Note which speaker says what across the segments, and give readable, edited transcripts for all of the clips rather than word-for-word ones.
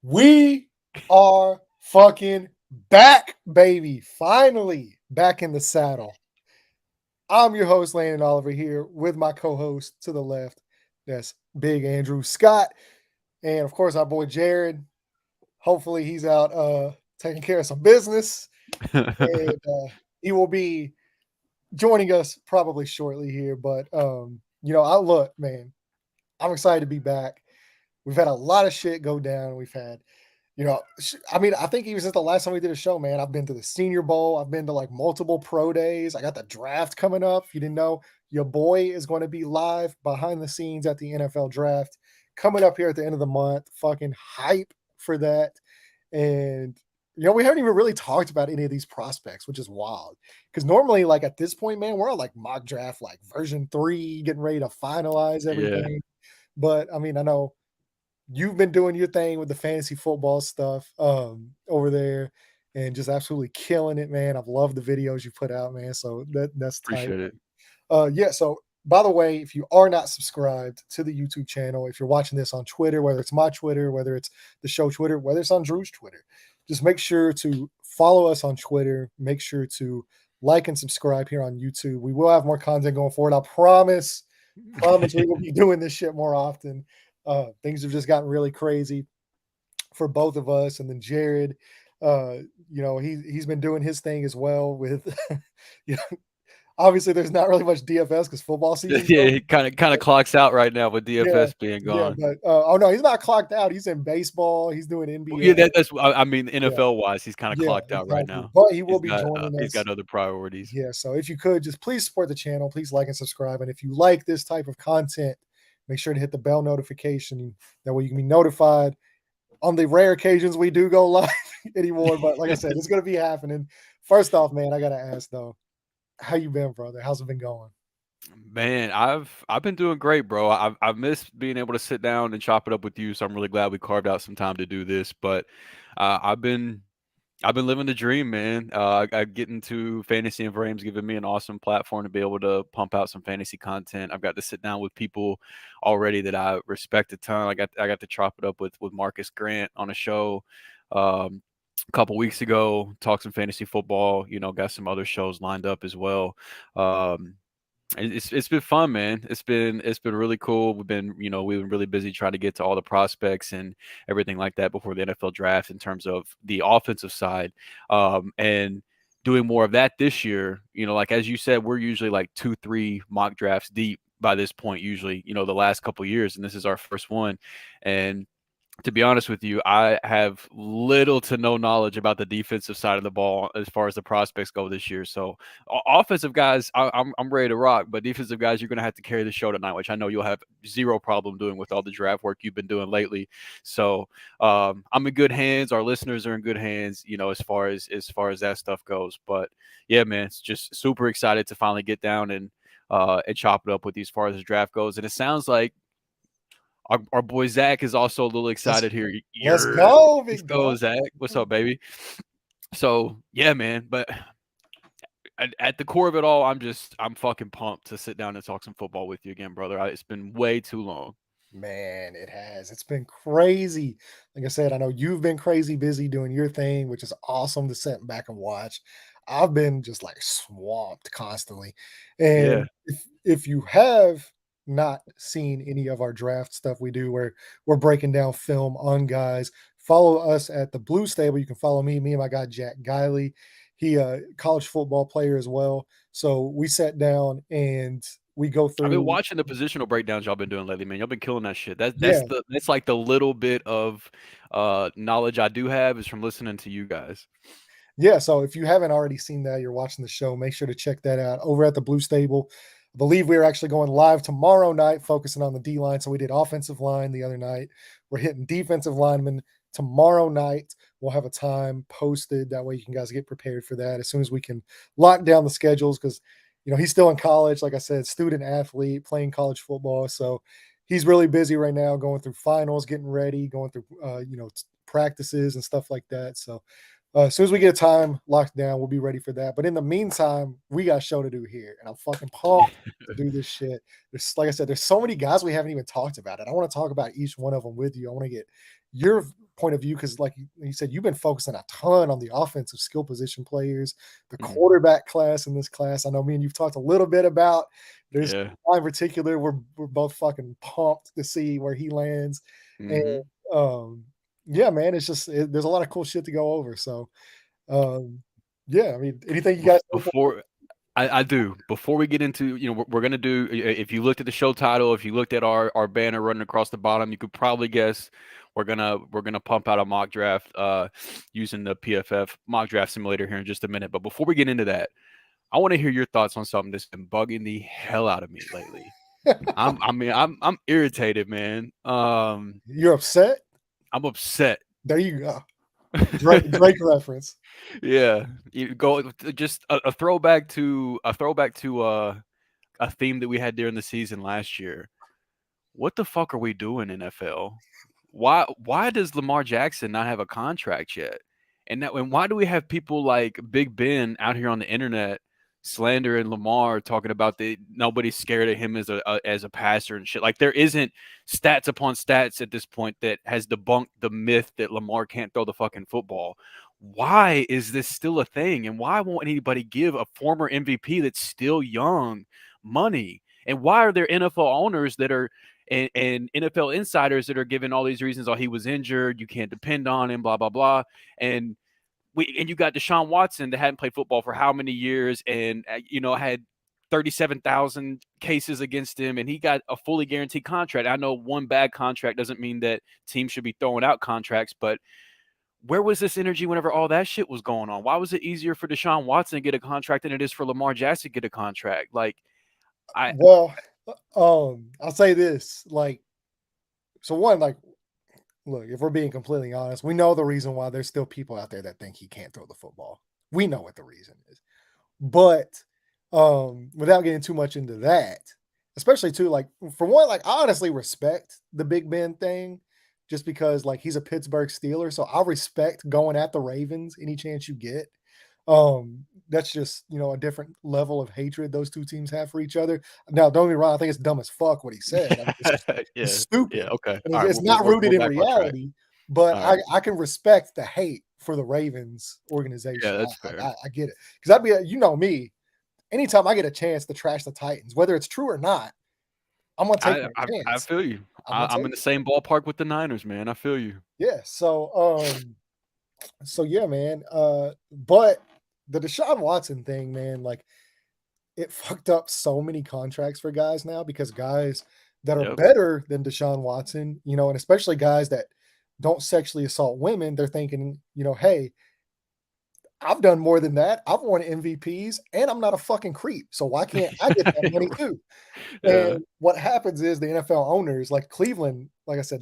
Speaker 1: We are fucking back, baby. Finally back in the saddle. I'm your host, Landon Oliver, here with my co-host to the left. That's Big Andrew Scott. And of course, our boy Jared. Hopefully he's out taking care of some business. And he will be joining us probably shortly here. But I look, man, I'm excited to be back. We've had a lot of shit go down. We've had I think even since the last time we did a show, man, I've been to the Senior Bowl. I've been to like multiple pro days. I got the draft coming up. If you didn't know, your boy is going to be live behind the scenes at the NFL draft coming up here at the end of the month. Fucking hype for that. And, we haven't even really talked about any of these prospects, which is wild. Because normally, like at this point, man, we're on like mock draft, like version 3, getting ready to finalize everything. But I mean, I know you've been doing your thing with the fantasy football stuff over there and just absolutely killing it, man. I've loved the videos you put out, man. So that's tight.
Speaker 2: Appreciate it.
Speaker 1: So by the way, if you are not subscribed to the YouTube channel, if you're watching this on Twitter, whether it's my Twitter, whether it's the show Twitter, whether it's on Drew's Twitter, just make sure to follow us on Twitter. Make sure to like and subscribe here on YouTube. We will have more content going forward. I promise we will be doing this shit more often. Things have just gotten really crazy for both of us. And then Jared, he's been doing his thing as well with, obviously there's not really much DFS because football season.
Speaker 2: Yeah, he kind of clocks out right now with DFS being gone.
Speaker 1: Yeah, but no, he's not clocked out. He's in baseball. He's doing NBA.
Speaker 2: Yeah, that's I mean NFL wise, he's kind of clocked out right now.
Speaker 1: But he will be joining us.
Speaker 2: He's got other priorities.
Speaker 1: Yeah, so if you could just please support the channel, please like and subscribe, and if you like this type of content, make sure to hit the bell notification. That way you can be notified on the rare occasions we do go live anymore. But like I said, it's going to be happening. First off, man, I got to ask though, how you been, brother? How's it been going?
Speaker 2: Man, I've been doing great, bro. I've missed being able to sit down and chop it up with you, so I'm really glad we carved out some time to do this. But I've been living the dream, man. I get into fantasy and Frames, giving me an awesome platform to be able to pump out some fantasy content. I've got to sit down with people already that I respect a ton. I got to chop it up with Marcus Grant on a show a couple weeks ago. Talk some fantasy football. Got some other shows lined up as well. It's been fun, man. It's been really cool. We've been really busy trying to get to all the prospects and everything like that before the NFL draft in terms of the offensive side, and doing more of that this year. Like as you said, we're usually like 2-3 mock drafts deep by this point. Usually, the last couple years, and this is our first one. And to be honest with you, I have little to no knowledge about the defensive side of the ball as far as the prospects go this year. So, offensive guys, I'm ready to rock. But defensive guys, you're going to have to carry the show tonight, which I know you'll have zero problem doing with all the draft work you've been doing lately. So, I'm in good hands. Our listeners are in good hands, as far as that stuff goes. But yeah, man, it's just super excited to finally get down and chop it up with you as far as the draft goes. And it sounds like our boy Zach is also a little excited here.
Speaker 1: Let's go,
Speaker 2: let's go, Zach. What's up, baby? So yeah, man. But at the core of it all, I'm fucking pumped to sit down and talk some football with you again, brother. It's been way too long.
Speaker 1: Man, it has. It's been crazy. Like I said, I know you've been crazy busy doing your thing, which is awesome to sit back and watch. I've been just like swamped constantly. And if you have not seen any of our draft stuff we do where we're breaking down film on guys, follow us at the Blue Stable. You can follow me and my guy Jack Guiley. He college football player as well. So we sat down and We go
Speaker 2: I've been
Speaker 1: through,
Speaker 2: watching the positional breakdowns y'all been doing lately, man. Y'all been killing that shit.
Speaker 1: yeah,
Speaker 2: That's like the little bit of knowledge I do have is from listening to you guys.
Speaker 1: yeah. So if you haven't already seen that, you're watching the show, make sure to check that out over at the Blue Stable. I believe we are actually going live tomorrow night, focusing on the D line. So we did offensive line the other night. We're hitting defensive linemen tomorrow night. We'll have a time posted. That way you can guys get prepared for that as soon as we can lock down the schedules. Because, he's still in college. Like I said, student athlete playing college football. So he's really busy right now going through finals, getting ready, going through, practices and stuff like that. So as soon as we get a time locked down, we'll be ready for that. But in the meantime, we got a show to do here, and I'm fucking pumped to do this shit. There's, like I said, there's so many guys we haven't even talked about, and I want to talk about each one of them with you. I want to get your point of view because, like you said, you've been focusing a ton on the offensive skill position players, the
Speaker 2: Mhm.
Speaker 1: quarterback class in this class. I know me and you've talked a little bit about. There's
Speaker 2: Yeah.
Speaker 1: one in particular we're both fucking pumped to see where he lands, and
Speaker 2: Mhm.
Speaker 1: um, yeah, man, it's just there's a lot of cool shit to go over. So, um, yeah, I mean, anything you guys think
Speaker 2: Before I do. Before we get into, we're gonna do. If you looked at the show title, if you looked at our banner running across the bottom, you could probably guess we're gonna pump out a mock draft using the PFF mock draft simulator here in just a minute. But before we get into that, I want to hear your thoughts on something that's been bugging the hell out of me lately. I'm irritated, man.
Speaker 1: you're upset?
Speaker 2: I'm upset.
Speaker 1: There you go. Drake reference.
Speaker 2: Yeah, you go just a throwback to a theme that we had during the season last year. What the fuck are we doing, NFL? Why does Lamar Jackson not have a contract yet? And why do we have people like Big Ben out here on the internet slandering Lamar, talking about the nobody's scared of him as a passer and shit? Like there isn't stats upon stats at this point that has debunked the myth that Lamar can't throw the fucking football. Why is this still a thing? And why won't anybody give a former MVP that's still young money? And why are there NFL owners that are and NFL insiders that are giving all these reasons? Oh, he was injured. You can't depend on him. Blah blah blah. And you got Deshaun Watson that hadn't played football for how many years, and had 37,000 cases against him, and he got a fully guaranteed contract. I know one bad contract doesn't mean that teams should be throwing out contracts, but where was this energy whenever all that shit was going on? Why was it easier for Deshaun Watson to get a contract than it is for Lamar Jackson to get a contract? Like, I
Speaker 1: Well, I'll say this, like, so one, like, look, if we're being completely honest, we know the reason why there's still people out there that think he can't throw the football. We know what the reason is. But without getting too much into that, especially too, like for one, like I honestly respect the Big Ben thing just because like he's a Pittsburgh Steeler. So I respect going at the Ravens any chance you get. That's just a different level of hatred those two teams have for each other. Now, don't get me wrong, I think it's dumb as fuck what he said. I mean, it's
Speaker 2: yeah, yeah,
Speaker 1: stupid.
Speaker 2: okay.
Speaker 1: And
Speaker 2: All
Speaker 1: it's,
Speaker 2: right,
Speaker 1: it's not
Speaker 2: we're
Speaker 1: rooted in
Speaker 2: back on track.
Speaker 1: reality, but
Speaker 2: All
Speaker 1: I,
Speaker 2: right.
Speaker 1: I can respect the hate for the Ravens organization.
Speaker 2: Yeah, that's
Speaker 1: I,
Speaker 2: fair.
Speaker 1: I, I get it. Because I'd be, me, anytime I get a chance to trash the Titans, whether it's true or not, I'm gonna take
Speaker 2: I
Speaker 1: that
Speaker 2: I, I
Speaker 1: chance.
Speaker 2: feel you.
Speaker 1: I'm gonna
Speaker 2: I'm
Speaker 1: take
Speaker 2: in the
Speaker 1: it.
Speaker 2: same ballpark with the Niners, man. I feel you.
Speaker 1: Yeah. So yeah, man. But the Deshaun Watson thing, man, like it fucked up so many contracts for guys now because guys that are
Speaker 2: Yep.
Speaker 1: better than Deshaun Watson, and especially guys that don't sexually assault women, they're thinking, hey, I've done more than that. I've won MVPs and I'm not a fucking creep. So why can't I get that money too?
Speaker 2: Yeah.
Speaker 1: And what happens is the NFL owners, like Cleveland, like I said,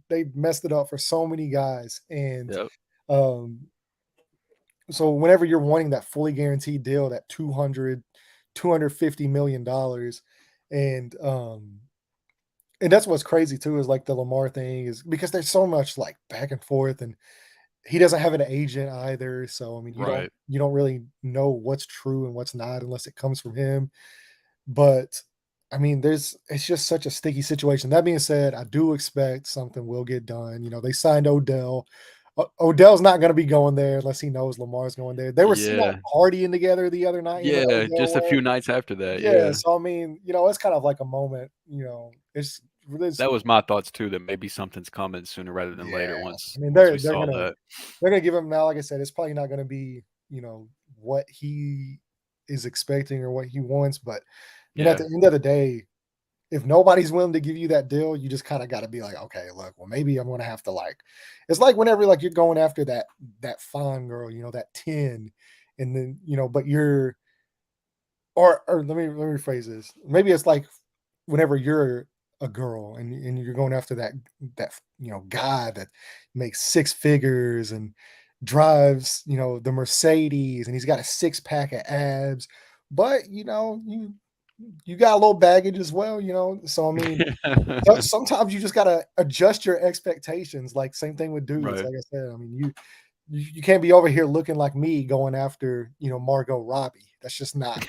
Speaker 1: they messed it up for so many guys. And
Speaker 2: Yep.
Speaker 1: um, so whenever you're wanting that fully guaranteed deal, that 250 million dollars, and that's what's crazy too is like the Lamar thing is because there's so much like back and forth, and he doesn't have an agent either. So I mean,
Speaker 2: Right.
Speaker 1: you don't really know what's true and what's not unless it comes from him. But I mean, it's just such a sticky situation. That being said, I do expect something will get done. They signed Odell. Odell's not going to be going there unless he knows Lamar's going there. They were seen out
Speaker 2: Yeah.
Speaker 1: partying together the other night.
Speaker 2: Yeah.
Speaker 1: Odell
Speaker 2: Just a
Speaker 1: went.
Speaker 2: few nights after that.
Speaker 1: Yeah,
Speaker 2: Yeah.
Speaker 1: so I mean, it's kind of like a moment. It's
Speaker 2: That was my thoughts too. That maybe something's coming sooner rather than later.
Speaker 1: yeah.
Speaker 2: Once
Speaker 1: I mean,
Speaker 2: once we
Speaker 1: they're
Speaker 2: saw
Speaker 1: gonna
Speaker 2: that.
Speaker 1: they're gonna give him now. Like I said, it's probably not gonna be what he is expecting or what he wants, but mean, at
Speaker 2: Yeah.
Speaker 1: the end of the day, if nobody's willing to give you that deal, you just kind of got to be like, okay, look, well, maybe I'm gonna have to like. It's like whenever like you're going after that fine girl, that 10, and then but you're or let me rephrase this. Maybe it's like whenever you're a girl and you're going after that guy that makes six figures and drives the Mercedes and he's got a six pack of abs, but you got a little baggage as well, so I mean, sometimes you just gotta adjust your expectations. Like same thing with dudes.
Speaker 2: Right.
Speaker 1: Like I said, I mean, you can't be over here looking like me going after Margot Robbie. That's just not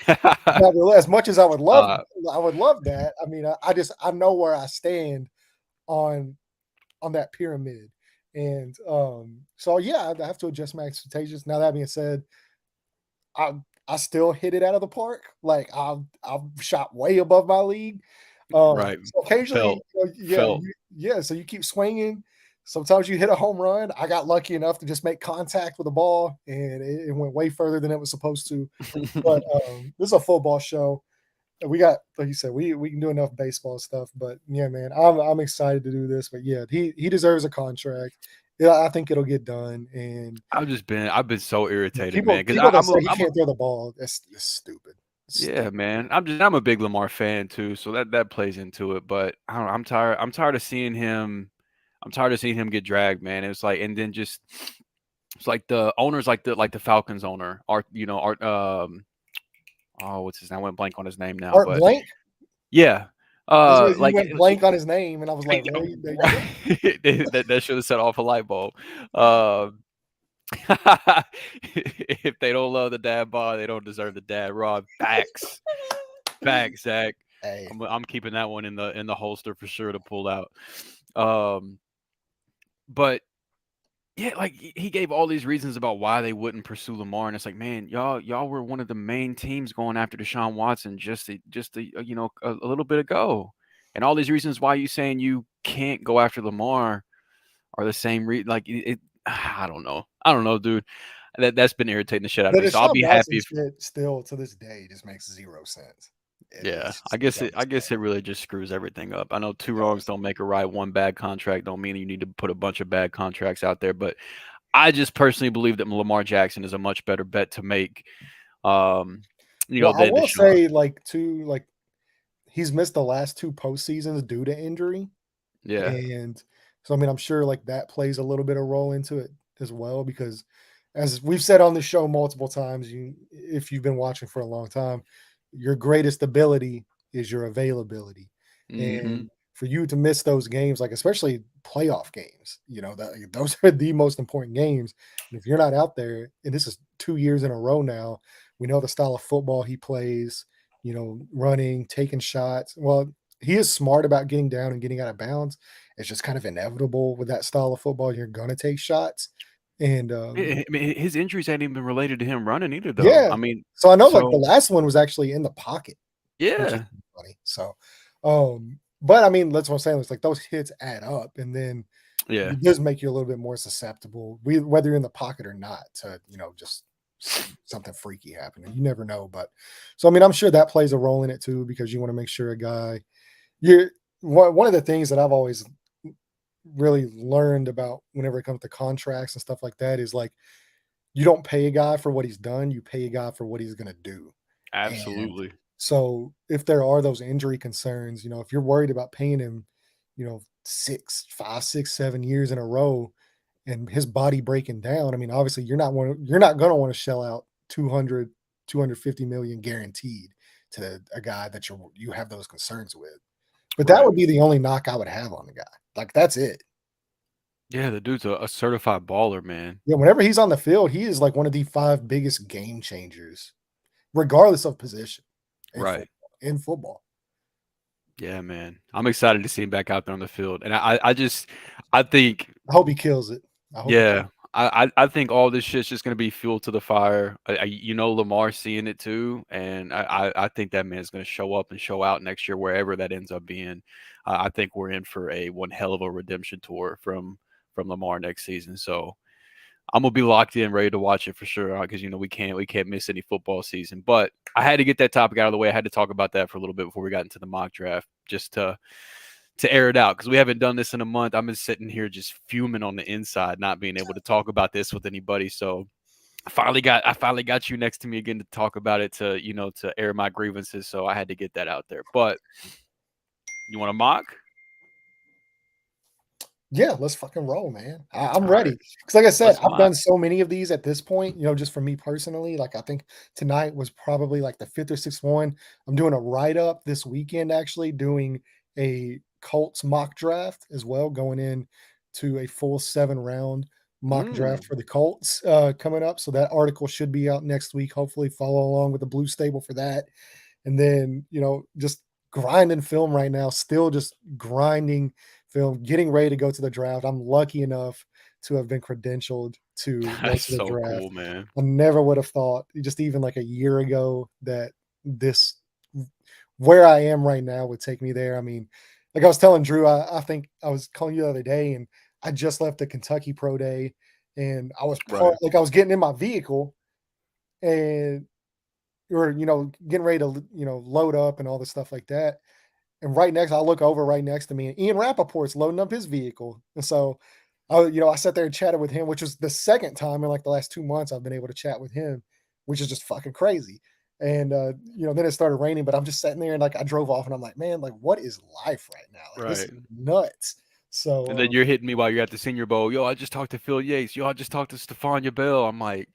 Speaker 1: real. As much as
Speaker 2: Uh,
Speaker 1: I would love that. I mean, I know where I stand on that pyramid, and so yeah, I have to adjust my expectations. Now that being said, I I still hit it out of the park. Like I've shot way above my league.
Speaker 2: right.
Speaker 1: So occasionally,
Speaker 2: Felt. Felt.
Speaker 1: yeah. So you keep swinging. Sometimes you hit a home run. I got lucky enough to just make contact with the ball, and it went way further than it was supposed to. But this is a football show. We got, like you said, we can do enough baseball stuff. But yeah, man, I'm excited to do this. But yeah, he deserves a contract. Yeah, I think it'll get done. And
Speaker 2: I've been so irritated, man,
Speaker 1: people
Speaker 2: because
Speaker 1: people that say he
Speaker 2: I'm a
Speaker 1: can't throw the ball, that's stupid. It's
Speaker 2: yeah,
Speaker 1: stupid.
Speaker 2: man. I'm a big Lamar fan too, so that plays into it. But I don't know, I'm tired of seeing him. I'm tired of seeing him get dragged, man. It's like, and then just it's like the owners, like the Falcons owner, Art, Art. Oh, what's his name? I went blank on his name now,
Speaker 1: Art
Speaker 2: but
Speaker 1: Blank?
Speaker 2: yeah,
Speaker 1: That's what you
Speaker 2: like
Speaker 1: went blank on his name, and I was like, really? There you go.
Speaker 2: that should have set off a light bulb. If they don't love the dad bod, they don't deserve the dad rod. Facts, facts, Zach.
Speaker 1: Hey,
Speaker 2: I'm keeping that one in the holster for sure to pull out. Um, but yeah, like he gave all these reasons about why they wouldn't pursue Lamar, and it's like, man, y'all were one of the main teams going after Deshaun Watson a little bit ago, and all these reasons why you saying you can't go after Lamar are the same reason. Like I don't know, dude. That's been irritating the shit out
Speaker 1: the
Speaker 2: of me. So I'll
Speaker 1: Deshaun
Speaker 2: be
Speaker 1: Watson
Speaker 2: happy if
Speaker 1: shit still to this day just makes 0 sense.
Speaker 2: yeah.
Speaker 1: It's
Speaker 2: I
Speaker 1: just
Speaker 2: guess
Speaker 1: dumb as
Speaker 2: it really just screws everything up. I know two
Speaker 1: hell. It
Speaker 2: wrongs
Speaker 1: does.
Speaker 2: don't make a right. One bad contract don't mean you need to put a bunch of bad contracts out there. But I just personally believe that Lamar Jackson is a much better bet to make. Um,
Speaker 1: Well, I
Speaker 2: than
Speaker 1: will
Speaker 2: Deshaun.
Speaker 1: say, like he's missed the last 2 postseasons due to injury,
Speaker 2: Yeah.
Speaker 1: and so, I mean, I'm sure, like, that plays a little bit of role into it as well because as we've said on the show multiple times, if you've been watching for a long time, your greatest ability is your availability,
Speaker 2: Hmm.
Speaker 1: and for you to miss those games, like, especially playoff games, that those are the most important games, and if you're not out there and this is 2 years in a row now, we know the style of football he plays, running, taking shots. Well, he is smart about getting down and getting out of bounds. It's just kind of inevitable with that style of football. You're gonna take shots. And
Speaker 2: I mean, his injuries ain't even related to him running either, though.
Speaker 1: yeah.
Speaker 2: I mean,
Speaker 1: So I know like the
Speaker 2: so
Speaker 1: last one was actually in the pocket, which is
Speaker 2: yeah,
Speaker 1: funny. So but I mean, that's what I'm saying. It's like those hits add up and then
Speaker 2: yeah.
Speaker 1: it does make you a little bit more susceptible, whether you're in the pocket or not, to just something freaky happening. You never know. But so I mean, I'm sure that plays a role in it too, because you want to make sure a guy you're one of the things that I've always really learned about whenever it comes to contracts and stuff like that is like you don't pay a guy for what he's done, you pay a guy for what he's going to do. And
Speaker 2: Absolutely.
Speaker 1: so if there are those injury concerns, if you're worried about paying him, 5, 6, 7 years in a row and his body breaking down, I mean, obviously you're not going to want to shell out 200, 250 million guaranteed to a guy that you have those concerns with. But that
Speaker 2: Right.
Speaker 1: would be the only knock I would have on the guy. Like that's it.
Speaker 2: Yeah, the dude's a certified baller, man.
Speaker 1: Yeah, whenever he's on the field, he is like one of the 5 biggest game changers, regardless of position in
Speaker 2: Right.
Speaker 1: football.
Speaker 2: Yeah, man. I'm excited to see him back out there on the field, and I think
Speaker 1: I hope he kills it. I hope he kills
Speaker 2: yeah, I think all this shit's just gonna be fuel to the fire. Lamar seeing it too, and I think that man's gonna show up and show out next year wherever that ends up being. I think we're in for one hell of a redemption tour from Lamar next season. So I'm gonna be locked in, ready to watch it for sure, because we can't miss any football season. But I had to get that topic out of the way. I had to talk about that for a little bit before we got into the mock draft, just to air it out, because we haven't done this in a month. I've been sitting here just fuming on the inside, not being able to talk about this with anybody. So I finally got you next to me again to talk about it, to air my grievances. So I had to get that out there. But you want to mock?
Speaker 1: Yeah, let's fucking roll, man. I'm
Speaker 2: All
Speaker 1: ready.
Speaker 2: right,
Speaker 1: Because like I said,
Speaker 2: let's
Speaker 1: I've
Speaker 2: mock.
Speaker 1: done so many of these at this point, just for me personally. Like I think tonight was probably like the fifth or sixth one. I'm doing a write-up this weekend, actually, doing a Colts mock draft as well, going in to a full 7-round mock draft
Speaker 2: Mm.
Speaker 1: for the Colts coming up. So that article should be out next week. Hopefully, follow along with the Blue Stable for that. And then, just grinding film right now, still just grinding film, getting ready to go to the draft. I'm lucky enough to have been credentialed to go
Speaker 2: That's
Speaker 1: to the
Speaker 2: so
Speaker 1: draft.
Speaker 2: cool, man.
Speaker 1: I never would have thought, just even like a year ago, that this where I am right now would take me there. I mean, like I was telling Drew, I think I was calling you the other day, and I just left the Kentucky Pro Day, and I was
Speaker 2: Right.
Speaker 1: like I was getting in my vehicle, and or getting ready to load up and all the stuff like that. And I look over right next to me, and Ian Rappaport's loading up his vehicle. And so I sat there and chatted with him, which was the second time in like the last 2 months I've been able to chat with him, which is just fucking crazy. And then it started raining, but I'm just sitting there and like I drove off and I'm like, man, like what is life right now? Like this
Speaker 2: Right.
Speaker 1: is nuts.
Speaker 2: And then
Speaker 1: So
Speaker 2: you're hitting me while you're at the Senior Bowl. Yo, I just talked to Phil Yates. Yo, I just talked to Stephania Bell. I'm like,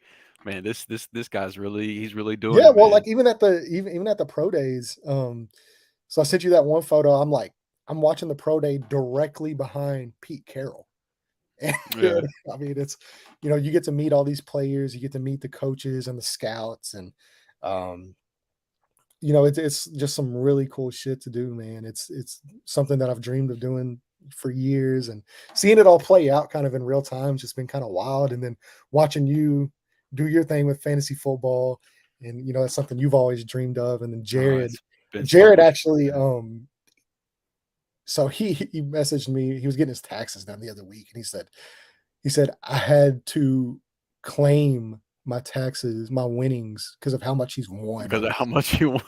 Speaker 2: man, this guy's he's really doing
Speaker 1: yeah,
Speaker 2: it,
Speaker 1: well,
Speaker 2: man.
Speaker 1: like even at the pro days, so I sent you that one photo. I'm watching the pro day directly behind Pete Carroll. And
Speaker 2: Yeah,
Speaker 1: I mean, you get to meet all these players, you get to meet the coaches and the scouts, and um, it's just some really cool shit to do, man. It's something that I've dreamed of doing for years, and seeing it all play out kind of in real time just been kind of wild. And then watching you do your thing with fantasy football, and that's something you've always dreamed of. And then
Speaker 2: it's been so
Speaker 1: Jared
Speaker 2: much fun,
Speaker 1: actually,
Speaker 2: man.
Speaker 1: so he messaged me. He was getting his taxes done the other week, and he said I had to claim my taxes, my winnings, because of how much he's won
Speaker 2: Because
Speaker 1: on
Speaker 2: of how
Speaker 1: these.
Speaker 2: much you want.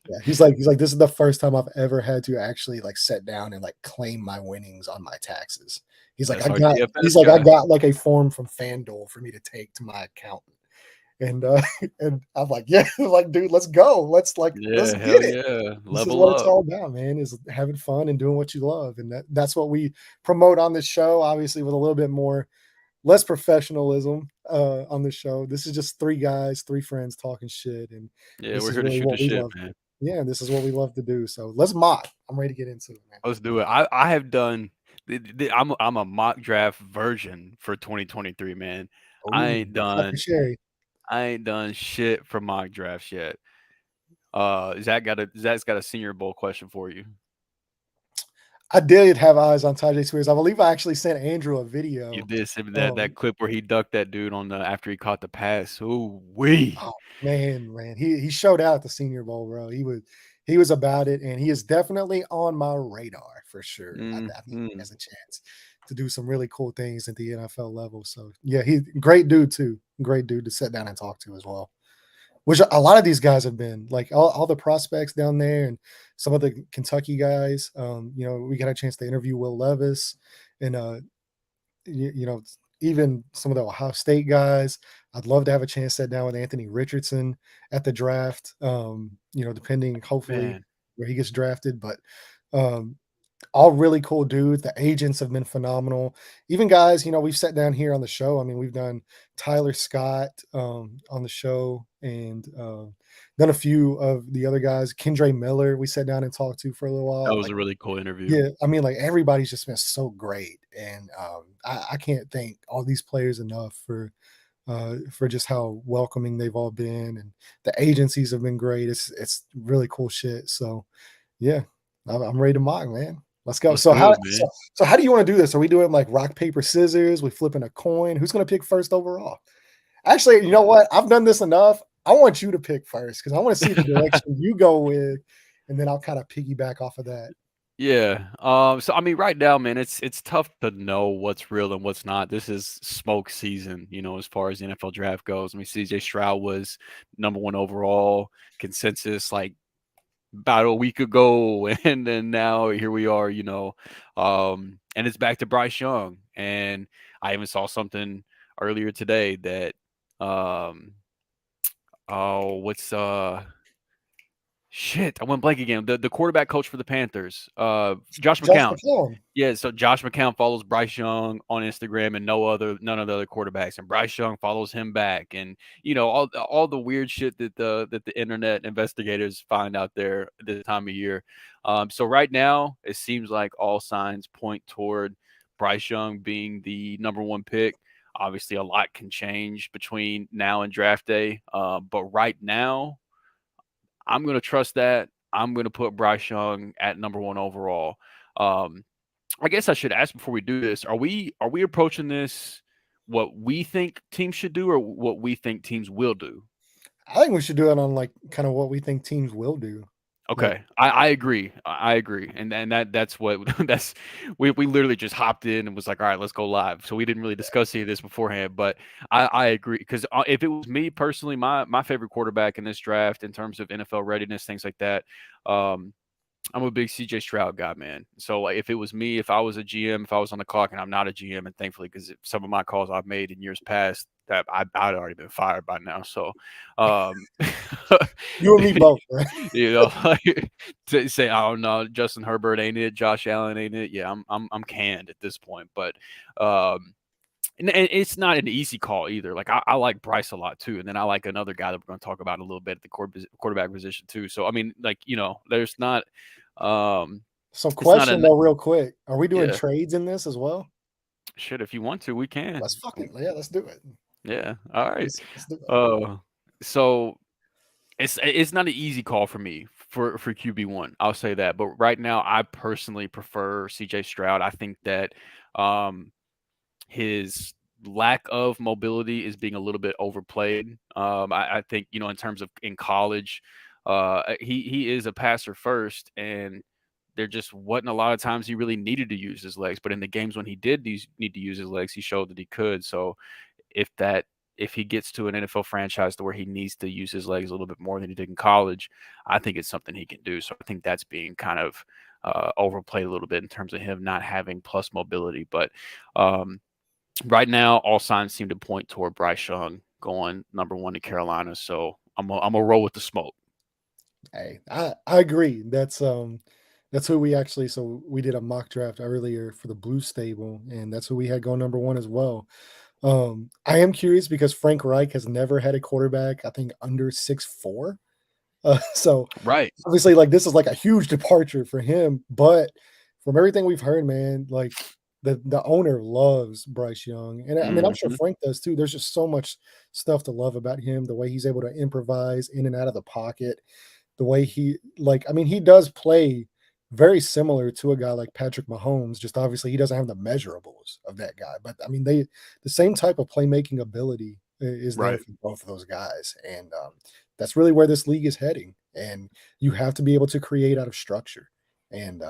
Speaker 1: Yeah, he's like, this is the first time I've ever had to actually like sit down and like claim my winnings on my taxes. He's like,
Speaker 2: That's our DFS
Speaker 1: I
Speaker 2: guy.
Speaker 1: got like a form from FanDuel for me to take to my accountant. And and I'm like, yeah, like, dude, let's go. Let's
Speaker 2: Yeah,
Speaker 1: get
Speaker 2: hell
Speaker 1: it.
Speaker 2: yeah.
Speaker 1: This is
Speaker 2: Level
Speaker 1: what it's
Speaker 2: up.
Speaker 1: all about, man, is having fun and doing what you love. And that's what we promote on this show, obviously with a little bit more less professionalism on the show. This is just three guys, three friends talking shit, and
Speaker 2: Yeah,
Speaker 1: this
Speaker 2: we're
Speaker 1: is
Speaker 2: here to
Speaker 1: really
Speaker 2: shoot the
Speaker 1: what we
Speaker 2: shit,
Speaker 1: love.
Speaker 2: man.
Speaker 1: Yeah, this is what we love to do. So let's mock. I'm ready to get into it, man.
Speaker 2: Let's do it. I have done I'm a mock draft version for 2023, man. I
Speaker 1: Oh,
Speaker 2: ain't
Speaker 1: talk to
Speaker 2: done
Speaker 1: Sherry.
Speaker 2: I ain't done shit for mock drafts yet. Zach's got a Senior Bowl question for you.
Speaker 1: I did have eyes on Tajay Spears. I believe I actually sent Andrew a
Speaker 2: You
Speaker 1: video.
Speaker 2: did send me that
Speaker 1: Um,
Speaker 2: clip where he ducked that dude on the after he caught the pass. Ooh wee.
Speaker 1: oh man, he showed out at the Senior Bowl, bro. He was about it, and he is definitely on my radar for sure. I think he
Speaker 2: Mhm.
Speaker 1: has a chance to do some really cool things at the NFL level. So yeah, he great dude too. Great dude to sit down and talk to as well. Which a lot of these guys have been like all the prospects down there, and some of the Kentucky guys. We got a chance to interview Will Levis, and even some of the Ohio State guys. I'd love to have a chance to sit down with Anthony Richardson at the draft. Depending hopefully
Speaker 2: Man,
Speaker 1: where he gets drafted, but um, all really cool dudes. The agents have been phenomenal. Even guys, we've sat down here on the show. I mean, we've done Tyler Scott on the show, and done a few of the other guys. Kendra Miller, we sat down and talked to for a little
Speaker 2: that
Speaker 1: while.
Speaker 2: was
Speaker 1: Like,
Speaker 2: a really cool interview.
Speaker 1: yeah, I mean, like everybody's just been so great, and I can't thank all these players enough for just how welcoming they've all been, and the agencies have been great. It's really cool shit. So yeah, I'm ready to mock, man. Let's go.
Speaker 2: Let's do it, man.
Speaker 1: So how do you want to do this? Are we doing like rock, paper, scissors? We flipping a coin? Who's gonna pick first overall? Actually, you know what? I've done this enough. I want you to pick first because I want to see the direction you go with, and then I'll kind of piggyback off of that.
Speaker 2: Yeah. So I mean, right now, man, it's tough to know what's real and what's not. This is smoke season, as far as the NFL draft goes. I mean, CJ Stroud was number one overall consensus like about a week ago, and then now here we are, and it's back to Bryce Young. And I even saw something earlier today that, oh, what's shit, I went blank again. The quarterback coach for the Panthers, Josh
Speaker 1: Josh
Speaker 2: McCown.
Speaker 1: McCown.
Speaker 2: Yeah, so Josh McCown follows Bryce Young on Instagram and none of the other quarterbacks, and Bryce Young follows him back, and all the weird shit that the internet investigators find out there at this time of year. So right now, it seems like all signs point toward Bryce Young being the number one pick. Obviously, a lot can change between now and draft day, but right now, I'm going to trust that. I'm going to put Bryce Young at number one overall. Um, I guess I should ask before we do this: Are we approaching this what we think teams should do, or what we think teams will do?
Speaker 1: I think we should do it on like kind of what we think teams will do. Like,
Speaker 2: Okay, I agree. I agree, and that's what that's we literally just hopped in and was like, all right, let's go live. So we didn't really discuss any of this beforehand, but I agree because if it was me personally, my favorite quarterback in this draft in terms of NFL readiness, things like that, um, I'm a big CJ Stroud guy, man. So like, if it was me, if I was a GM, if I was on the clock, and I'm not a GM, and thankfully, because some of my calls I've made in years past, that I'd already been fired by now. So, um,
Speaker 1: you and me both, right?
Speaker 2: like, to say, oh no, Justin Herbert ain't it, Josh Allen ain't it. Yeah, I'm canned at this point. But um, and it's not an easy call either. Like I like Bryce a lot too, and then I like another guy that we're going to talk about a little bit at the quarterback position too. So I mean, like there's not, um,
Speaker 1: So,
Speaker 2: it's not
Speaker 1: question
Speaker 2: an
Speaker 1: though, real quick: are we doing
Speaker 2: yeah.
Speaker 1: trades in this as well?
Speaker 2: Shit, if you want to, we can.
Speaker 1: Let's let's do it.
Speaker 2: Yeah. All right.
Speaker 1: Let's do it.
Speaker 2: Uh, so it's not an easy call for me for QB1. I'll say that. But right now, I personally prefer CJ Stroud. I think that um his lack of mobility is being a little bit overplayed. I think in terms of in college, he is a passer first, and there just wasn't a lot of times he really needed to use his legs. But in the games when he did need to use his legs, he showed that he could. So if that if he gets to an NFL franchise to where he needs to use his legs a little bit more than he did in college, I think it's something he can do. So I think that's being kind of overplayed a little bit in terms of him not having plus mobility. But um, right now, all signs seem to point toward Bryce Young going number one to Carolina. So I'm gonna roll with the smoke.
Speaker 1: Hey, I agree. That's who we actually. So we did a mock draft earlier for the Blue Stable, and that's who we had going number one as well. I am curious because Frank Reich has never had a quarterback, I think, under 6'4". So
Speaker 2: Right.
Speaker 1: obviously, like this is like a huge departure for him. But from everything we've heard, man, like the owner loves Bryce Young, and I mean, I'm sure
Speaker 2: Hmm.
Speaker 1: Frank does too. There's just so much stuff to love about him. The way he's able to improvise in and out of the pocket, the way he like, I mean, he does play very similar to a guy like Patrick Mahomes. Just obviously, he doesn't have the measurables of that guy, but I mean, the same type of playmaking ability is there
Speaker 2: Right.
Speaker 1: for both of those guys, and that's really where this league is heading. And you have to be able to create out of structure, and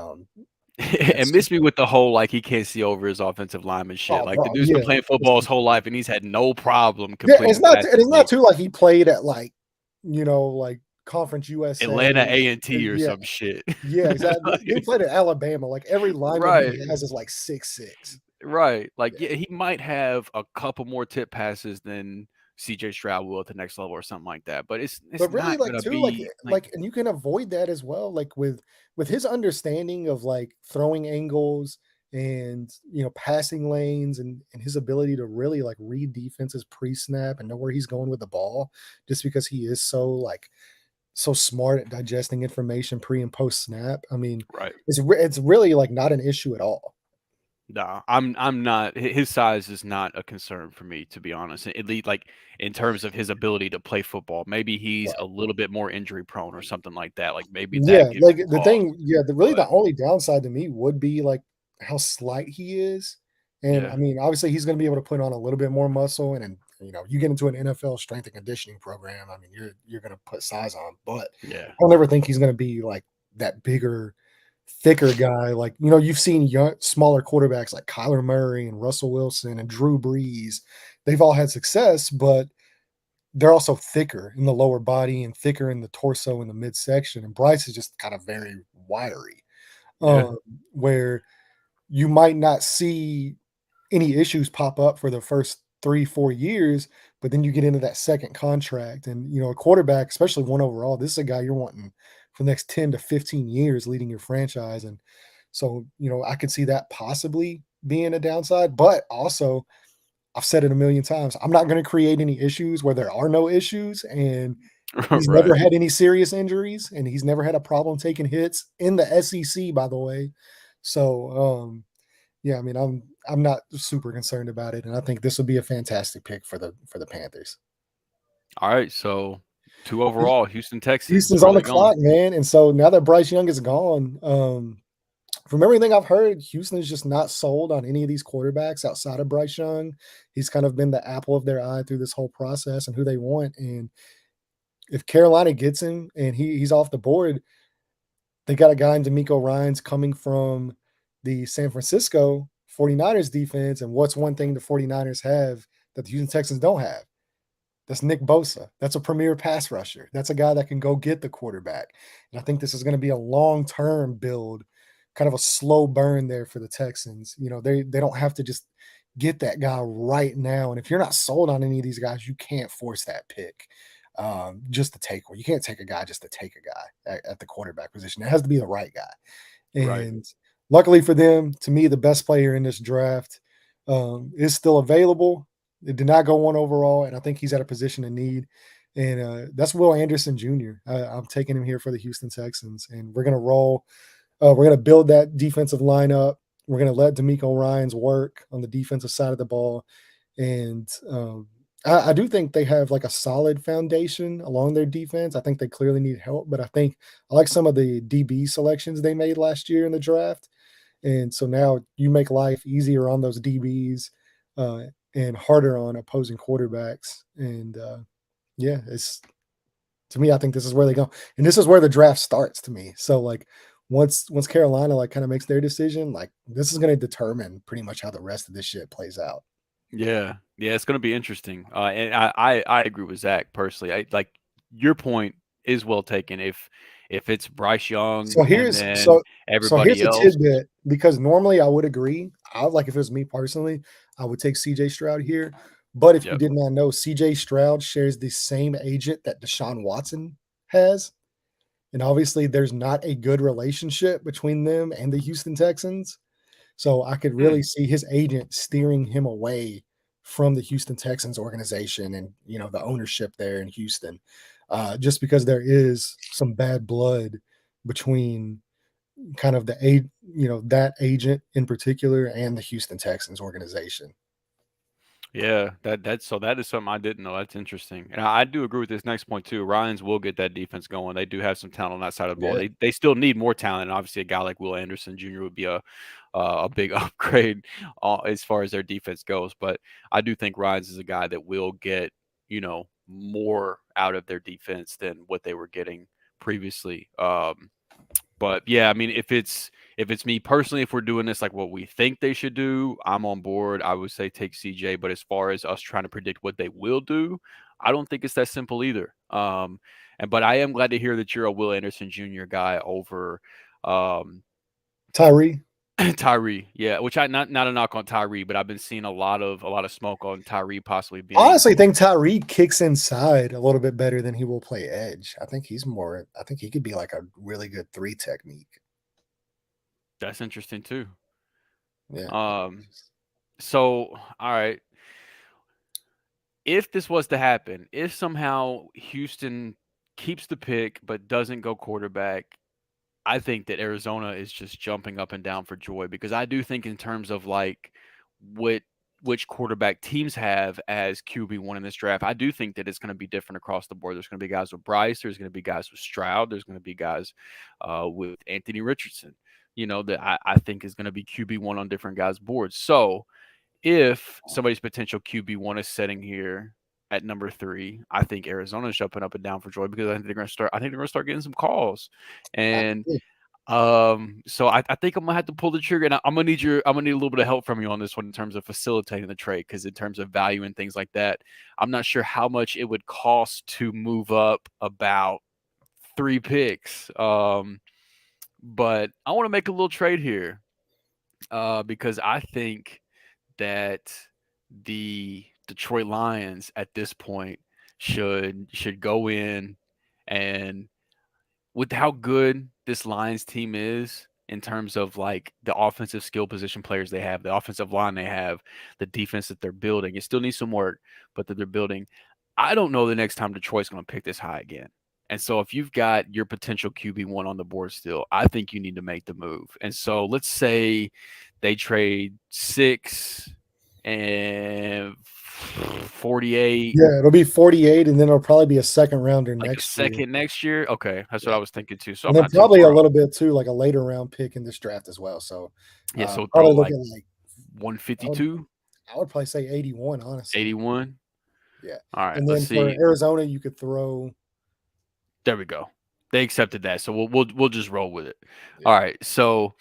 Speaker 2: And
Speaker 1: that's
Speaker 2: miss me with the whole like he can't see over his offensive lineman shit.
Speaker 1: oh,
Speaker 2: Like the
Speaker 1: bro,
Speaker 2: dude's been
Speaker 1: yeah.
Speaker 2: playing football his whole life, and he's had no problem
Speaker 1: Yeah,
Speaker 2: completing
Speaker 1: and
Speaker 2: passes.
Speaker 1: it's not
Speaker 2: Like
Speaker 1: too like he played at like, like Conference
Speaker 2: Atlanta
Speaker 1: USA.
Speaker 2: A&T or
Speaker 1: Yeah,
Speaker 2: some shit.
Speaker 1: yeah, exactly. He
Speaker 2: Like,
Speaker 1: played at Alabama. Like every lineman
Speaker 2: right.
Speaker 1: he has is like 6'6".
Speaker 2: Right. Like,
Speaker 1: Yeah.
Speaker 2: yeah, he might have a couple more tip passes than CJ Stroud will at the next level or something like that. But it's
Speaker 1: But really,
Speaker 2: not
Speaker 1: like
Speaker 2: gonna
Speaker 1: too,
Speaker 2: be like
Speaker 1: and you can avoid that as well, like with his understanding of like throwing angles and passing lanes and his ability to really like read defenses pre-snap and know where he's going with the ball, just because he is so smart at digesting information pre and post snap. I mean,
Speaker 2: right.
Speaker 1: it's really like not an issue at all.
Speaker 2: Nah, I'm not. His size is not a concern for me, to be honest. At least, like in terms of his ability to play football, maybe he's a
Speaker 1: Right.
Speaker 2: little bit more injury prone or something like that. Like maybe that
Speaker 1: Yeah,
Speaker 2: gives
Speaker 1: like
Speaker 2: you
Speaker 1: the
Speaker 2: pause.
Speaker 1: thing, yeah, the
Speaker 2: But
Speaker 1: only downside to me would be like how slight he is. And I
Speaker 2: yeah,
Speaker 1: mean, obviously he's going to be able to put on a little bit more muscle and you get into an NFL strength and conditioning program. I mean, you're going to put size on, but
Speaker 2: yeah,
Speaker 1: I'll never think he's going to be like that bigger, thicker guy. Like, you've seen smaller quarterbacks like Kyler Murray and Russell Wilson and Drew Brees. They've all had success, but they're also thicker in the lower body and thicker in the torso and the midsection. And Bryce is just kind of very wiry,
Speaker 2: Yeah.
Speaker 1: where you might not see any issues pop up for the first 3-4 years, but then you get into that second contract. And, a quarterback, especially one overall, this is a guy you're wanting for the next 10 to 15 years leading your franchise. And so, I could see that possibly being a downside, but also I've said it a million times. I'm not going to create any issues where there are no issues. And he's never
Speaker 2: Right.
Speaker 1: had any serious injuries and he's never had a problem taking hits in the SEC, by the way. So, yeah, I mean, I'm not super concerned about it, and I think this would be a fantastic pick for the Panthers.
Speaker 2: All right. So 2 overall, Houston Texans.
Speaker 1: Houston's
Speaker 2: Where are
Speaker 1: on the
Speaker 2: they going?
Speaker 1: clock, man, and so now that Bryce Young is gone, from everything I've heard, Houston is just not sold on any of these quarterbacks outside of Bryce Young. He's kind of been the apple of their eye through this whole process and who they want. And if Carolina gets him and he's off the board, they got a guy in D'Amico Ryans coming from the San Francisco 49ers defense. And what's one thing the 49ers have that the Houston Texans don't have? That's Nick Bosa. That's a premier pass rusher. That's a guy that can go get the quarterback. And I think this is going to be a long-term build, kind of a slow burn there for the Texans. They don't have to just get that guy right now. And if you're not sold on any of these guys, you can't force that pick just to take one. You can't take a guy just to take a guy at the quarterback position. It has to be the right guy.
Speaker 2: Right.
Speaker 1: And luckily for them, to me, the best player in this draft is still available. It did not go one overall, and I think he's at a position of need. And that's Will Anderson Jr. I'm taking him here for the Houston Texans, and we're gonna roll. We're gonna build that defensive lineup. We're gonna let D'Amico Ryans work on the defensive side of the ball, and I do think they have like a solid foundation along their defense. I think they clearly need help, but I like some of the DB selections they made last year in the draft. And so now you make life easier on those DBs uh, and harder on opposing quarterbacks. And yeah, it's to me, I think this is where they go, and this is where the draft starts to me. So like once Carolina like kind of makes their decision, like this is going to determine pretty much how the rest of this shit plays out.
Speaker 2: Yeah. Yeah. It's going to be interesting. And I agree with Zach personally. I like your point is well taken. If it's Bryce
Speaker 1: So
Speaker 2: Young and
Speaker 1: here's
Speaker 2: then
Speaker 1: so so here's
Speaker 2: everybody
Speaker 1: a
Speaker 2: else.
Speaker 1: tidbit because normally I would agree. I like if it was me personally, I would take CJ Stroud here. But if you
Speaker 2: Yep.
Speaker 1: did not know, CJ Stroud shares the same agent that Deshaun Watson has. And obviously, there's not a good relationship between them and the Houston Texans. So I could
Speaker 2: Hmm.
Speaker 1: really see his agent steering him away from the Houston Texans organization and the ownership there in Houston, just because there is some bad blood between kind of that agent in particular and the Houston Texans organization.
Speaker 2: Yeah, that is something I didn't know. That's interesting, and I do agree with this next point too. Ryans will get that defense going. They do have some talent on that side of the ball.
Speaker 1: Yeah.
Speaker 2: They still need more talent. And obviously, a guy like Will Anderson Jr. would be a big upgrade as far as their defense goes. But I do think Ryans is a guy that will get more out of their defense than what they were getting previously. But yeah, I mean, if it's me personally, if we're doing this like what we think they should do, I'm on board. I would say take CJ. But as far as us trying to predict what they will do, I don't think it's that simple either. But I am glad to hear that you're a Will Anderson Jr. guy over um,
Speaker 1: Tyree.
Speaker 2: Tyree. Yeah, which I not a knock on Tyree, but I've been seeing a lot of smoke on Tyree possibly
Speaker 1: I
Speaker 2: being.
Speaker 1: honestly think Tyree kicks inside a little bit better than he will play edge. I think he could be like a really good three technique.
Speaker 2: That's interesting too.
Speaker 1: Yeah.
Speaker 2: Um, so all right. If this was to happen, if somehow Houston keeps the pick but doesn't go quarterback, I think that Arizona is just jumping up and down for joy because I do think in terms of like what which quarterback teams have as QB1 in this draft, I do think that it's going to be different across the board. There's going to be guys with Bryce, there's going to be guys with Stroud, there's going to be guys with Anthony Richardson, that I think is going to be QB1 on different guys' boards. So if somebody's potential QB1 is sitting here at number 3, I think Arizona's jumping up and down for joy because I think they're going to start getting some calls. And
Speaker 1: Absolutely.
Speaker 2: So I think I'm gonna have to pull the trigger, and I'm gonna need a little bit of help from you on this one in terms of facilitating the trade, because in terms of value and things like that, I'm not sure how much it would cost to move up about 3 picks. But I want to make a little trade here, because I think that the Detroit Lions at this point should go in, and with how good this Lions team is in terms of like the offensive skill position players they have, the offensive line they have, the defense that they're building. It still needs some work, but that they're building. I don't know the next time Detroit's going to pick this high again. And so if you've got your potential QB1 on the board still, I think you need to make the move. And so let's say they trade 6 and 48.
Speaker 1: Yeah, it'll be 48, and then it'll probably be a second rounder
Speaker 2: Like a
Speaker 1: next year.
Speaker 2: second next year? Okay, that's what
Speaker 1: Yeah.
Speaker 2: I was thinking too. So
Speaker 1: And
Speaker 2: I'm
Speaker 1: then
Speaker 2: not too
Speaker 1: probably a
Speaker 2: far off.
Speaker 1: little bit too, like a later round pick in this draft as well. So
Speaker 2: Yeah, so throw
Speaker 1: probably look
Speaker 2: like
Speaker 1: at like I would,
Speaker 2: 152,
Speaker 1: I would probably say 81, honestly.
Speaker 2: 81.
Speaker 1: Yeah.
Speaker 2: All right,
Speaker 1: And
Speaker 2: let's
Speaker 1: then for
Speaker 2: see.
Speaker 1: Arizona, you could throw
Speaker 2: There we go. They accepted that, so we'll just roll with it.
Speaker 1: yeah.
Speaker 2: All right, so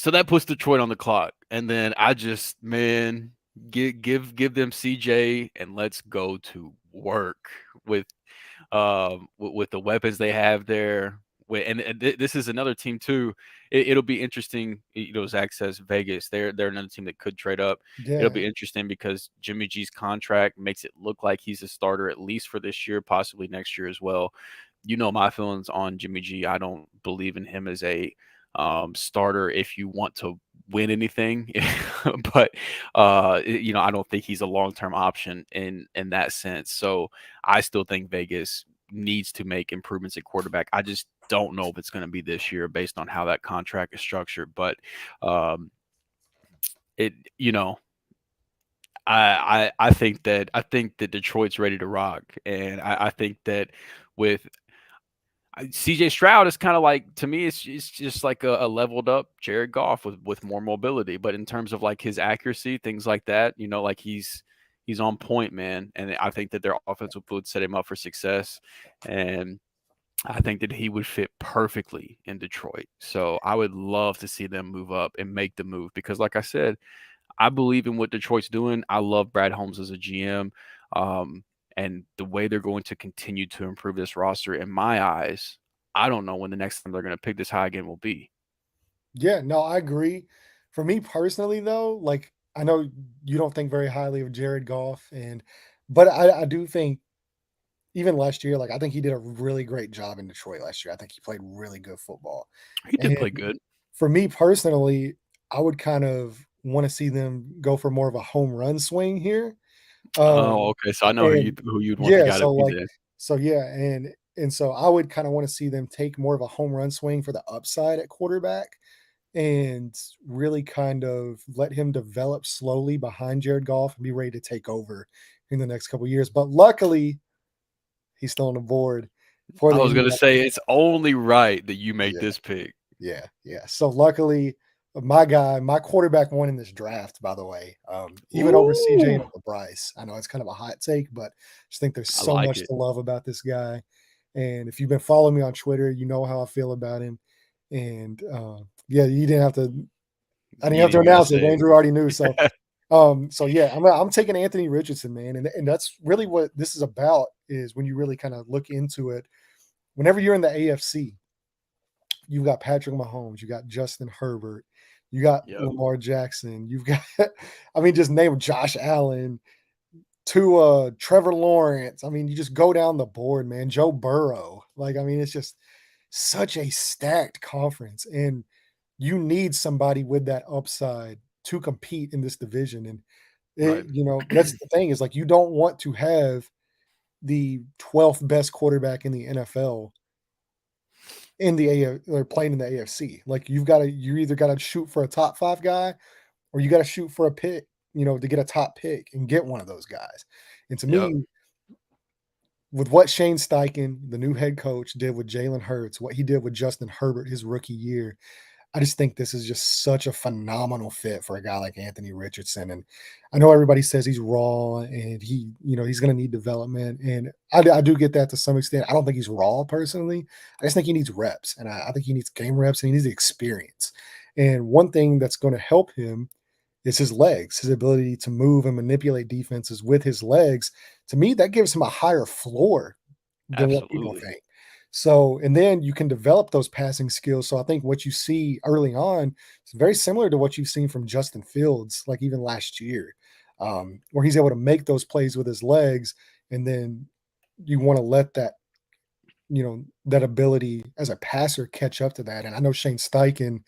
Speaker 2: that puts Detroit on the clock, and then I just give them CJ and let's go to work with with the weapons they have there. This is another team too. It'll be interesting. You know, Zach says Vegas. They're another team that could trade up. It'll
Speaker 1: Yeah.
Speaker 2: be interesting because Jimmy G's contract makes it look like he's a starter at least for this year, possibly next year as well. You know my feelings on Jimmy G. I don't believe in him as a starter if you want to win anything, but you know I don't think he's a long term option in that sense. So I still think Vegas needs to make improvements at quarterback. I just don't know if it's going to be this year based on how that contract is structured. But um, it, you know, I think that Detroit's ready to rock, and I think that with CJ Stroud is kind of like, to me, it's just like a leveled up Jared Goff with more mobility. But in terms of like his accuracy, things like that, you know, like he's on point, man. And I think that their offensive would set him up for success. And I think that he would fit perfectly in Detroit. So I would love to see them move up and make the move because, like I said, I believe in what Detroit's doing. I love Brad Holmes as a GM. Um, and the way they're going to continue to improve this roster, in my eyes, I don't know when the next time they're going to pick this high again will be.
Speaker 1: Yeah, no, I agree. For me personally, though, like I know you don't think very highly of Jared Goff, but I do think even last year, like I think he did a really great job in Detroit last year. I think he played really good football.
Speaker 2: He did
Speaker 1: And
Speaker 2: play good.
Speaker 1: for me personally, I would kind of want to see them go for more of a home run swing here.
Speaker 2: Oh,
Speaker 1: Um,
Speaker 2: okay. So I know
Speaker 1: and
Speaker 2: who you'd want the
Speaker 1: yeah,
Speaker 2: guy to
Speaker 1: so
Speaker 2: be
Speaker 1: like
Speaker 2: then.
Speaker 1: so yeah, and so I would kind of want to see them take more of a home run swing for the upside at quarterback and really kind of let him develop slowly behind Jared Goff and be ready to take over in the next couple of years. But luckily, he's still on the board for
Speaker 2: I
Speaker 1: the
Speaker 2: was gonna
Speaker 1: Indianapolis.
Speaker 2: say it's only right that you make
Speaker 1: Yeah,
Speaker 2: this pick.
Speaker 1: yeah. So luckily, my guy, my quarterback won in this draft, by the way, even over CJ and
Speaker 2: Ooh,
Speaker 1: over Bryce. I know it's kind of a hot take, but I just think there's
Speaker 2: I
Speaker 1: so
Speaker 2: like
Speaker 1: much
Speaker 2: it.
Speaker 1: to love about this guy. And if you've been following me on Twitter, you know how I feel about him. And yeah, you didn't have to I didn't
Speaker 2: You
Speaker 1: have
Speaker 2: didn't
Speaker 1: to
Speaker 2: even gotta
Speaker 1: announce it.
Speaker 2: say
Speaker 1: Andrew already knew. So yeah, I'm taking Anthony Richardson, man, and that's really what this is about. Is when you really kind of look into it. Whenever you're in the AFC, you've got Patrick Mahomes, you got Justin Herbert, you got
Speaker 2: Yep.
Speaker 1: Lamar Jackson, you've got, I mean, just name Josh Allen, Trevor Lawrence. I mean, you just go down the board, man. Joe Burrow. Like, I mean, it's just such a stacked conference, and you need somebody with that upside to compete in this division. And
Speaker 2: Right.
Speaker 1: that's the thing is like you don't want to have the 12th best quarterback in the NFL in the or playing in the AFC. Like you either got to shoot for a top 5 guy or you got to shoot for a pick, to get a top pick and get one of those guys. And to
Speaker 2: Yep.
Speaker 1: me, with what Shane Steichen, the new head coach, did with Jalen Hurts, what he did with Justin Herbert his rookie year, I just think this is just such a phenomenal fit for a guy like Anthony Richardson. And I know everybody says he's raw and he's going to need development. And I do get that to some extent. I don't think he's raw personally. I just think he needs reps, and I think he needs game reps and he needs experience. And one thing that's going to help him is his legs, his ability to move and manipulate defenses with his legs. To me, that gives him a higher floor than what people
Speaker 2: Absolutely.
Speaker 1: think. So, and then you can develop those passing skills. So I think what you see early on is very similar to what you've seen from Justin Fields, like even last year, where he's able to make those plays with his legs. And then you want to let that ability as a passer catch up to that. And I know Shane Steichen,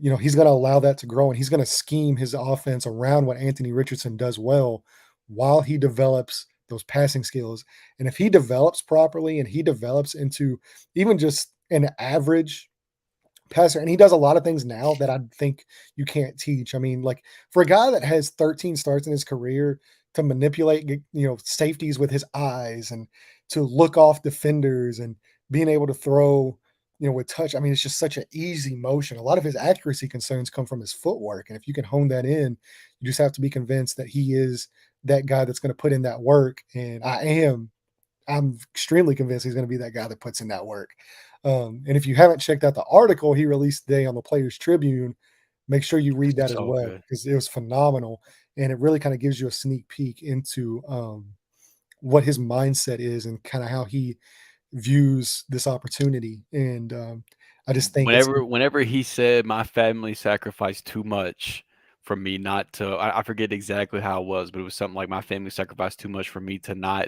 Speaker 1: he's going to allow that to grow and he's going to scheme his offense around what Anthony Richardson does well while he develops those passing skills. And if he develops properly and he develops into even just an average passer, and he does a lot of things now that I think you can't teach. I mean, like for a guy that has 13 starts in his career to manipulate, safeties with his eyes and to look off defenders and being able to throw, with touch. I mean, it's just such an easy motion. A lot of his accuracy concerns come from his footwork. And if you can hone that in, you just have to be convinced that he is that guy that's going to put in that work. And I'm extremely convinced he's going to be that guy that puts in that work. And if you haven't checked out the article he released today on the Players Tribune, make sure you read that as
Speaker 2: So
Speaker 1: well
Speaker 2: good.
Speaker 1: because it was phenomenal. And it really kind of gives you a sneak peek into what his mindset is and kind of how he views this opportunity. And I just think it's
Speaker 2: Whenever he said my family sacrificed too much for me not to, I forget exactly how it was, but it was something like my family sacrificed too much for me to not,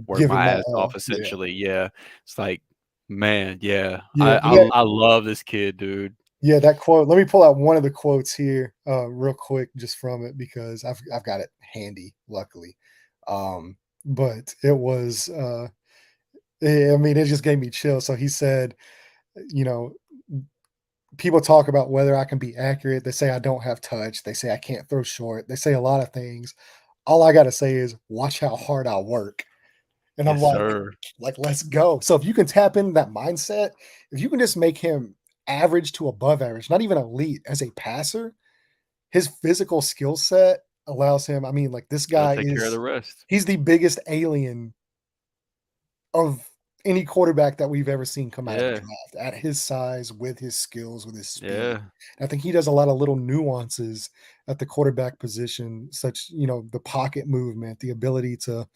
Speaker 2: work
Speaker 1: give him
Speaker 2: my
Speaker 1: my
Speaker 2: ass off
Speaker 1: all. Yeah.
Speaker 2: essentially. Yeah. It's like, man, yeah.
Speaker 1: Yeah. But yeah,
Speaker 2: I love this kid, dude.
Speaker 1: yeah, that quote. Let me pull out one of the quotes here, real quick, just from it because I've got it handy, luckily. But it was, I mean, it just gave me chills. So he said, you know, people talk about whether I can be accurate. They say I don't have touch. They say I can't throw short. They say a lot of things. All I gotta say is watch how hard I work. And I'm
Speaker 2: Yes,
Speaker 1: like,
Speaker 2: sir.
Speaker 1: let's go. So if you can tap into that mindset, if you can just make him average to above average, not even elite as a passer, his physical skill set allows him. I mean, like this
Speaker 2: It'll
Speaker 1: guy
Speaker 2: take care of the rest.
Speaker 1: he's the biggest alien of any quarterback that we've ever seen come out of the
Speaker 2: Yeah.
Speaker 1: draft at his size, with his skills, with his speed.
Speaker 2: Yeah.
Speaker 1: I think he does a lot of little nuances at the quarterback position, such, the pocket movement, the ability to,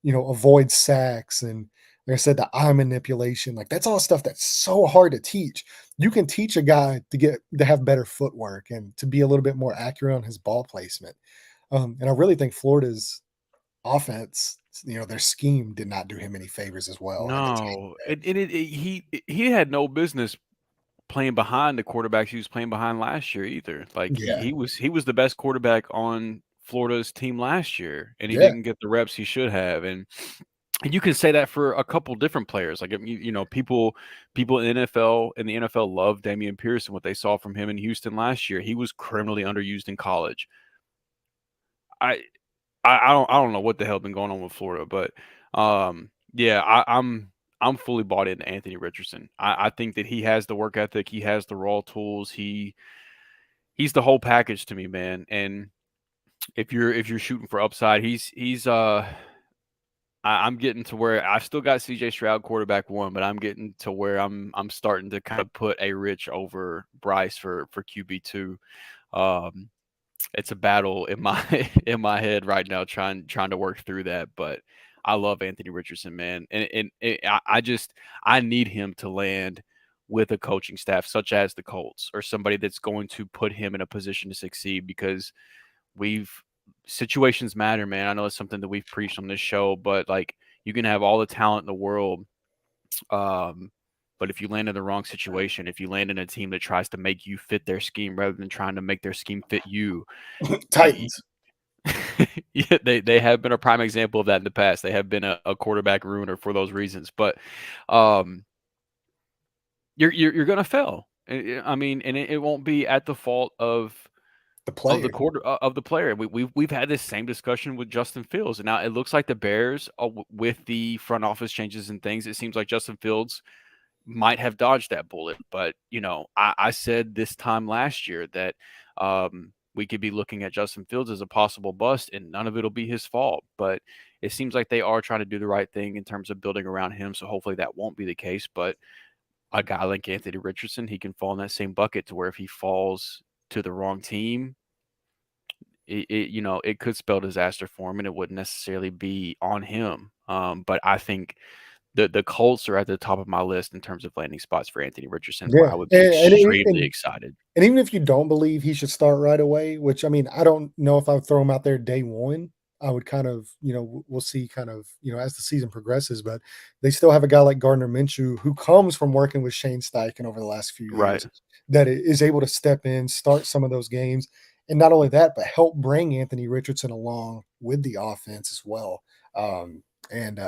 Speaker 1: avoid sacks and like I said, the eye manipulation, like that's all stuff that's so hard to teach. You can teach a guy to have better footwork and to be a little bit more accurate on his ball placement. And I really think Florida's offense, their scheme did not do him any favors as well. And it's
Speaker 2: No. He had no business playing behind the quarterbacks he was playing behind last year either. Like
Speaker 1: yeah,
Speaker 2: he was the best quarterback on Florida's team last year, and he
Speaker 1: yeah,
Speaker 2: didn't get the reps he should have. And you can say that for a couple different players. Like people in the NFL love Damian Pearson. What they saw from him in Houston last year, he was criminally underused in college. I I don't know what the hell been going on with Florida, but yeah, I'm fully bought into Anthony Richardson. I think that he has the work ethic, he has the raw tools, he's the whole package to me, man. And if you're shooting for upside, I'm getting to where I've still got CJ Stroud quarterback one, but I'm getting to where I'm starting to kind of put a Rich over Bryce for QB2. Um, it's a battle in my in my head right now, trying to work through that. But I love Anthony Richardson, man, I need him to land with a coaching staff such as the Colts or somebody that's going to put him in a position to succeed because we've situations matter, man. I know it's something that we've preached on this show, but like you can have all the talent in the world, um, but if you land in the wrong situation, if you land in a team that tries to make you fit their scheme rather than trying to make their scheme fit you, y-
Speaker 1: Titans.
Speaker 2: yeah, they have been a prime example of that in the past. They have been a quarterback ruiner for those reasons. But um, you're gonna fail. I mean, and it won't be at the fault
Speaker 1: The
Speaker 2: of the
Speaker 1: player.
Speaker 2: quarter of the player. We've had this same discussion with Justin Fields, and now it looks like the Bears, with the front office changes and things, it seems like Justin Fields might have dodged that bullet. But, I said this time last year that we could be looking at Justin Fields as a possible bust, and none of it'll be his fault. But it seems like they are trying to do the right thing in terms of building around him. So hopefully that won't be the case. But a guy like Anthony Richardson, he can fall in that same bucket to where if he falls to the wrong team, it could spell disaster for him, and it wouldn't necessarily be on him. But I think the Colts are at the top of my list in terms of landing spots for Anthony Richardson, where
Speaker 1: Yeah,
Speaker 2: I would be extremely
Speaker 1: and
Speaker 2: excited.
Speaker 1: and even if you don't believe he should start right away, which I mean, I don't know if I would throw him out there day one. I would kind of, we'll see kind of, as the season progresses, but they still have a guy like Gardner Minshew who comes from working with Shane Steichen over the last few
Speaker 2: Right.
Speaker 1: years that is able to step in, start some of those games. And not only that, but help bring Anthony Richardson along with the offense as well. And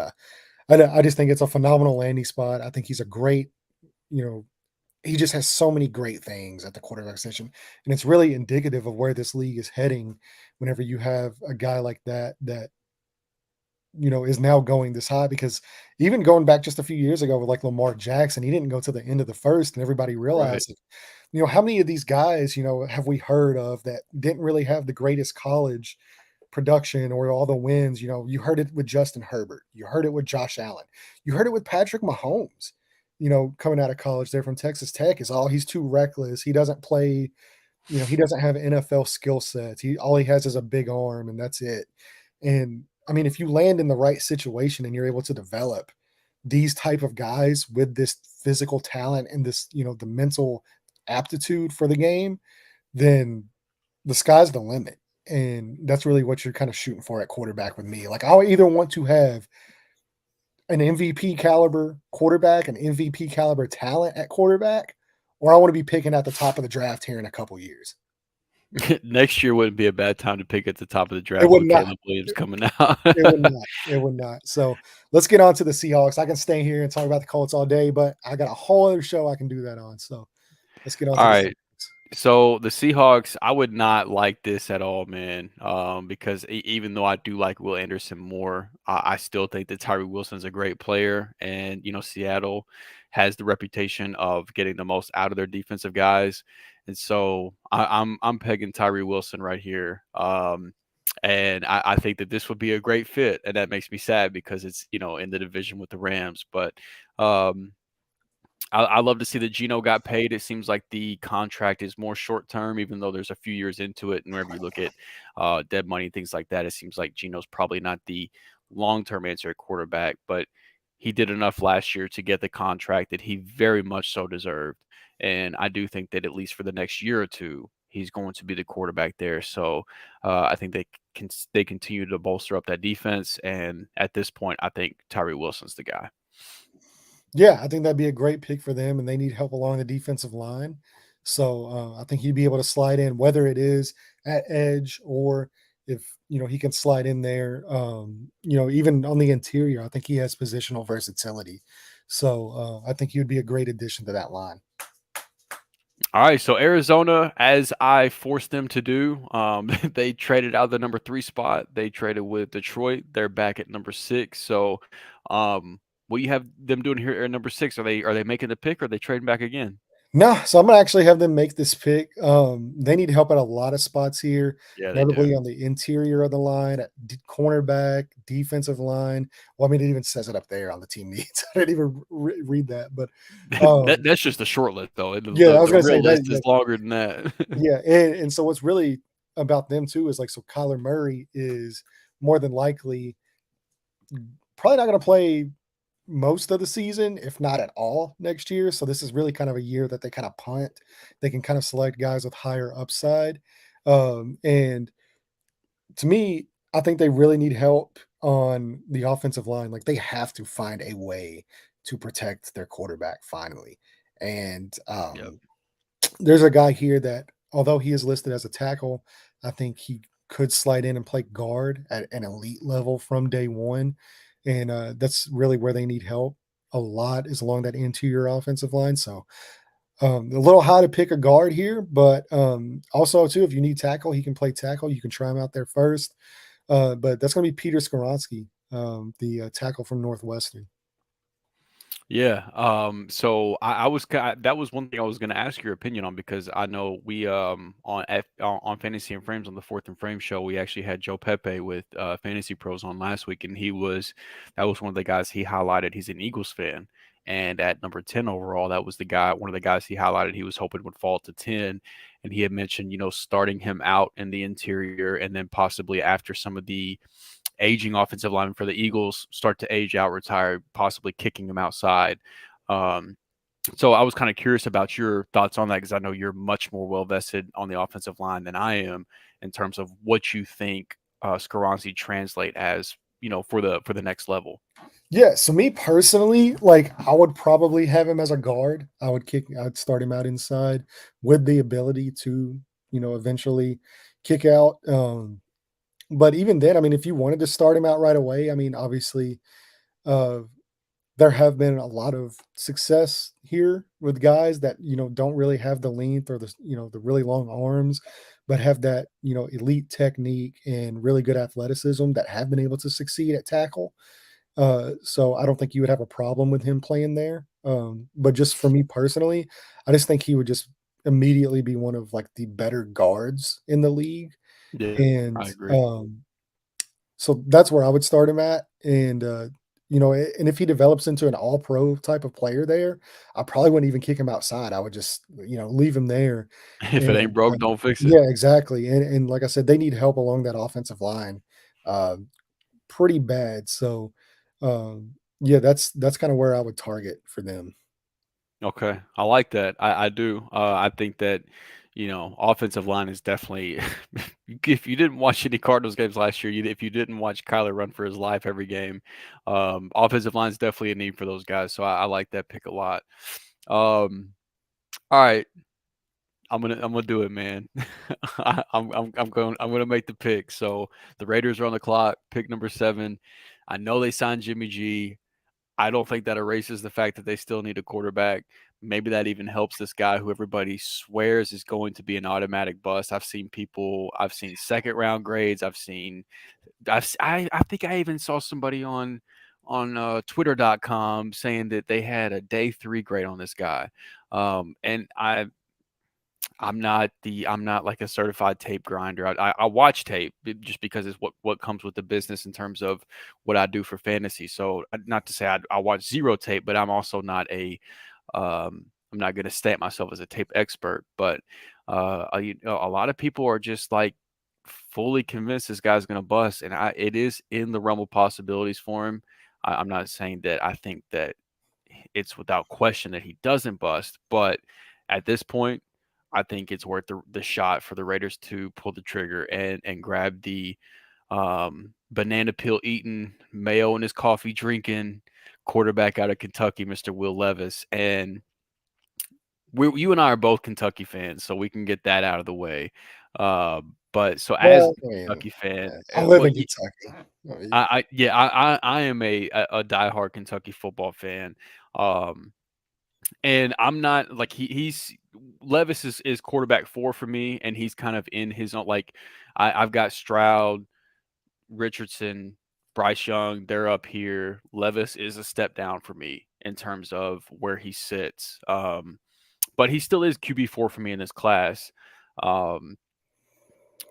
Speaker 1: I just think it's a phenomenal landing spot. I think he's a great, you know, he just has so many great things at the quarterback position, and it's really indicative of where this league is heading whenever you have a guy like that is now going this high. Because even going back just a few years ago with like Lamar Jackson, he didn't go to the end of the first, and everybody
Speaker 2: Right.
Speaker 1: realized that, how many of these guys, have we heard of that didn't really have the greatest college production or all the wins? You heard it with Justin Herbert, you heard it with Josh Allen, you heard it with Patrick Mahomes. Coming out of college there from Texas Tech is all he's too reckless. He doesn't play, he doesn't have NFL skill sets. All he has is a big arm and that's it. And I mean, if you land in the right situation and you're able to develop these type of guys with this physical talent and this, the mental aptitude for the game, then the sky's the limit. And that's really what you're kind of shooting for at quarterback with me. Like, I'll either want to have an MVP caliber quarterback, an MVP caliber talent at quarterback, or I want to be picking at the top of the draft here in a couple years.
Speaker 2: Next year wouldn't be a bad time to pick at the top of the
Speaker 1: It
Speaker 2: draft
Speaker 1: would
Speaker 2: with
Speaker 1: not.
Speaker 2: Caleb Williams coming out.
Speaker 1: It would not. It would not. So let's get on to the Seahawks. I can stay here and talk about the Colts all day, but I got a whole other show I can do that on. So let's get on
Speaker 2: All
Speaker 1: to the
Speaker 2: right.
Speaker 1: Seahawks.
Speaker 2: So the Seahawks, I would not like this at all, man. Because even though I do like Will Anderson more, I still think that Tyree Wilson's a great player, and Seattle has the reputation of getting the most out of their defensive guys, and so I'm pegging Tyree Wilson right here. And I think that this would be a great fit, and that makes me sad because it's in the division with the Rams, but um, I love to see that Gino got paid. It seems like the contract is more short term, even though there's a few years into it. And whenever you look at dead money and things like that, it seems like Gino's probably not the long term answer at quarterback, but he did enough last year to get the contract that he very much so deserved. And I do think that at least for the next year or two, he's going to be the quarterback there. So I think they continue to bolster up that defense. And at this point, I think Tyree Wilson's the guy.
Speaker 1: Yeah, I think that'd be a great pick for them, and they need help along the defensive line. So I think he'd be able to slide in, whether it is at edge or if he can slide in there. Even on the interior, I think he has positional versatility. So I think he would be a great addition to that line.
Speaker 2: All right, so Arizona, as I forced them to do, they traded out the number 3 spot. They traded with Detroit. They're back at number 6. So, what you have them doing here at number 6? Are they making the pick, or are they trading back again?
Speaker 1: No, so I'm gonna actually have them make this pick. They need help at a lot of spots here,
Speaker 2: Yeah, they do.
Speaker 1: notably on the interior of the line, at cornerback, defensive line. Well, I mean, it even says it up there on the team needs. I didn't even read that, but
Speaker 2: That's just the short list, though. The,
Speaker 1: yeah,
Speaker 2: the,
Speaker 1: I was
Speaker 2: the
Speaker 1: gonna say
Speaker 2: real list is
Speaker 1: that
Speaker 2: longer than that.
Speaker 1: yeah, and so what's really about them too is like, so Kyler Murray is more than likely probably not gonna play most of the season, if not at all, next year. So this is really kind of a year that they kind of punt. They can kind of select guys with higher upside. And to me, I think they really need help on the offensive line. Like, they have to find a way to protect their quarterback finally. And
Speaker 2: Yep.
Speaker 1: there's a guy here that, although he is listed as a tackle, I think he could slide in and play guard at an elite level from day one. And that's really where they need help a lot, is along that interior offensive line. So a little high to pick a guard here, but also too, if you need tackle, he can play tackle. You can try him out there first. But that's going to be Peter Skoronsky, the tackle from Northwestern.
Speaker 2: Yeah. So I was that was one thing I was going to ask your opinion on because I know we on Fantasy and Frames on the Fourth and Frame show we actually had Joe Pepe with Fantasy Pros on last week, and that was one of the guys he highlighted. He's an Eagles fan, and at number 10 overall, that was one of the guys he highlighted. He was hoping would fall to 10, and he had mentioned starting him out in the interior, and then possibly after some of the aging offensive linemen for the Eagles start to age out, retire, possibly kicking them outside. Um, so I was kind of curious about your thoughts on that because I know you're much more well vested on the offensive line than I am in terms of what you think Skaronzi translate as, for the next level.
Speaker 1: Yeah, so me personally, like I would probably have him as a guard. I'd start him out inside with the ability to, eventually kick out. But even then, I mean, if you wanted to start him out right away, I mean, obviously, uh, there have been a lot of success here with guys that, don't really have the length or the really long arms, but have that, elite technique and really good athleticism that have been able to succeed at tackle. So I don't think you would have a problem with him playing there. But just for me personally, I just think he would just immediately be one of like the better guards in the league.
Speaker 2: Yeah,
Speaker 1: And
Speaker 2: I agree.
Speaker 1: so that's where I would start him at. And and if he develops into an all pro type of player there, I probably wouldn't even kick him outside. I would just, leave him there.
Speaker 2: If it ain't
Speaker 1: And
Speaker 2: broke, don't fix it.
Speaker 1: yeah, exactly. And like I said, they need help along that offensive line. Uh, Pretty bad. So, yeah, that's kinda where I would target for them.
Speaker 2: Okay, I like that. I do. I think that offensive line is definitely. If you didn't watch any Cardinals games last year, if you didn't watch Kyler run for his life every game, offensive line is definitely a need for those guys. So I like that pick a lot. Um, all right, I'm gonna do it, man. I'm gonna make the pick. So the Raiders are on the clock. Pick number 7. I know they signed Jimmy G. I don't think that erases the fact that they still need a quarterback. Maybe that even helps this guy who everybody swears is going to be an automatic bust. I've seen second round grades. I think I even saw somebody on twitter.com saying that they had a day 3 grade on this guy. And I'm not like a certified tape grinder. I watch tape just because it's what comes with the business in terms of what I do for fantasy. So not to say I watch zero tape, but I'm also not I'm not going to stamp myself as a tape expert. But a lot of people are just like fully convinced this guy's going to bust, and it is in the realm of possibilities for him. I'm not saying that I think that it's without question that he doesn't bust, but at this point, I think it's worth the shot for the Raiders to pull the trigger and grab the banana peel eating, mayo in his coffee drinking quarterback out of Kentucky, Mr. Will Levis. And you and I are both Kentucky fans, so we can get that out of the way. But so as
Speaker 1: Well,
Speaker 2: a
Speaker 1: I mean,
Speaker 2: Kentucky fan,
Speaker 1: I live
Speaker 2: well,
Speaker 1: in Kentucky. I mean,
Speaker 2: I am a diehard Kentucky football fan. Um, and I'm not like he's Levis is quarterback 4 for me, and he's kind of in his own like I've got Stroud, Richardson, Bryce Young, they're up here. Levis is a step down for me in terms of where he sits. But he still is QB4 for me in this class. Um,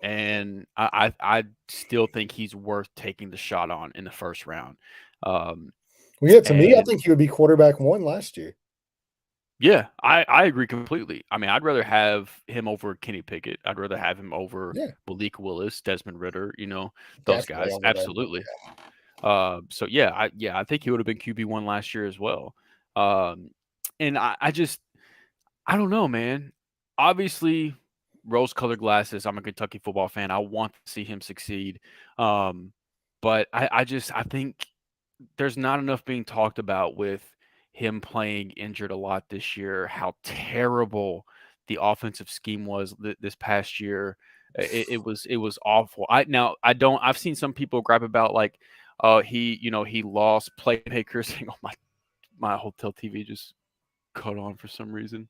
Speaker 2: and I still think he's worth taking the shot on in the first round. Um,
Speaker 1: well, yeah, to me, I
Speaker 2: and
Speaker 1: think he would be quarterback 1 last year.
Speaker 2: Yeah, I agree completely. I mean, I'd rather have him over Kenny Pickett. I'd rather have him over
Speaker 1: Yeah,
Speaker 2: Malik Willis, Desmond Ritter, those
Speaker 1: definitely
Speaker 2: guys.
Speaker 1: over that.
Speaker 2: Absolutely. So yeah, I think he would have been QB1 last year as well. Um, and I don't know, man. Obviously, rose-colored glasses. I'm a Kentucky football fan. I want to see him succeed. Um, but I think there's not enough being talked about with him playing injured a lot this year, how terrible the offensive scheme was this past year. It was awful. I've seen some people gripe about like he lost playmakers. Hang on, my hotel TV just cut on for some reason.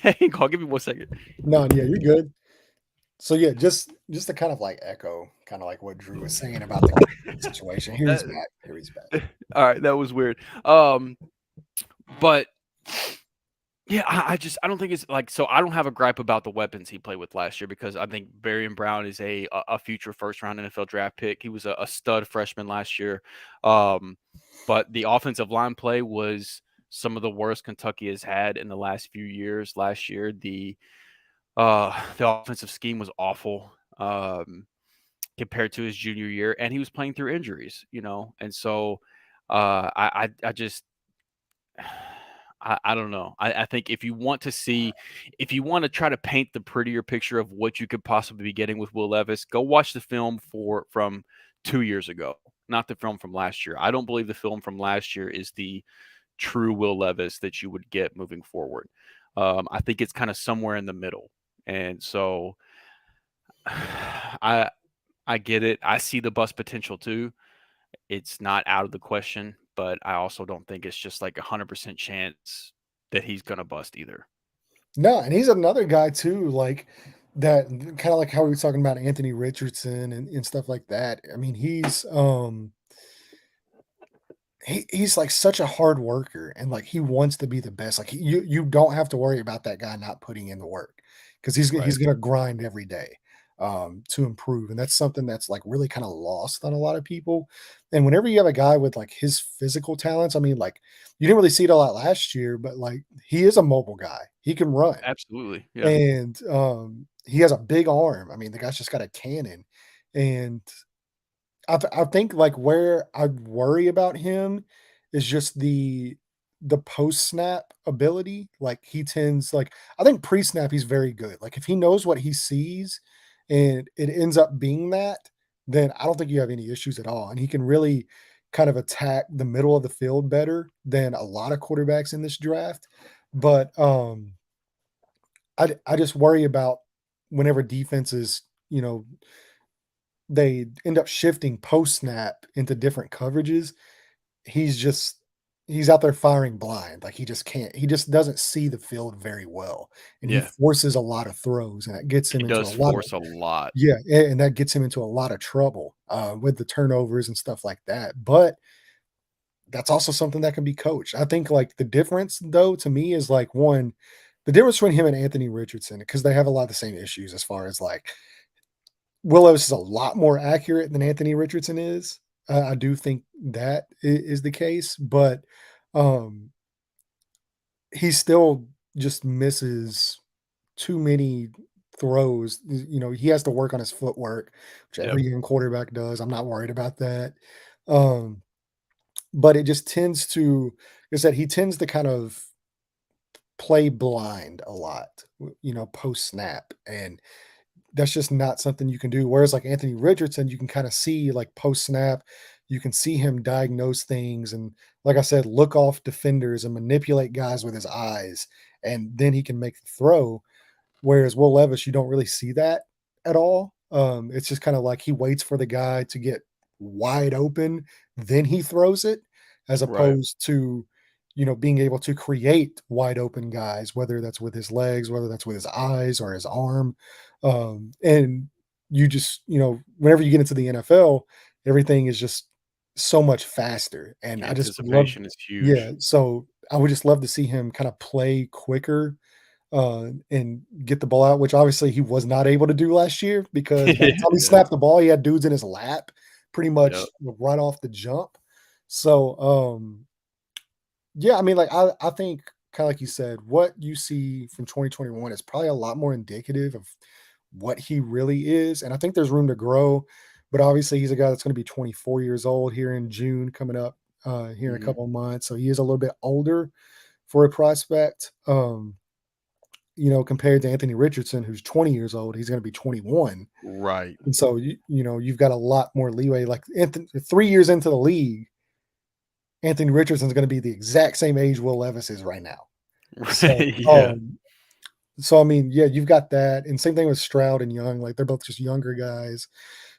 Speaker 2: Hang on, give me 1 second.
Speaker 1: No, yeah, you're good. So yeah, just to kind of like echo kind of like what Drew was saying about the situation. Here he's
Speaker 2: That
Speaker 1: back. Here he's back.
Speaker 2: all right, that was weird. But yeah, I don't think it's like so. I don't have a gripe about the weapons he played with last year because I think Barian Brown is a future first round NFL draft pick. He was a stud freshman last year, um, but the offensive line play was some of the worst Kentucky has had in the last few years. Last year, the offensive scheme was awful compared to his junior year, and he was playing through injuries, and so I just I don't know. I think if you want to try to paint the prettier picture of what you could possibly be getting with Will Levis, go watch the film from 2 years ago, not the film from last year. I don't believe the film from last year is the true Will Levis that you would get moving forward. I think it's kind of somewhere in the middle, and so I I get it. I see the bust potential too. It's not out of the question, but I also don't think it's just like 100% chance that he's gonna bust either.
Speaker 1: No, and he's another guy too, like that kind of like how we were talking about Anthony Richardson and stuff like that. I mean, he's like such a hard worker and like he wants to be the best. Like you don't have to worry about that guy not putting in the work because
Speaker 2: Right.
Speaker 1: he's gonna grind every day to improve. And that's something that's like really kind of lost on a lot of people. And whenever you have a guy with like his physical talents, I mean, like you didn't really see it a lot last year, but like he is a mobile guy. He can run
Speaker 2: Absolutely. Yeah.
Speaker 1: and he has a big arm. I mean, the guy's just got a cannon. And I think, like, where I worry about him is just the post-snap ability, like, he tends like, I think pre-snap, he's very good, like, if he knows what he sees and it ends up being that, then I don't think you have any issues at all, and he can really kind of attack the middle of the field better than a lot of quarterbacks in this draft, but, I just worry about whenever defenses, you know, they end up shifting post snap into different coverages. He's just he's out there firing blind. Like he just doesn't see the field very well. And he
Speaker 2: Yeah.
Speaker 1: forces a lot of throws and that gets him
Speaker 2: He
Speaker 1: into
Speaker 2: does
Speaker 1: a lot of
Speaker 2: force a lot.
Speaker 1: yeah, and that gets him into a lot of trouble with the turnovers and stuff like that. But that's also something that can be coached. I think like the difference though to me is like one, the difference between him and Anthony Richardson, because they have a lot of the same issues as far as like Will Levis is a lot more accurate than Anthony Richardson is. I do think that is the case, but um, he still just misses too many throws. He has to work on his footwork, which
Speaker 2: Yep.
Speaker 1: every young quarterback does. I'm not worried about that. Um, but it just tends to, like I said, he tends to kind of play blind a lot, post snap. And that's just not something you can do. Whereas like Anthony Richardson, you can kind of see like post snap, you can see him diagnose things and like I said, look off defenders and manipulate guys with his eyes, and then he can make the throw. Whereas Will Levis, you don't really see that at all. It's just kind of like he waits for the guy to get wide open, then he throws it, as
Speaker 2: Right.
Speaker 1: opposed to, being able to create wide open guys, whether that's with his legs, whether that's with his eyes or his arm. And you just, whenever you get into the NFL, everything is just so much faster. And I just would love,
Speaker 2: Anticipation is
Speaker 1: yeah.
Speaker 2: huge.
Speaker 1: So I would just love to see him kind of play quicker and get the ball out, which obviously he was not able to do last year because by the time he
Speaker 2: Yeah.
Speaker 1: snapped the ball, he had dudes in his lap pretty much
Speaker 2: Yep.
Speaker 1: right off the jump. So, yeah, I mean, like I think kind of like you said, what you see from 2021 is probably a lot more indicative of what he really is, and I think there's room to grow. But obviously, he's a guy that's going to be 24 years old here in June, coming up here in a
Speaker 2: Mhm.
Speaker 1: couple of months. So he is a little bit older for a prospect. Compared to Anthony Richardson, who's 20 years old, he's going to be 21.
Speaker 2: Right.
Speaker 1: And so, you've got a lot more leeway. Like 3 years into the league, Anthony Richardson's going to be the exact same age Will Levis is right now. So,
Speaker 2: Right. Yeah.
Speaker 1: I mean, yeah, you've got that. And same thing with Stroud and Young. Like they're both just younger guys.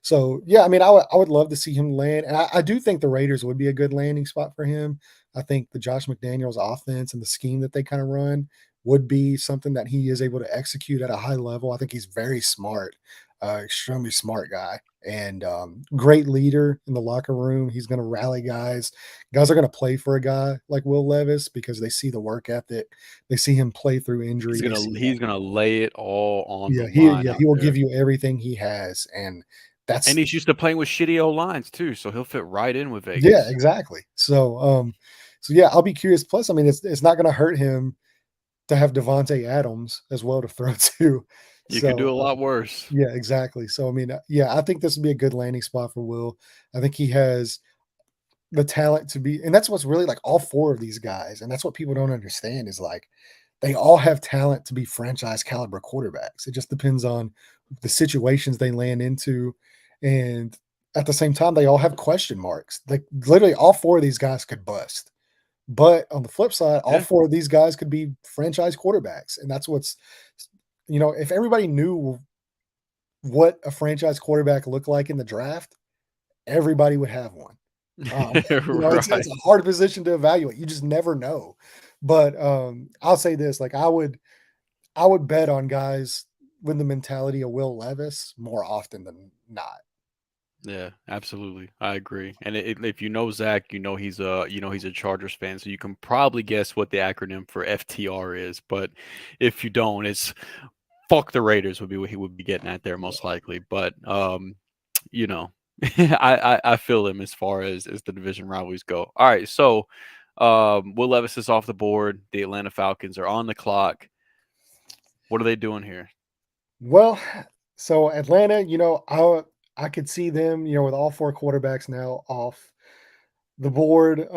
Speaker 1: So, yeah, I mean, I would love to see him land. And I do think the Raiders would be a good landing spot for him. I think the Josh McDaniels offense and the scheme that they kind of run would be something that he is able to execute at a high level. I think he's very smart, extremely smart guy, and great leader in the locker room. He's going to rally guys. Guys are going to play for a guy like Will Levis because they see the work ethic. They see him play through injury. They see that.
Speaker 2: He's gonna lay it all on the
Speaker 1: Yeah,
Speaker 2: line out
Speaker 1: he will
Speaker 2: there.
Speaker 1: give you everything he has, and
Speaker 2: And
Speaker 1: that's
Speaker 2: he's used to playing with shitty O lines too, so he'll fit right in with
Speaker 1: yeah,
Speaker 2: Vegas.
Speaker 1: exactly. So yeah, I'll be curious. Plus, I mean, it's not going to hurt him to have Devontae Adams as well to throw to.
Speaker 2: You could do
Speaker 1: So
Speaker 2: a lot worse.
Speaker 1: yeah, exactly. So I mean, yeah, I think this would be a good landing spot for Will. I think he has the talent to be, and that's what's really like all four of these guys, and that's what people don't understand is like they all have talent to be franchise caliber quarterbacks. It just depends on the situations they land into, and at the same time, they all have question marks. Like literally, all four of these guys could bust. But on the flip side, all
Speaker 2: Yeah.
Speaker 1: four of these guys could be franchise quarterbacks, and that's what's if everybody knew what a franchise quarterback looked like in the draft, everybody would have one. It's
Speaker 2: Right.
Speaker 1: a hard position to evaluate. You just never know. But I'll say this: like I would bet on guys with the mentality of Will Levis more often than not.
Speaker 2: Yeah, absolutely. I agree. And if you know Zach, he's a Chargers fan, so you can probably guess what the acronym for FTR is. But if you don't, it's fuck the Raiders would be what he would be getting at there most likely. But you know, I feel him as far as the division rivalries go. All right, so Will Levis is off the board. The Atlanta Falcons are on the clock. What are they doing here?
Speaker 1: Well, so Atlanta, I could see them, with all four quarterbacks now off the board. I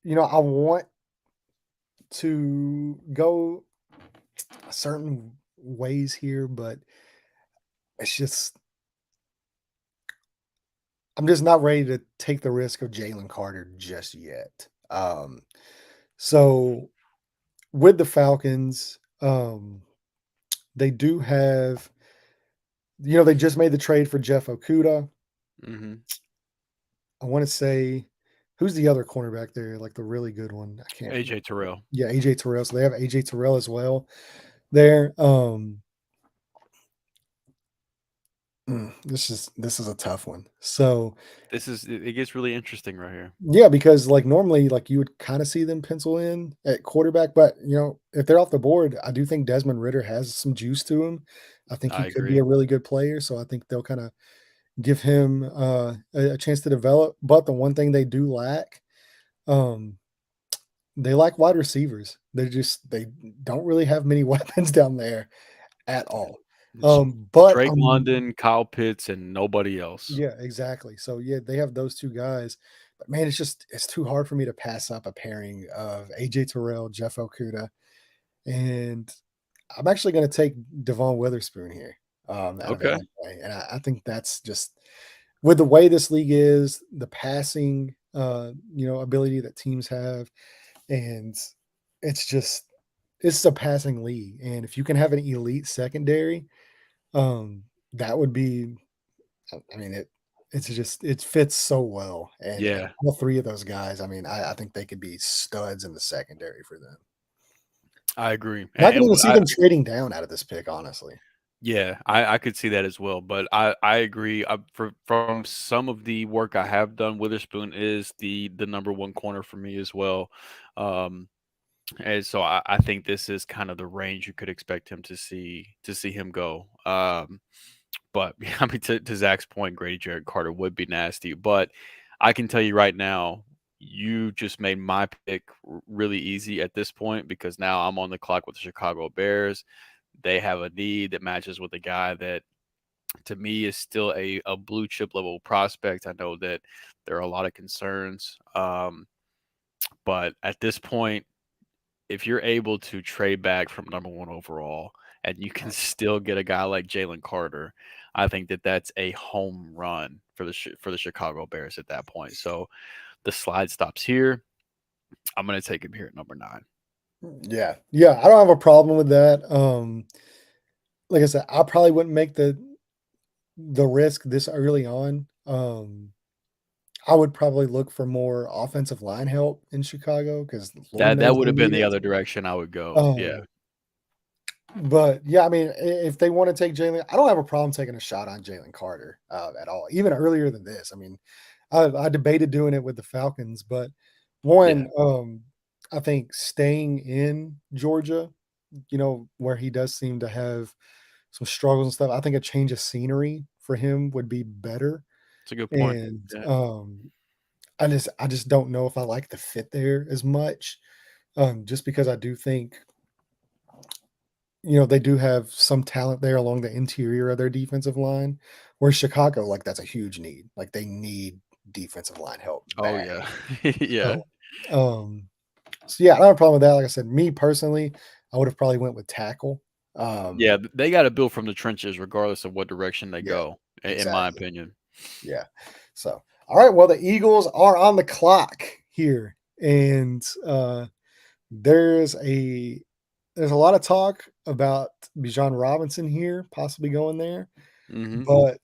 Speaker 1: want to go certain ways here, but it's just I'm just not ready to take the risk of Jalen Carter just yet. So with the Falcons, they do have, they just made the trade for Jeff Okuda.
Speaker 2: Hmm.
Speaker 1: I want to say, who's the other cornerback there? Like the really good one. I can't.
Speaker 2: AJ Terrell.
Speaker 1: Yeah, AJ Terrell. So they have AJ Terrell as well there. This is a tough one. So
Speaker 2: It gets really interesting right here.
Speaker 1: yeah, because like normally, like you would kind of see them pencil in at quarterback, but if they're off the board, I do think Desmond Ritter has some juice to him. I think he
Speaker 2: I
Speaker 1: could be a
Speaker 2: agree.
Speaker 1: really good player, so I think they'll kind of give him a chance to develop. But the one thing they do lack, um, they lack wide receivers. They don't really have many weapons down there at all.
Speaker 2: It's
Speaker 1: But
Speaker 2: Drake London, Kyle Pitts, and nobody else.
Speaker 1: yeah, exactly. So yeah, they have those two guys. But man, it's too hard for me to pass up a pairing of AJ Terrell, Jeff Okuda, and I'm actually going to take Devon Witherspoon here out of
Speaker 2: Okay.
Speaker 1: Illinois, and I think that's just with the way this league is, the passing, ability that teams have, and it's just it's a passing league, and if you can have an elite secondary, um, that would be I mean, it fits so well, and
Speaker 2: Yeah,
Speaker 1: all three of those guys, I mean, I think they could be studs in the secondary for them.
Speaker 2: I agree.
Speaker 1: And I can even see them trading down out of this pick, honestly.
Speaker 2: Yeah, I could see that as well. But I agree. From some of the work I have done, Witherspoon is the number one corner for me as well. Um, and so I think this is kind of the range you could expect him to see him go. But I mean, to Zach's point, Grady Jarrett Carter would be nasty. But I can tell you right now, you just made my pick really easy at this point because now I'm on the clock with the Chicago Bears. They have a need that matches with a guy that, to me, is still a blue chip level prospect. I know that there are a lot of concerns, but at this point, if you're able to trade back from number one overall and you can still get a guy like Jalen Carter, I think that that's a home run for the Chicago Bears at that point. So the slide stops here. I'm going to take him here at number 9.
Speaker 1: Yeah. Yeah, I don't have a problem with that. Like I said, I probably wouldn't make the risk this early on. I would probably look for more offensive line help in Chicago because Lord
Speaker 2: That
Speaker 1: knows
Speaker 2: would
Speaker 1: they
Speaker 2: have been
Speaker 1: need
Speaker 2: the
Speaker 1: it.
Speaker 2: other direction I would go. Yeah.
Speaker 1: Um, but yeah, I mean, if they want to take Jalen, I don't have a problem taking a shot on Jalen Carter at all. Even earlier than this, I mean, I debated doing it with the Falcons, but
Speaker 2: Yeah.
Speaker 1: one, I think staying in Georgia, where he does seem to have some struggles and stuff, I think a change of scenery for him would be better.
Speaker 2: It's a good point.
Speaker 1: And
Speaker 2: Yeah.
Speaker 1: I just don't know if I like the fit there as much. Just because I do think, they do have some talent there along the interior of their defensive line. Whereas Chicago, like that's a huge need. Like they need defensive line help
Speaker 2: Oh,
Speaker 1: bad.
Speaker 2: yeah. Yeah.
Speaker 1: So, um, so yeah, I don't have a problem with that. Like I said, me personally, I would have probably went with tackle.
Speaker 2: Yeah,
Speaker 1: Um,
Speaker 2: they gotta build from the trenches regardless of what direction they
Speaker 1: yeah,
Speaker 2: go, I in my
Speaker 1: exactly.
Speaker 2: opinion.
Speaker 1: Yeah. So, all right. Well, the Eagles are on the clock here, and there's a there's a lot of talk about Bijan Robinson here possibly going there,
Speaker 2: Mhm.
Speaker 1: but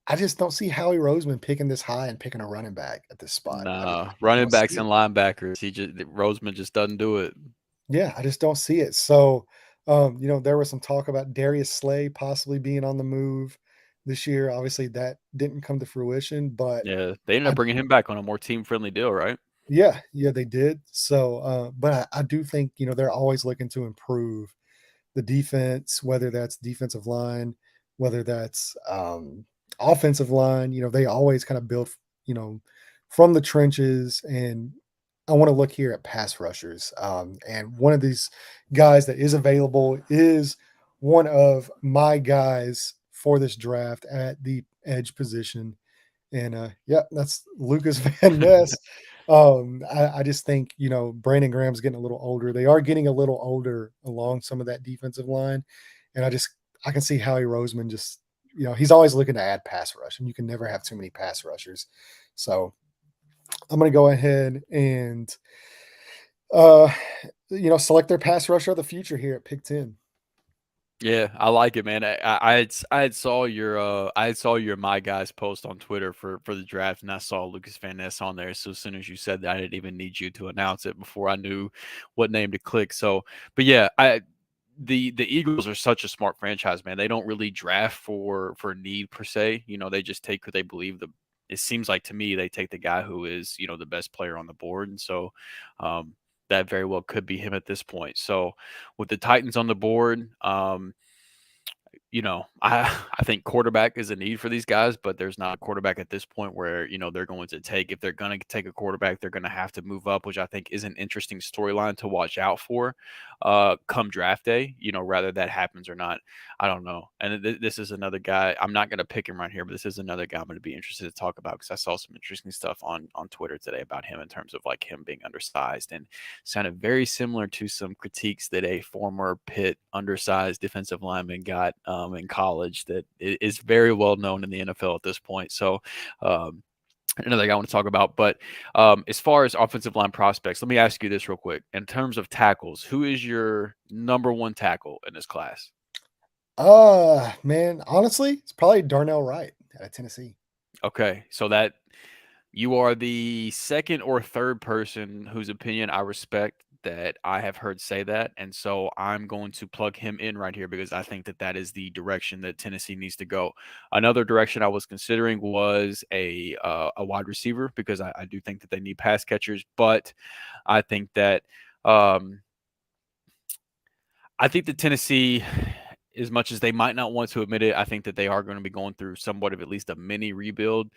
Speaker 1: I just don't see Howie Roseman picking this high and picking a running back at this spot.
Speaker 2: Nah,
Speaker 1: I
Speaker 2: running
Speaker 1: don't see
Speaker 2: backs
Speaker 1: it.
Speaker 2: and linebackers, Roseman just doesn't do it.
Speaker 1: Yeah, I just don't see it. So, there was some talk about Darius Slay possibly being on the move this year. Obviously, that didn't come to fruition, but
Speaker 2: Yeah, they ended
Speaker 1: I
Speaker 2: up bringing him back on a more team-friendly deal, right?
Speaker 1: yeah, yeah, they did. So, but I do think, they're always looking to improve the defense, whether that's defensive line, whether that's offensive line. They always kind of build, you know, from the trenches. And I want to look here at pass rushers. And one of these guys that is available is one of my guys for this draft at the edge position. And yeah, that's Lucas Van Ness. I just think, Brandon Graham's getting a little older. They are getting a little older along some of that defensive line. And I can see Howie Roseman just, he's always looking to add pass rush, and you can never have too many pass rushers. So I'm gonna go ahead and uh select their pass rusher of the future here at pick 10.
Speaker 2: Yeah, I like it, man. I had saw your My Guys post on Twitter for the draft, and I saw Lucas Van Ness on there. So as soon as you said that, I didn't even need you to announce it before I knew what name to click. So, but yeah, the Eagles are such a smart franchise, man. They don't really draft for need per se. They just take who they believe the. It seems like to me they take the guy who is the best player on the board, and so that very well could be him at this point. So with the Titans on the board, I think quarterback is a need for these guys, but there's not a quarterback at this point where, they're going to take. If they're going to take a quarterback, they're going to have to move up, which I think is an interesting storyline to watch out for come draft day, rather that happens or not. I don't know. And this is another guy. I'm not going to pick him right here, but this is another guy I'm going to be interested to talk about because I saw some interesting stuff on Twitter today about him in terms of like him being undersized and sounded very similar to some critiques that a former Pitt undersized defensive lineman got in college that is very well known in the NFL at this point. So, another guy I want to talk about. But as far as offensive line prospects, let me ask you this real quick. In terms of tackles, who is your number one tackle in this class?
Speaker 1: Man, honestly, it's probably Darnell Wright out of Tennessee.
Speaker 2: Okay, so that you are the second or third person whose opinion I respect that I have heard say that, and so I'm going to plug him in right here because I think that that is the direction that Tennessee needs to go. Another direction I was considering was a wide receiver because I do think that they need pass catchers, but I think that um, I think that Tennessee, as much as they might not want to admit it, I think that they are going to be going through somewhat of at least a mini rebuild,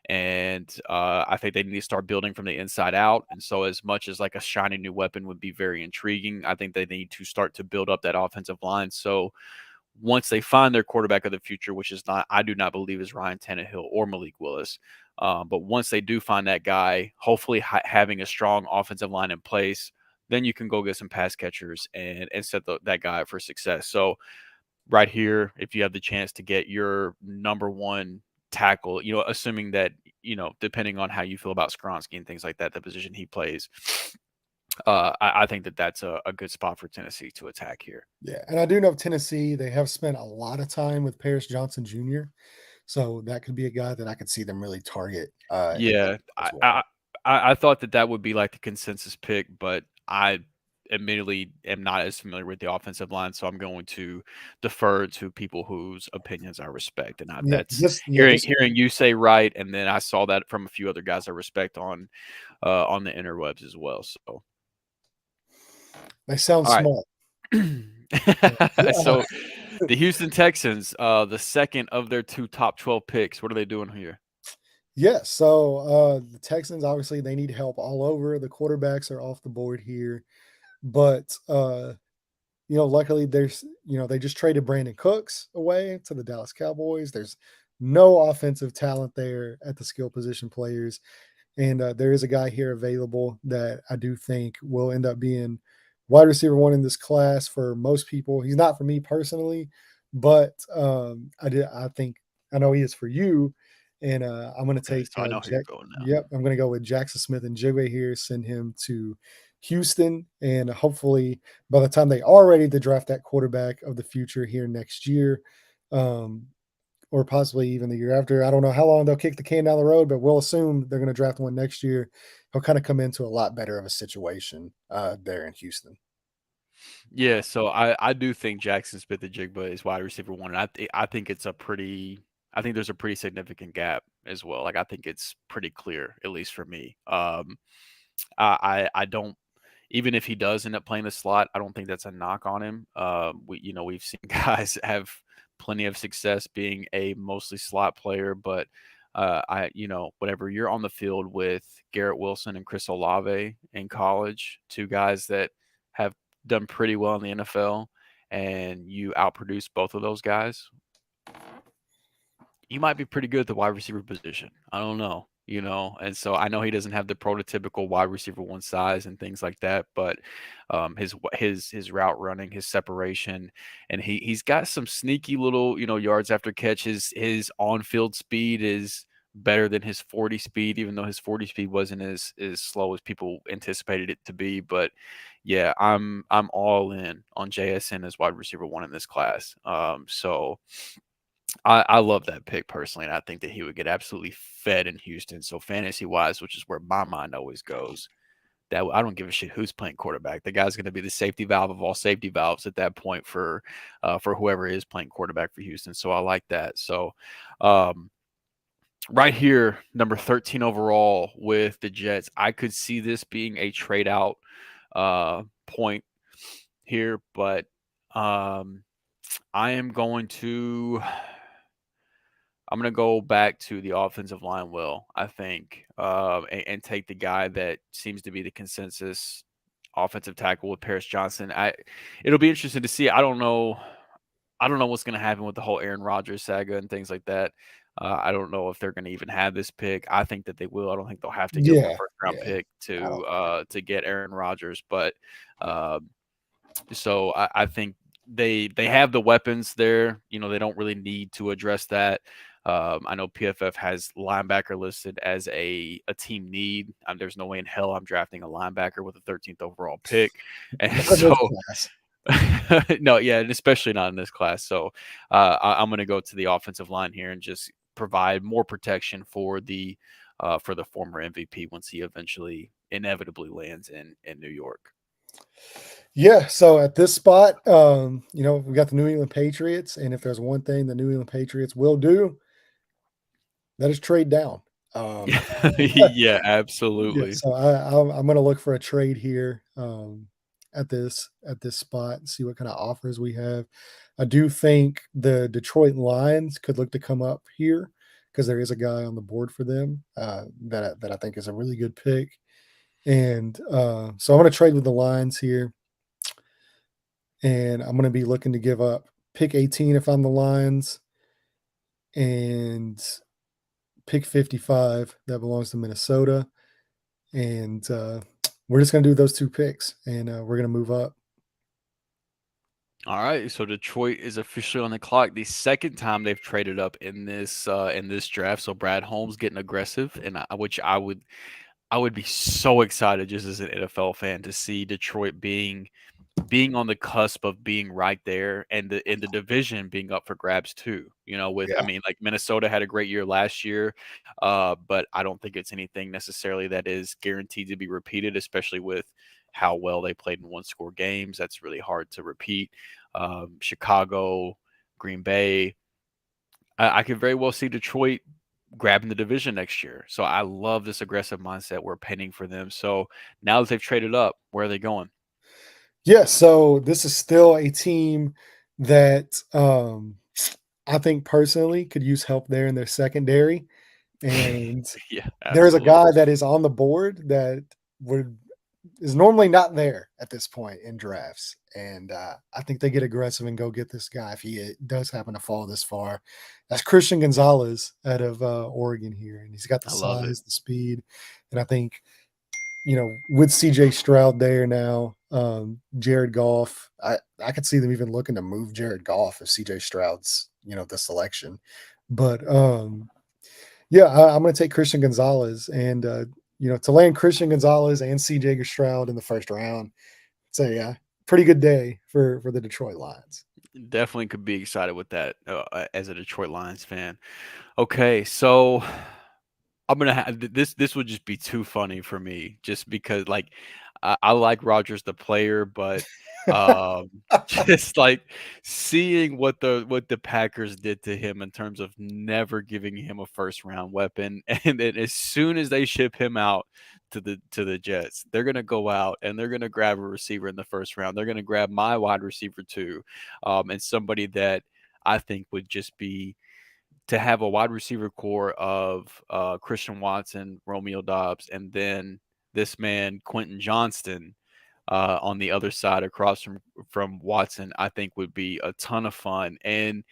Speaker 2: and I think they need to start building from the inside out. And so, as much as like a shiny new weapon would be very intriguing, I think they need to start to build up that offensive line. So once they find their quarterback of the future, which is not, I do not believe is Ryan Tannehill or Malik Willis. But once they do find that guy, hopefully having a strong offensive line in place, then you can go get some pass catchers and set that guy up for success. So right here, if you have the chance to get your number one tackle, assuming that, depending on how you feel about Skronsky and things like that, the position he plays, I think that that's a good spot for Tennessee to attack here.
Speaker 1: Yeah, and I do know Tennessee, they have spent a lot of time with Paris Johnson Jr. So that could be a guy that I could see them really target in
Speaker 2: Yeah,
Speaker 1: as well.
Speaker 2: I thought that that would be like the consensus pick, but I admittedly am not as familiar with the offensive line, so I'm going to defer to people whose opinions I respect, and
Speaker 1: Yeah,
Speaker 2: that's hearing you say right, and then I saw that from a few other guys I respect on the interwebs as well. So,
Speaker 1: they sound
Speaker 2: all right.
Speaker 1: smart.
Speaker 2: So the Houston Texans, the second of their two top 12 picks. What are they doing here?
Speaker 1: Yeah, so the Texans obviously they need help all over. The quarterbacks are off the board here, but luckily they just traded Brandon Cooks away to the Dallas Cowboys. There's no offensive talent there at the skill position players, and there is a guy here available that I do think will end up being wide receiver one in this class for most people. He's not for me personally, but I think I know he is for you, and I'm going to
Speaker 2: Okay,
Speaker 1: take
Speaker 2: so I know who you're going now.
Speaker 1: Yep, I'm going to go with Jackson Smith and Jigba here. Send him to Houston, and hopefully by the time they are ready to draft that quarterback of the future here next year, um, or possibly even the year after. I don't know how long they'll kick the can down the road, but we'll assume they're going to draft one next year. He'll kind of come into a lot better of a situation there in Houston.
Speaker 2: Yeah, so I do think Jackson Smith-Njigba is wide receiver one, and I think it's a pretty I think there's a pretty significant gap as well. Like I think it's pretty clear, at least for me. I don't even if he does end up playing the slot, I don't think that's a knock on him. We've seen guys have plenty of success being a mostly slot player, but whenever you're on the field with Garrett Wilson and Chris Olave in college, two guys that have done pretty well in the NFL, and you outproduce both of those guys, you might be pretty good at the wide receiver position. I don't know, and so I know he doesn't have the prototypical wide receiver one size and things like that, but his route running, his separation, and he's got some sneaky little yards after catch. His on field speed is better than his 40 speed, even though his 40 speed wasn't as slow as people anticipated it to be. But yeah, I'm all in on JSN as wide receiver one in this class. So I love that pick personally, and I think that he would get absolutely fed in Houston. So fantasy wise, which is where my mind always goes, that I don't give a shit who's playing quarterback. The guy's going to be the safety valve of all safety valves at that point for whoever is playing quarterback for Houston. So I like that. So right here, number 13 overall with the Jets, I could see this being a trade out point here, but I am going to. I'm going to go back to the offensive line, I think, and take the guy that seems to be the consensus offensive tackle with Paris Johnson. It'll be interesting to see. I don't know what's going to happen with the whole Aaron Rodgers saga and things like that. I don't know if they're going to even have this pick. I think that they will. I don't think they'll have to give up a first round pick to get Aaron Rodgers, but so I think they have the weapons there. They don't really need to address that. I know PFF has linebacker listed as a team need. There's no way in hell I'm drafting a linebacker with a 13th overall pick. And so, no, yeah, and especially not in this class. So I'm going to go to the offensive line here and just provide more protection for the former MVP once he eventually inevitably lands in New York.
Speaker 1: Yeah, so at this spot, we got the New England Patriots, and if there's one thing the New England Patriots will do, that is trade down.
Speaker 2: Yeah, absolutely.
Speaker 1: So I'm going to look for a trade here at this spot and see what kind of offers we have. I do think the Detroit Lions could look to come up here because there is a guy on the board for them that I think is a really good pick. And so I'm going to trade with the Lions here. And I'm going to be looking to give up pick 18 if I'm the Lions and pick 55 that belongs to Minnesota. And we're just going to do those two picks and we're going to move up.
Speaker 2: All right, so Detroit is officially on the clock. The second time they've traded up in this draft. So Brad Holmes getting aggressive, and which I would be so excited just as an NFL fan to see Detroit being being on the cusp of being right there, and the division being up for grabs too. You know, with I
Speaker 1: Yeah.
Speaker 2: mean, like Minnesota had a great year last year, but I don't think it's anything necessarily that is guaranteed to be repeated, especially with how well they played in one-score games. That's really hard to repeat. Chicago, Green Bay. I could very well see Detroit grabbing the division next year. So I love this aggressive mindset we're painting for them. So now that they've traded up, where are they going?
Speaker 1: Yeah, so this is still a team that I think personally could use help there in their secondary. And
Speaker 2: Yeah,
Speaker 1: there is a
Speaker 2: absolutely.
Speaker 1: guy that is on the board that would is normally not there at this point in drafts. And I think they get aggressive and go get this guy if he does happen to fall this far. That's Christian Gonzalez out of Oregon here. And he's got the
Speaker 2: I love it.
Speaker 1: size, the speed. And I think, with CJ Stroud there now, Jared Goff, I could see them even looking to move Jared Goff if CJ Stroud's, the selection. But yeah, I'm going to take Christian Gonzalez, and to land Christian Gonzalez and CJ Stroud in the first round, it's a pretty good day for the Detroit Lions.
Speaker 2: Definitely could be excited with that as a Detroit Lions fan. Okay, so I'm gonna have this would just be too funny for me, just because like I like Rogers the player, but um, just like seeing what the Packers did to him in terms of never giving him a first round weapon, and then as soon as they ship him out to the Jets, they're gonna go out and they're gonna grab a receiver in the first round. They're gonna grab my wide receiver too, and somebody that I think would just be to have a wide receiver core of Christian Watson, Romeo Dobbs, and then this man Quentin Johnston on the other side across from Watson, I think would be a ton of fun. And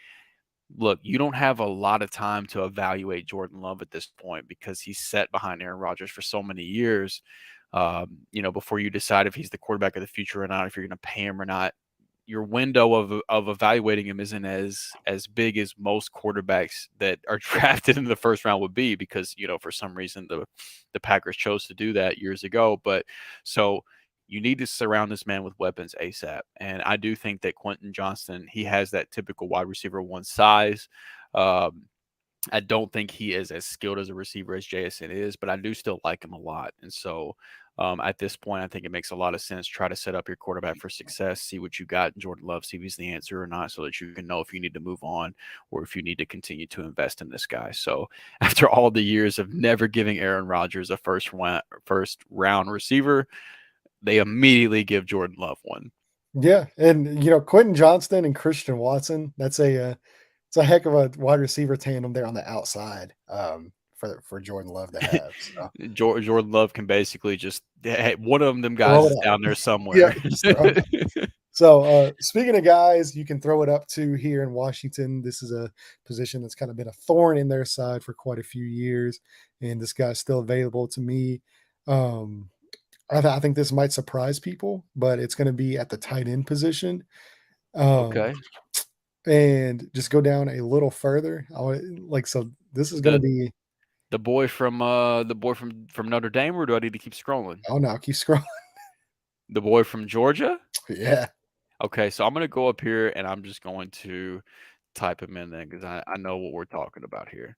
Speaker 2: look, you don't have a lot of time to evaluate Jordan Love at this point because he's set behind Aaron Rodgers for so many years. Before you decide if he's the quarterback of the future or not, if you're going to pay him or not, your window of evaluating him isn't as big as most quarterbacks that are drafted in the first round would be because for some reason the Packers chose to do that years ago. But so you need to surround this man with weapons ASAP, and I do think that Quentin Johnston, he has that typical wide receiver one size. Um, I don't think he is as skilled as a receiver as JSN is, but I do still like him a lot. And so at this point, I think it makes a lot of sense. Try to set up your quarterback for success, see what you got in Jordan Love, see if he's the answer or not, so that you can know if you need to move on or if you need to continue to invest in this guy. So after all the years of never giving Aaron Rodgers a first round receiver, they immediately give Jordan Love one.
Speaker 1: Yeah, and Quentin Johnston and Christian Watson. That's it's a heck of a wide receiver tandem there on the outside for Jordan Love to have. So
Speaker 2: Jordan Love can basically just hey, one of them guys
Speaker 1: throw it
Speaker 2: is
Speaker 1: up.
Speaker 2: down there
Speaker 1: Yeah,
Speaker 2: somewhere.
Speaker 1: just throw it up. So, speaking of guys you can throw it up to here in Washington, this is a position that's kind of been a thorn in their side for quite a few years, and this guy's still available to me. Um, I think this might surprise people, but it's going to be at the tight end position. Um,
Speaker 2: Okay.
Speaker 1: and just go down a little further. So this is going to
Speaker 2: The
Speaker 1: be.
Speaker 2: the boy from Notre Dame, or do I need to keep scrolling?
Speaker 1: Oh no, keep scrolling.
Speaker 2: The boy from Georgia?
Speaker 1: Yeah,
Speaker 2: Okay, so I'm gonna go up here and I'm just going to type him in then because I know what we're talking about here.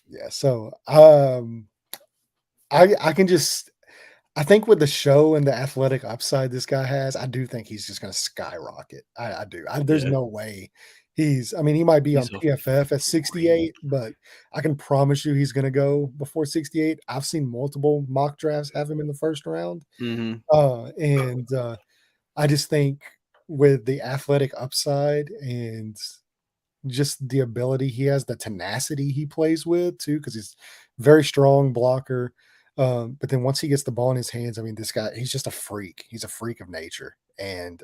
Speaker 1: yeah. So, I can just I think with the show and the athletic upside this guy has, I do think he's just going to skyrocket. I do. There's
Speaker 2: Yeah,
Speaker 1: no way I mean, he might be on
Speaker 2: he's a
Speaker 1: PFF at
Speaker 2: freak.
Speaker 1: 68, but I can promise you he's going to go before 68. I've seen multiple mock drafts have him in the first round.
Speaker 2: Mhm.
Speaker 1: And I just think with the athletic upside and just the ability he has, the tenacity he plays with too, because he's very strong blocker. But then once he gets the ball in his hands, I mean, this guy, he's just a freak. He's a freak of nature. And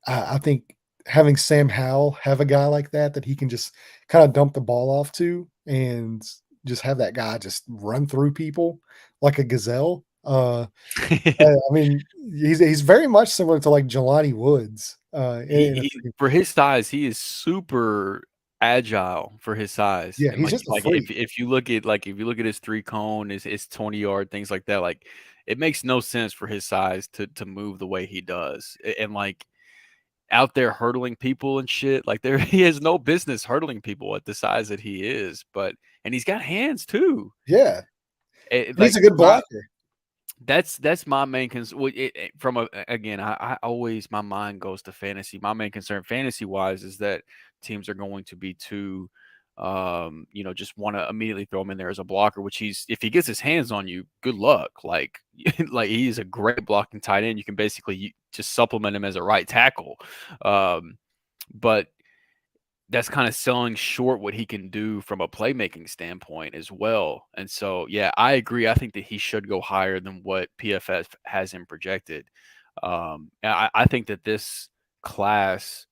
Speaker 1: I think having Sam Howell have a guy like that he can just kind of dump the ball off to and just have that guy just run through people like a gazelle. I mean, he's very much similar to like Jelani Woods.
Speaker 2: He
Speaker 1: In a
Speaker 2: he for his size, he is super agile for his size.
Speaker 1: Yeah,
Speaker 2: And
Speaker 1: he's
Speaker 2: like
Speaker 1: just a
Speaker 2: like
Speaker 1: freak.
Speaker 2: if you look at his 3 cone, his 20-yard, things like that, like it makes no sense for his size to move the way he does. And like out there hurdling people and shit, like there he has no business hurdling people at the size that he is, but and he's got hands too.
Speaker 1: Yeah, and he's
Speaker 2: Like
Speaker 1: a good
Speaker 2: my
Speaker 1: blocker.
Speaker 2: that's my main concern. From again, I always my mind goes to fantasy. My main concern, fantasy wise, is that teams are going to be too, just want to immediately throw him in there as a blocker. Which if he gets his hands on you, good luck. Like, like he's a great blocking tight end. You can basically just supplement him as a right tackle. But that's kind of selling short what he can do from a playmaking standpoint as well. And so, yeah, I agree. I think that he should go higher than what PFF has him projected. And I think that this class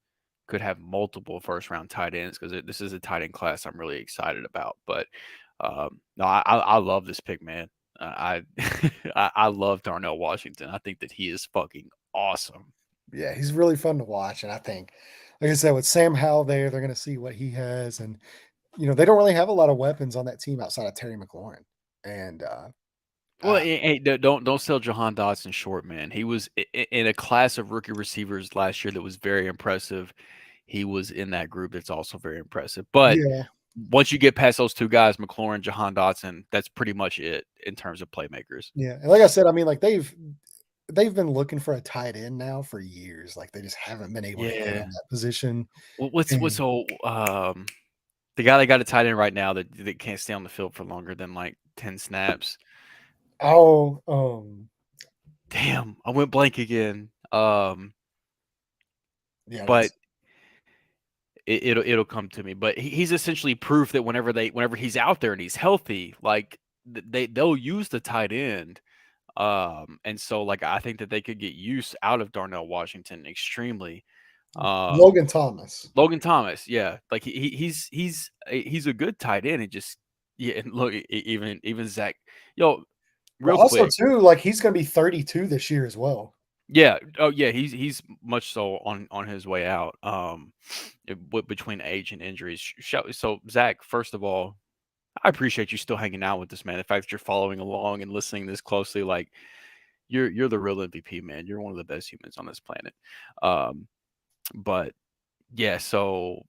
Speaker 2: could have multiple first round tight ends because this is a tight end class I'm really excited about. But no, I love this pick, man. I love Darnell Washington. I think that he is fucking awesome.
Speaker 1: Yeah, he's really fun to watch, and I think, like I said, with Sam Howell there, they're going to see what he has, and they don't really have a lot of weapons on that team outside of Terry McLaurin, and
Speaker 2: Well,
Speaker 1: uh,
Speaker 2: hey, don't sell Jahan Dotson short, man. He was in a class of rookie receivers last year that was very impressive. He was in that group that's also very impressive. But
Speaker 1: yeah,
Speaker 2: once you get past those two guys, McLaurin, Jahan Dotson, that's pretty much it in terms of playmakers.
Speaker 1: yeah, and like I said, I mean, like they've been looking for a tight end now for years, like they just haven't been able to hit
Speaker 2: Yeah.
Speaker 1: on that position.
Speaker 2: What's
Speaker 1: And
Speaker 2: so the guy that got a tight end right now that can't stay on the field for longer than like 10 snaps.
Speaker 1: oh,
Speaker 2: Damn, I went blank again.
Speaker 1: yeah,
Speaker 2: But
Speaker 1: that's
Speaker 2: it'll come to me. But he's essentially proof that whenever he's out there and he's healthy, like they'll use the tight end. And so like I think that they could get use out of Darnell Washington extremely. Um,
Speaker 1: Logan Thomas.
Speaker 2: Logan Thomas, yeah, like he's a good tight end. And just yeah, and look, even Zach, yo,
Speaker 1: Well,
Speaker 2: real
Speaker 1: also
Speaker 2: quick,
Speaker 1: too, like he's going to be 32 this year as well.
Speaker 2: yeah, oh yeah, he's much so on his way out. Between age and injuries. So Zach, first of all, I appreciate you still hanging out with this man. The fact that you're following along and listening this closely, like you're the real MVP, man. You're one of the best humans on this planet. Um, but yeah, so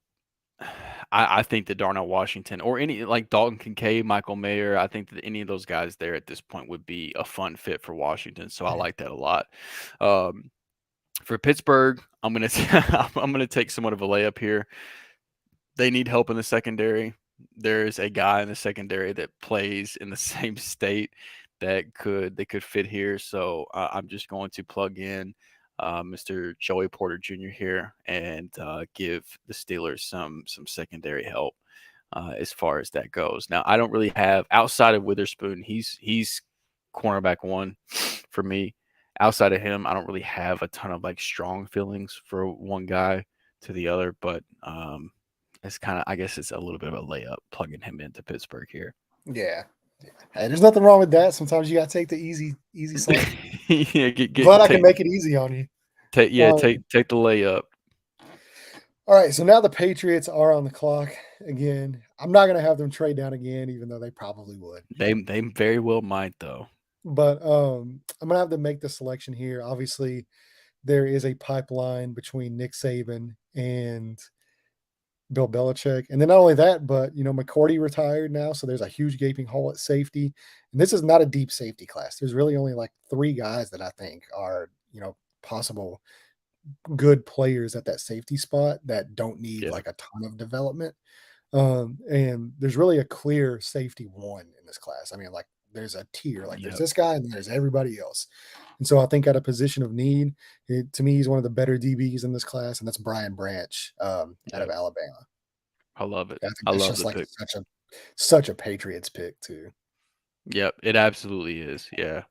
Speaker 2: I think that Darnell Washington or any like Dalton Kincaid, Michael Mayer, I think that any of those guys there at this point would be a fun fit for Washington. So I
Speaker 1: Yeah.
Speaker 2: like that a lot. Um, for Pittsburgh, I'm gonna I'm gonna take somewhat of a layup here. They need help in the secondary. There's a guy in the secondary that plays in the same state they could fit here. So I'm just going to plug in Mr. Joey Porter Jr. here and give the Steelers some secondary help as far as that goes. Now I don't really have outside of Witherspoon. He's cornerback one for me. Outside of him, I don't really have a ton of like strong feelings for one guy to the other, but it's kind of I guess it's a little bit of a layup plugging him into Pittsburgh here.
Speaker 1: Yeah. Hey, there's nothing wrong with that. Sometimes you got to take the easy selection.
Speaker 2: Yeah,
Speaker 1: Glad I can
Speaker 2: take
Speaker 1: make it easy on you.
Speaker 2: take the layup.
Speaker 1: All right, so now the Patriots are on the clock again. I'm not going to have them trade down again, even though they probably would.
Speaker 2: They very well might though.
Speaker 1: But I'm going to have them make the selection here. Obviously, there is a pipeline between Nick Saban and Bill Belichick. And then not only that, but McCourty retired now, so there's a huge gaping hole at safety. And this is not a deep safety class. There's really only like 3 guys that I think are, possible good players at that safety spot that don't need
Speaker 2: Yeah.
Speaker 1: like a ton of development. And there's really a clear safety one in this class. I mean, like there's a tier, like there's
Speaker 2: Yep.
Speaker 1: this guy and then there's everybody else. And so I think at a position of need, to me, he's one of the better DBs in this class, and that's Brian Branch out of
Speaker 2: Yep.
Speaker 1: Alabama.
Speaker 2: I love it.
Speaker 1: I think
Speaker 2: I
Speaker 1: that's
Speaker 2: love
Speaker 1: just
Speaker 2: the
Speaker 1: like
Speaker 2: pick.
Speaker 1: such a Patriots pick too.
Speaker 2: Yep, it absolutely is. Yeah.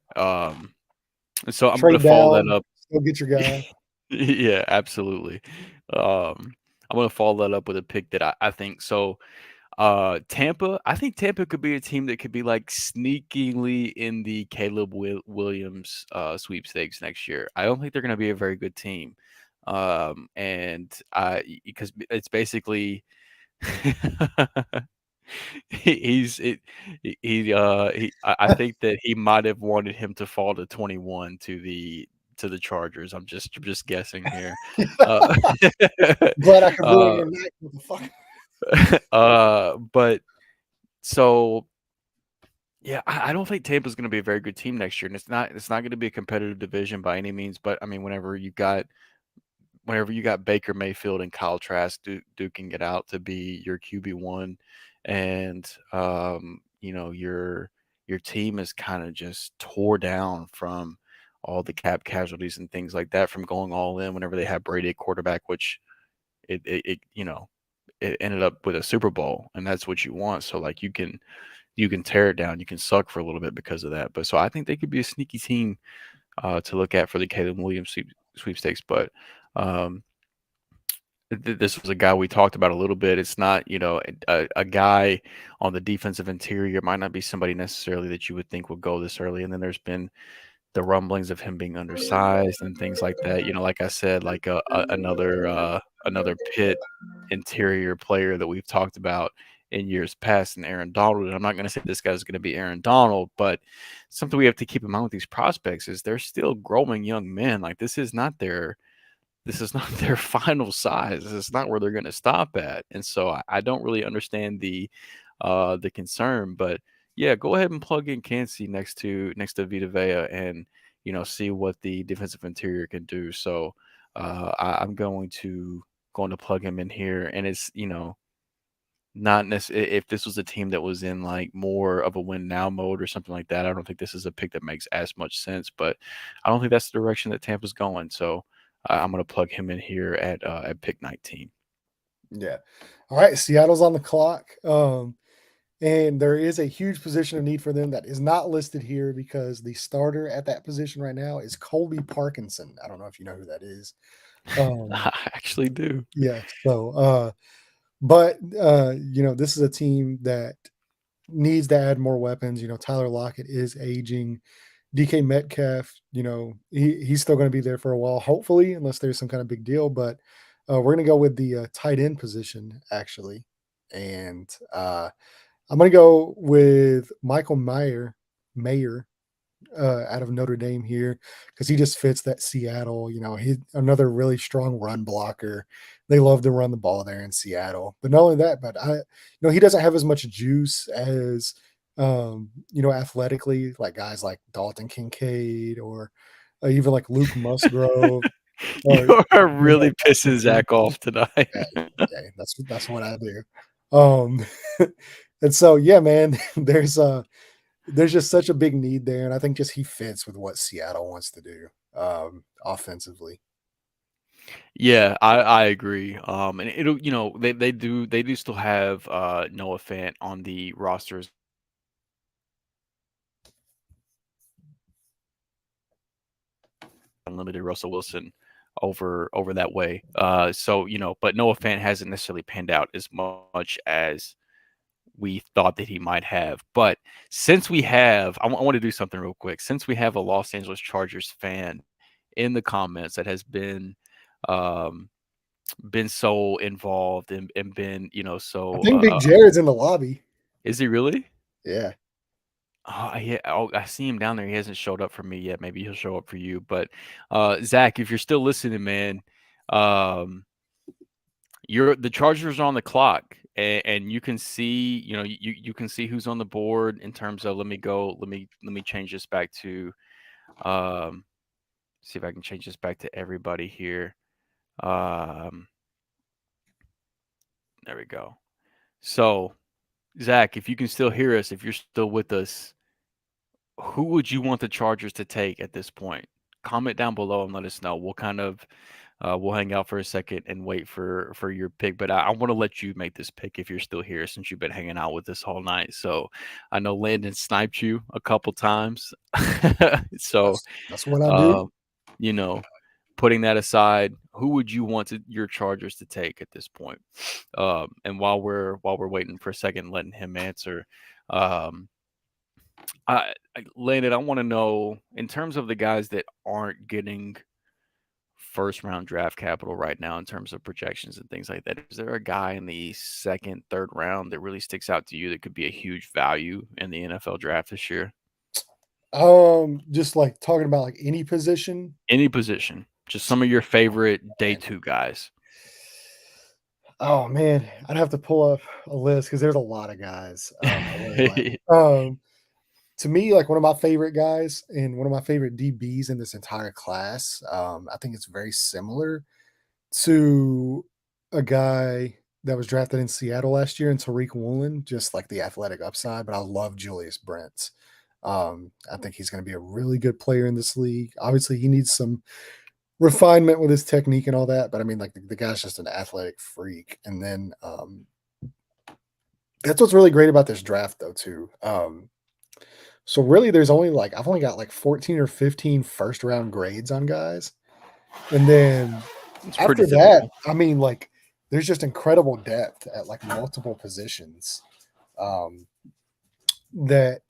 Speaker 2: So I'm gonna
Speaker 1: Trade
Speaker 2: follow that
Speaker 1: down,
Speaker 2: up.
Speaker 1: still get your guy.
Speaker 2: Yeah, absolutely. I'm gonna follow that up with a pick that I think so. Tampa, I think Tampa could be a team that could be like sneakily in the Caleb Williams sweepstakes next year. I don't think they're gonna be a very good team. And I because it's basically He's it I think that he might have wanted him to fall to 21 to the Chargers. I'm just guessing here. Uh,
Speaker 1: Glad I could ruin
Speaker 2: uh,
Speaker 1: your night, motherfucker.
Speaker 2: but so yeah, I don't think Tampa's going to be a very good team next year, and it's not going to be a competitive division by any means. But I mean, whenever you got Baker Mayfield and Kyle Trask duking it out to be your QB1, and you know your team is kind of just tore down from all the cap casualties and things like that from going all in whenever they had Brady at quarterback, which it you know it ended up with a Super Bowl, and that's what you want. So like you can tear it down, you can suck for a little bit because of that. But so I think they could be a sneaky team to look at for the Caleb Williams sweepstakes. But um, this was a guy we talked about a little bit. It's not, you know, a guy on the defensive interior might not be somebody necessarily that you would think would go this early. And then there's been the rumblings of him being undersized and things like that. You know, like I said, like another Pitt interior player that we've talked about in years past, and Aaron Donald. And I'm not going to say this guy's going to be Aaron Donald, but something we have to keep in mind with these prospects is they're still growing young men. Like this is not their final size. This is not where they're going to stop at. And so I don't really understand the concern, but yeah, go ahead and plug in Kancey next to Vita Vea and you know see what the defensive interior can do. So I'm going to plug him in here, and it's you know not necessarily if this was a team that was in like more of a win now mode or something like that. I don't think this is a pick that makes as much sense, but I don't think that's the direction that Tampa's going. So I'm going to plug him in here at pick 19.
Speaker 1: Yeah. All right. Seattle's on the clock. And there is a huge position of need for them that is not listed here because the starter at that position right now is Colby Parkinson. I don't know if you know who that is.
Speaker 2: I actually do.
Speaker 1: Yeah. But this is a team that needs to add more weapons. Tyler Lockett is aging. DK Metcalf, he's still going to be there for a while, hopefully, unless there's some kind of big deal. But we're going to go with the tight end position, actually. And I'm going to go with Michael Mayer out of Notre Dame here because he just fits that Seattle. He's another really strong run blocker. They love to run the ball there in Seattle. But not only that, but he doesn't have as much juice as athletically, like guys like Dalton Kincaid or even like Luke Musgrove. Or
Speaker 2: You are really pissing Zach off tonight.
Speaker 1: yeah, that's what I do. And so yeah, man, there's just such a big need there, and I think just he fits with what Seattle wants to do offensively.
Speaker 2: Yeah, I agree. And it'll you know they do still have Noah Fant on the rosters. Unlimited Russell Wilson over that way. So but Noah Fant hasn't necessarily panned out as much as we thought that he might have. But since we have, I want to do something real quick. Since we have a Los Angeles Chargers fan in the comments that has um, been so involved and been,
Speaker 1: I
Speaker 2: so
Speaker 1: think Big Jared's in the lobby.
Speaker 2: is he really?
Speaker 1: Yeah.
Speaker 2: Oh, yeah. Oh, I see him down there. He hasn't showed up for me yet. Maybe he'll show up for you. But Zach, if you're still listening, man, um, the Chargers are on the clock, and you can see, you can see who's on the board in terms of. Let me change this back to, um, see if I can change this back to everybody here. Um, there we go. So, Zach, if you can still hear us, if you're still with us, who would you want the Chargers to take at this point? Comment down below and let us know. We'll hang out for a second and wait for your pick. But I want to let you make this pick if you're still here, since you've been hanging out with us all night. So I know Landon sniped you a couple times. So
Speaker 1: that's what I do.
Speaker 2: uh, you know, putting that aside, who would you want your Chargers to take at this point? And while we're waiting for a second, letting him answer. Landon, I want to know in terms of the guys that aren't getting first round draft capital right now in terms of projections and things like that, is there a guy in the second, third round that really sticks out to you that could be a huge value in the NFL draft this year?
Speaker 1: Just like talking about like any position.
Speaker 2: Any position, just some of your favorite day two guys.
Speaker 1: Oh man, I'd have to pull up a list because there's a lot of guys. I really like. To me, like one of my favorite guys and one of my favorite DBs in this entire class. I think it's very similar to a guy that was drafted in Seattle last year, and Tariq Woolen, just like the athletic upside. But I love Julius Brents. I think he's going to be a really good player in this league. Obviously, he needs some refinement with his technique and all that, but I mean, like the guy's just an athletic freak. And then that's what's really great about this draft, though, too. So really, there's only like I've only got like 14 or 15 first round grades on guys, and then
Speaker 2: It's
Speaker 1: after
Speaker 2: pretty
Speaker 1: that,
Speaker 2: typical.
Speaker 1: I mean, like there's just incredible depth at like multiple positions that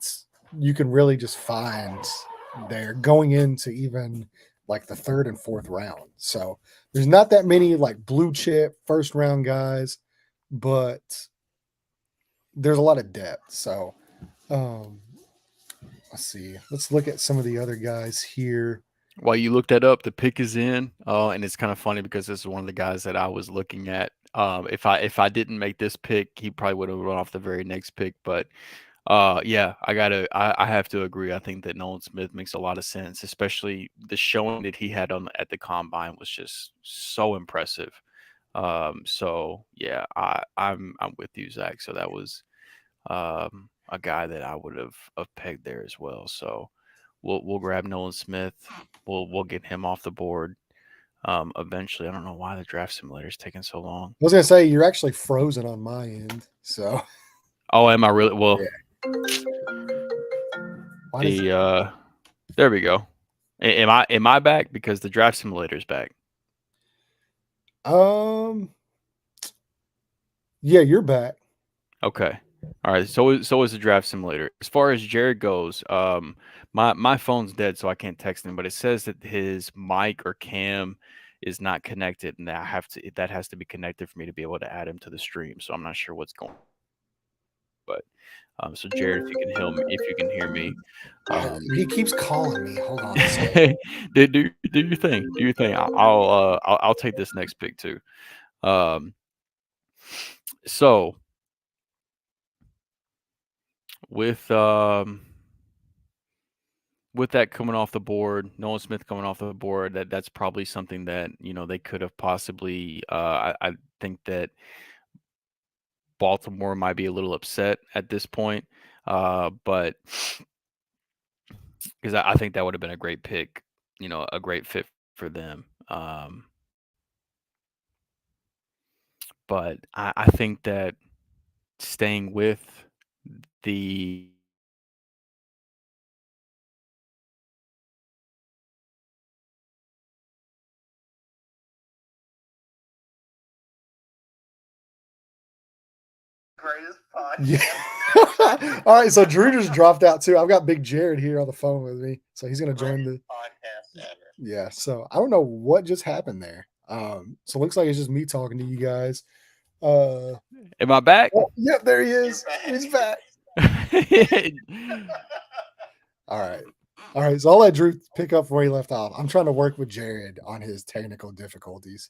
Speaker 1: you can really just find there going into even like the third and fourth round. So there's not that many like blue chip first round guys, but there's a lot of depth. So um let's see. Let's look at some of the other guys here.
Speaker 2: While you look that up, the pick is in, and it's kind of funny because this is one of the guys that I was looking at. If I didn't make this pick, he probably would have run off the very next pick. But yeah, I have to agree. I think that Nolan Smith makes a lot of sense, especially the showing that he had on at the combine was just so impressive. So yeah, I'm with you, Zach. So that was a guy that I would have pegged there as well. So we'll grab Nolan Smith. We'll get him off the board eventually. I don't know why the draft simulator is taking so long.
Speaker 1: I was gonna say you're actually frozen on my end. So
Speaker 2: Oh, am I really? Well, there we go. Am I back because the draft simulator is back?
Speaker 1: Yeah, you're back.
Speaker 2: Okay. All right. So is the draft simulator. As far as Jared goes, my phone's dead, so I can't text him. But it says that his mic or cam is not connected, and that has to be connected for me to be able to add him to the stream. So I'm not sure what's going. But so Jared, if you can hear me,
Speaker 1: He keeps calling me. Hold on a second.
Speaker 2: do your thing. Do your thing. I'll take this next pick too. So with that coming off the board, Nolan Smith coming off the board, that's probably something that they could have possibly. I think that Baltimore might be a little upset at this point, but because I think that would have been a great pick, a great fit for them. But I think that staying with the
Speaker 1: Greatest podcast. Yeah. All right, so Drew just dropped out too. I've got Big Jared here on the phone with me, so he's gonna join the podcast ever. Yeah, so I don't know what just happened there. So it looks like it's just me talking to you guys.
Speaker 2: Am I back?
Speaker 1: Oh, yep, there he is. He's back. All right. So I'll let Drew pick up where he left off. I'm trying to work with Jared on his technical difficulties.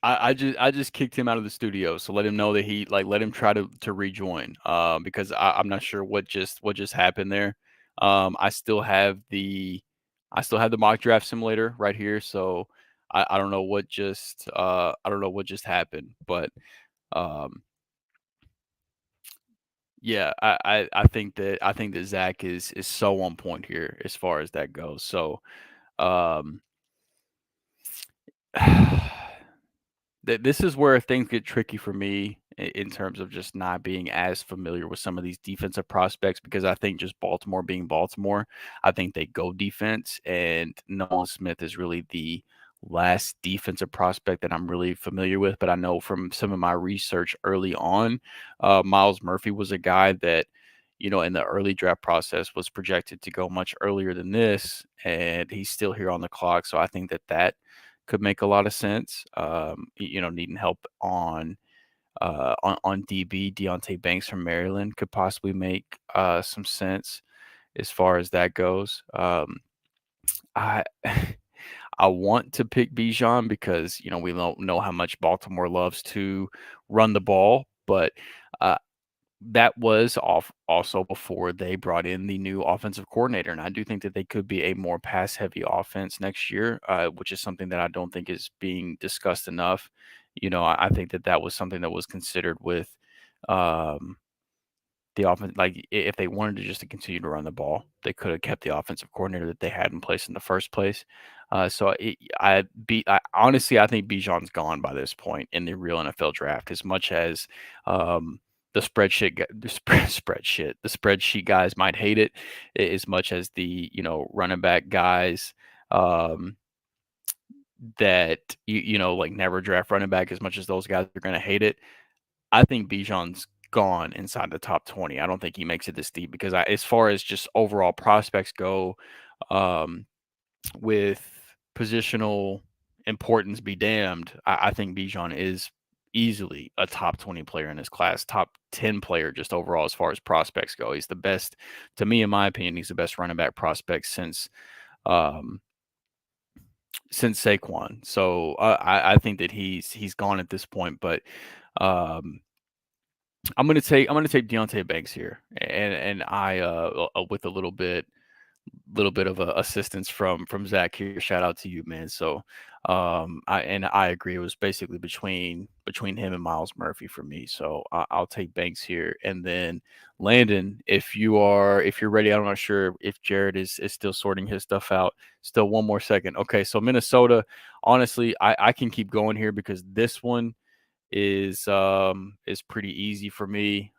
Speaker 2: I just kicked him out of the studio, so let him know that let him try to rejoin. Because I'm not sure what just happened there. I still have the mock draft simulator right here, so I don't know what just happened, but yeah, I think that Zach is so on point here as far as that goes. So this is where things get tricky for me in terms of just not being as familiar with some of these defensive prospects, because I think just Baltimore being Baltimore, I think they go defense, and Nolan Smith is really the last defensive prospect that I'm really familiar with. But I know from some of my research early on, Miles Murphy was a guy that in the early draft process was projected to go much earlier than this, and he's still here on the clock. So I think that could make a lot of sense. Needing help on DB, Deontay Banks from Maryland could possibly make some sense as far as that goes. I I want to pick Bijan because we don't know how much Baltimore loves to run the ball, but uh, that was off also before they brought in the new offensive coordinator, and I do think that they could be a more pass-heavy offense next year, which is something that I don't think is being discussed enough. I think that was something that was considered with um, the offense. Like if they wanted to just to continue to run the ball, they could have kept the offensive coordinator that they had in place in the first place. Honestly, I think Bijan's gone by this point in the real NFL draft. As much as the spreadsheet guys might hate it, as much as the running back guys um, that like never draft running back, as much as those guys are going to hate it. I think Bijan's gone inside the top 20. I don't think he makes it this deep because as far as just overall prospects go, um, with positional importance be damned, I think Bijan is easily a top 20 player in his class, top 10 player just overall as far as prospects go. He's the best, to me, in my opinion, he's the best running back prospect um, since Saquon. So I think that he's gone at this point, but um, I'm gonna take Deontay Banks here, and I with a little bit of assistance from Zach here. Shout out to you, man. So I agree. It was basically between him and Miles Murphy for me. So I'll take Banks here, and then Landon, if you're ready. I'm not sure if Jared is still sorting his stuff out. Still one more second. Okay, so Minnesota. Honestly, I can keep going here because this one is pretty easy for me.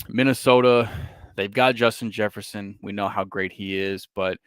Speaker 2: Minnesota, they've got Justin Jefferson. We know how great he is, but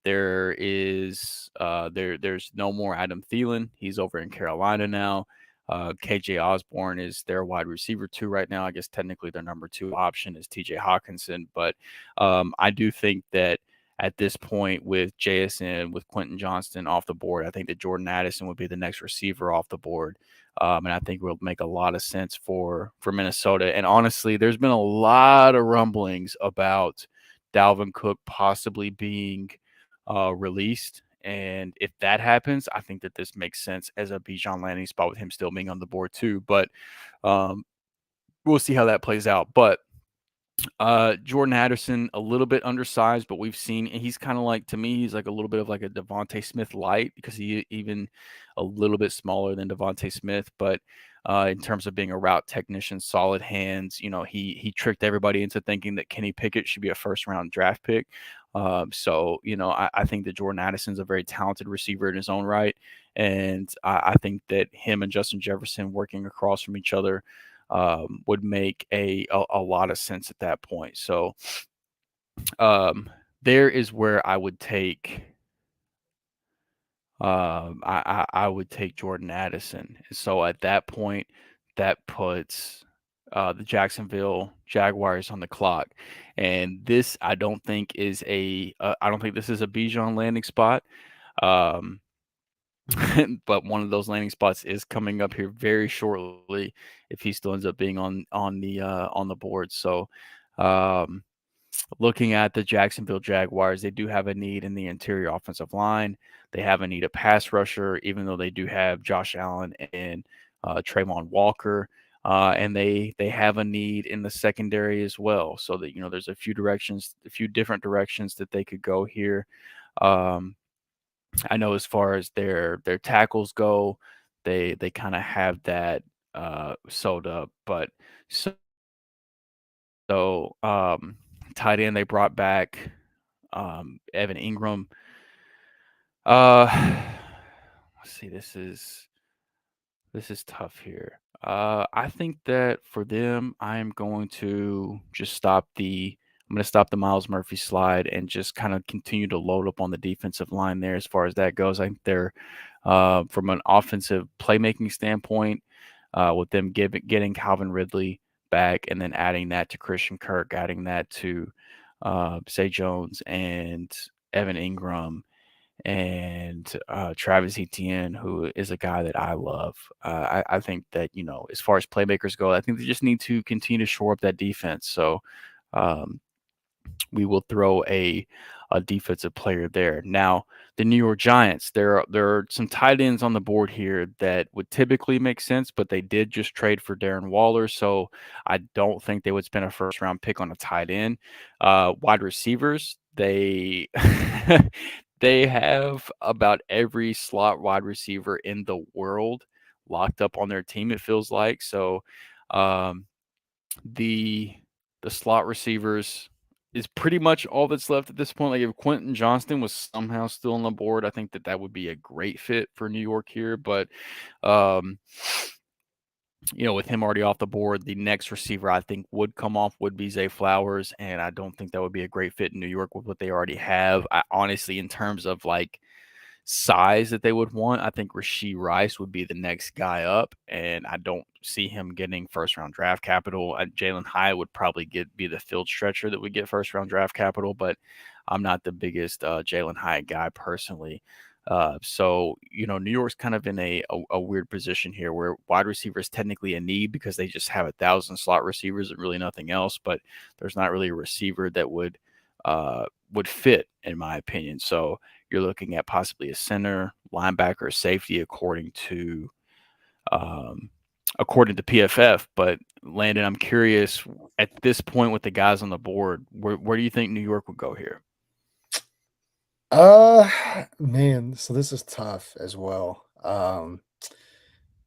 Speaker 2: there's no more Adam Thielen. He's over in Carolina now. KJ Osborne is their wide receiver 2 right now. I guess technically their number 2 option is TJ Hawkinson, but I do think that at this point with JSN, with Quentin Johnston off the board, I think that Jordan Addison would be the next receiver off the board. And I think it will make a lot of sense for Minnesota. And honestly, there's been a lot of rumblings about Dalvin Cook possibly being released. And if that happens, I think that this makes sense as a Bijan landing spot with him still being on the board too. But we'll see how that plays out. But Jordan Addison, a little bit undersized, but we've seen he's kind of like, to me, he's like a little bit of like a Devontae Smith light because he even a little bit smaller than Devontae Smith, but in terms of being a route technician, solid hands, he tricked everybody into thinking that Kenny Pickett should be a first round draft pick. I think that Jordan Addison's a very talented receiver in his own right, and I think that him and Justin Jefferson working across from each other would make a lot of sense at that point. So there is where I would take I would take Jordan Addison. So at that point, that puts the Jacksonville Jaguars on the clock, and this I don't think is I don't think this is a Bijan landing spot. Um, but one of those landing spots is coming up here very shortly if he still ends up being on the board. So looking at the Jacksonville Jaguars, they do have a need in the interior offensive line. They have a need a pass rusher, even though they do have Josh Allen and Trayvon Walker. And they have a need in the secondary as well. So that there's a few different directions that they could go here. I know as far as their tackles go, they kind of have that sewed up. But tight end they brought back Evan Ingram. Let's see, this is tough here. I think that for them, I'm going to stop the Miles Murphy slide and just kind of continue to load up on the defensive line there as far as that goes. I think they're from an offensive playmaking standpoint, with them getting Calvin Ridley, back, and then adding that to Christian Kirk, adding that to Zay Jones and Evan Ingram and Travis Etienne, who is a guy that I love. I think that, as far as playmakers go, I think they just need to continue to shore up that defense. So um, we will throw a defensive player there. Now, the New York Giants, there are some tight ends on the board here that would typically make sense, but they did just trade for Darren Waller, so I don't think they would spend a first round pick on a tight end. Wide receivers, they they have about every slot wide receiver in the world locked up on their team, it feels like. So um, the slot receivers is pretty much all that's left at this point. Like if Quentin Johnston was somehow still on the board, I think that that would be a great fit for New York here. But um, with him already off the board, the next receiver I think would come off would be Zay Flowers, and I don't think that would be a great fit in New York with what they already have. I honestly, in terms of like size that they would want, I think Rashee Rice would be the next guy up, and I don't see him getting first round draft capital. Jalen Hyatt would probably be the field stretcher that would get first round draft capital, but I'm not the biggest Jalen Hyatt guy personally. So New York's kind of in a weird position here where wide receiver is technically a need because they just have 1,000 slot receivers and really nothing else, but there's not really a receiver that would fit in my opinion. So you're looking at possibly a center, linebacker, safety, according to PFF. But Landon, I'm curious at this point with the guys on the board, where do you think New York would go here?
Speaker 1: Uh, man, so this is tough as well.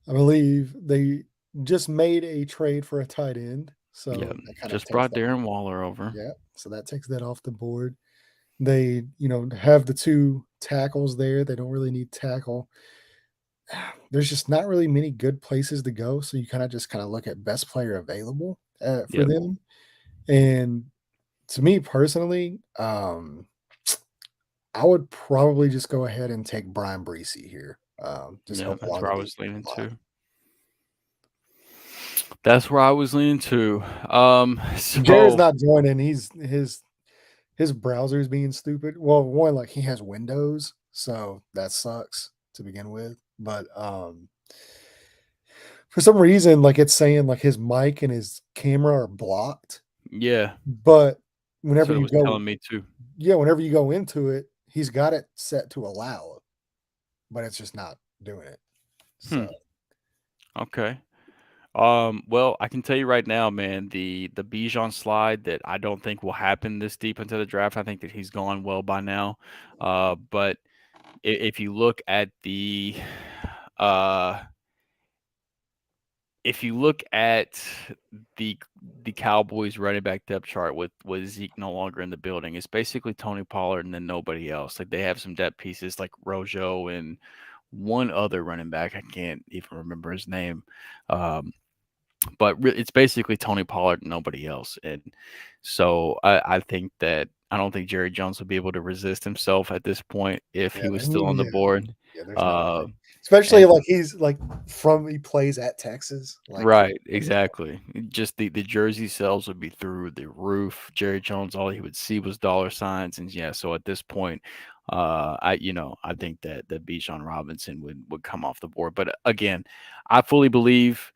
Speaker 1: I believe they just made a trade for a tight end,
Speaker 2: Yeah,
Speaker 1: so that kind of
Speaker 2: just
Speaker 1: takes
Speaker 2: brought
Speaker 1: that.
Speaker 2: Darren Waller over.
Speaker 1: Yeah, so that takes that off the board. They, have the two tackles there. They don't really need tackle. There's just not really many good places to go, so you kind of look at best player available for
Speaker 2: Yep,
Speaker 1: them. And to me personally, I would probably just go ahead and take Brian Breesy here. Just
Speaker 2: yeah,
Speaker 1: help
Speaker 2: that's
Speaker 1: along
Speaker 2: where
Speaker 1: the
Speaker 2: I was
Speaker 1: defensive
Speaker 2: leaning
Speaker 1: line.
Speaker 2: to. That's where I was leaning to.
Speaker 1: Jared's
Speaker 2: So
Speaker 1: not joining. His browser is being stupid. Well, one, like he has Windows, so that sucks to begin with. But for some reason, like it's saying like his mic and his camera are blocked.
Speaker 2: yeah,
Speaker 1: But
Speaker 2: that's
Speaker 1: whenever
Speaker 2: what it
Speaker 1: you
Speaker 2: was
Speaker 1: go,
Speaker 2: telling me too.
Speaker 1: yeah, whenever you go into it, he's got it set to allow, but it's just not doing it.
Speaker 2: Hmm.
Speaker 1: So
Speaker 2: Okay. Well, I can tell you right now, man, the Bijan slide that I don't think will happen this deep into the draft. I think that he's gone well by now. But if you look at uh, if you look at the the Cowboys running back depth chart with Zeke no longer in the building, it's basically Tony Pollard and then nobody else. Like they have some depth pieces like Rojo and one other running back. I can't even remember his name. Um, but it's basically Tony Pollard and nobody else. And so I think that I don't think Jerry Jones would be able to resist himself at this point if
Speaker 1: yeah,
Speaker 2: he was still on the
Speaker 1: yeah,
Speaker 2: board.
Speaker 1: yeah. There's no
Speaker 2: Uh,
Speaker 1: way, especially
Speaker 2: and
Speaker 1: like he's like he plays at Texas. Like,
Speaker 2: right, exactly. Just the jersey sales would be through the roof. Jerry Jones, all he would see was dollar signs, and yeah. So at this point, I think that Bijan Robinson would come off the board. But again, I fully believe.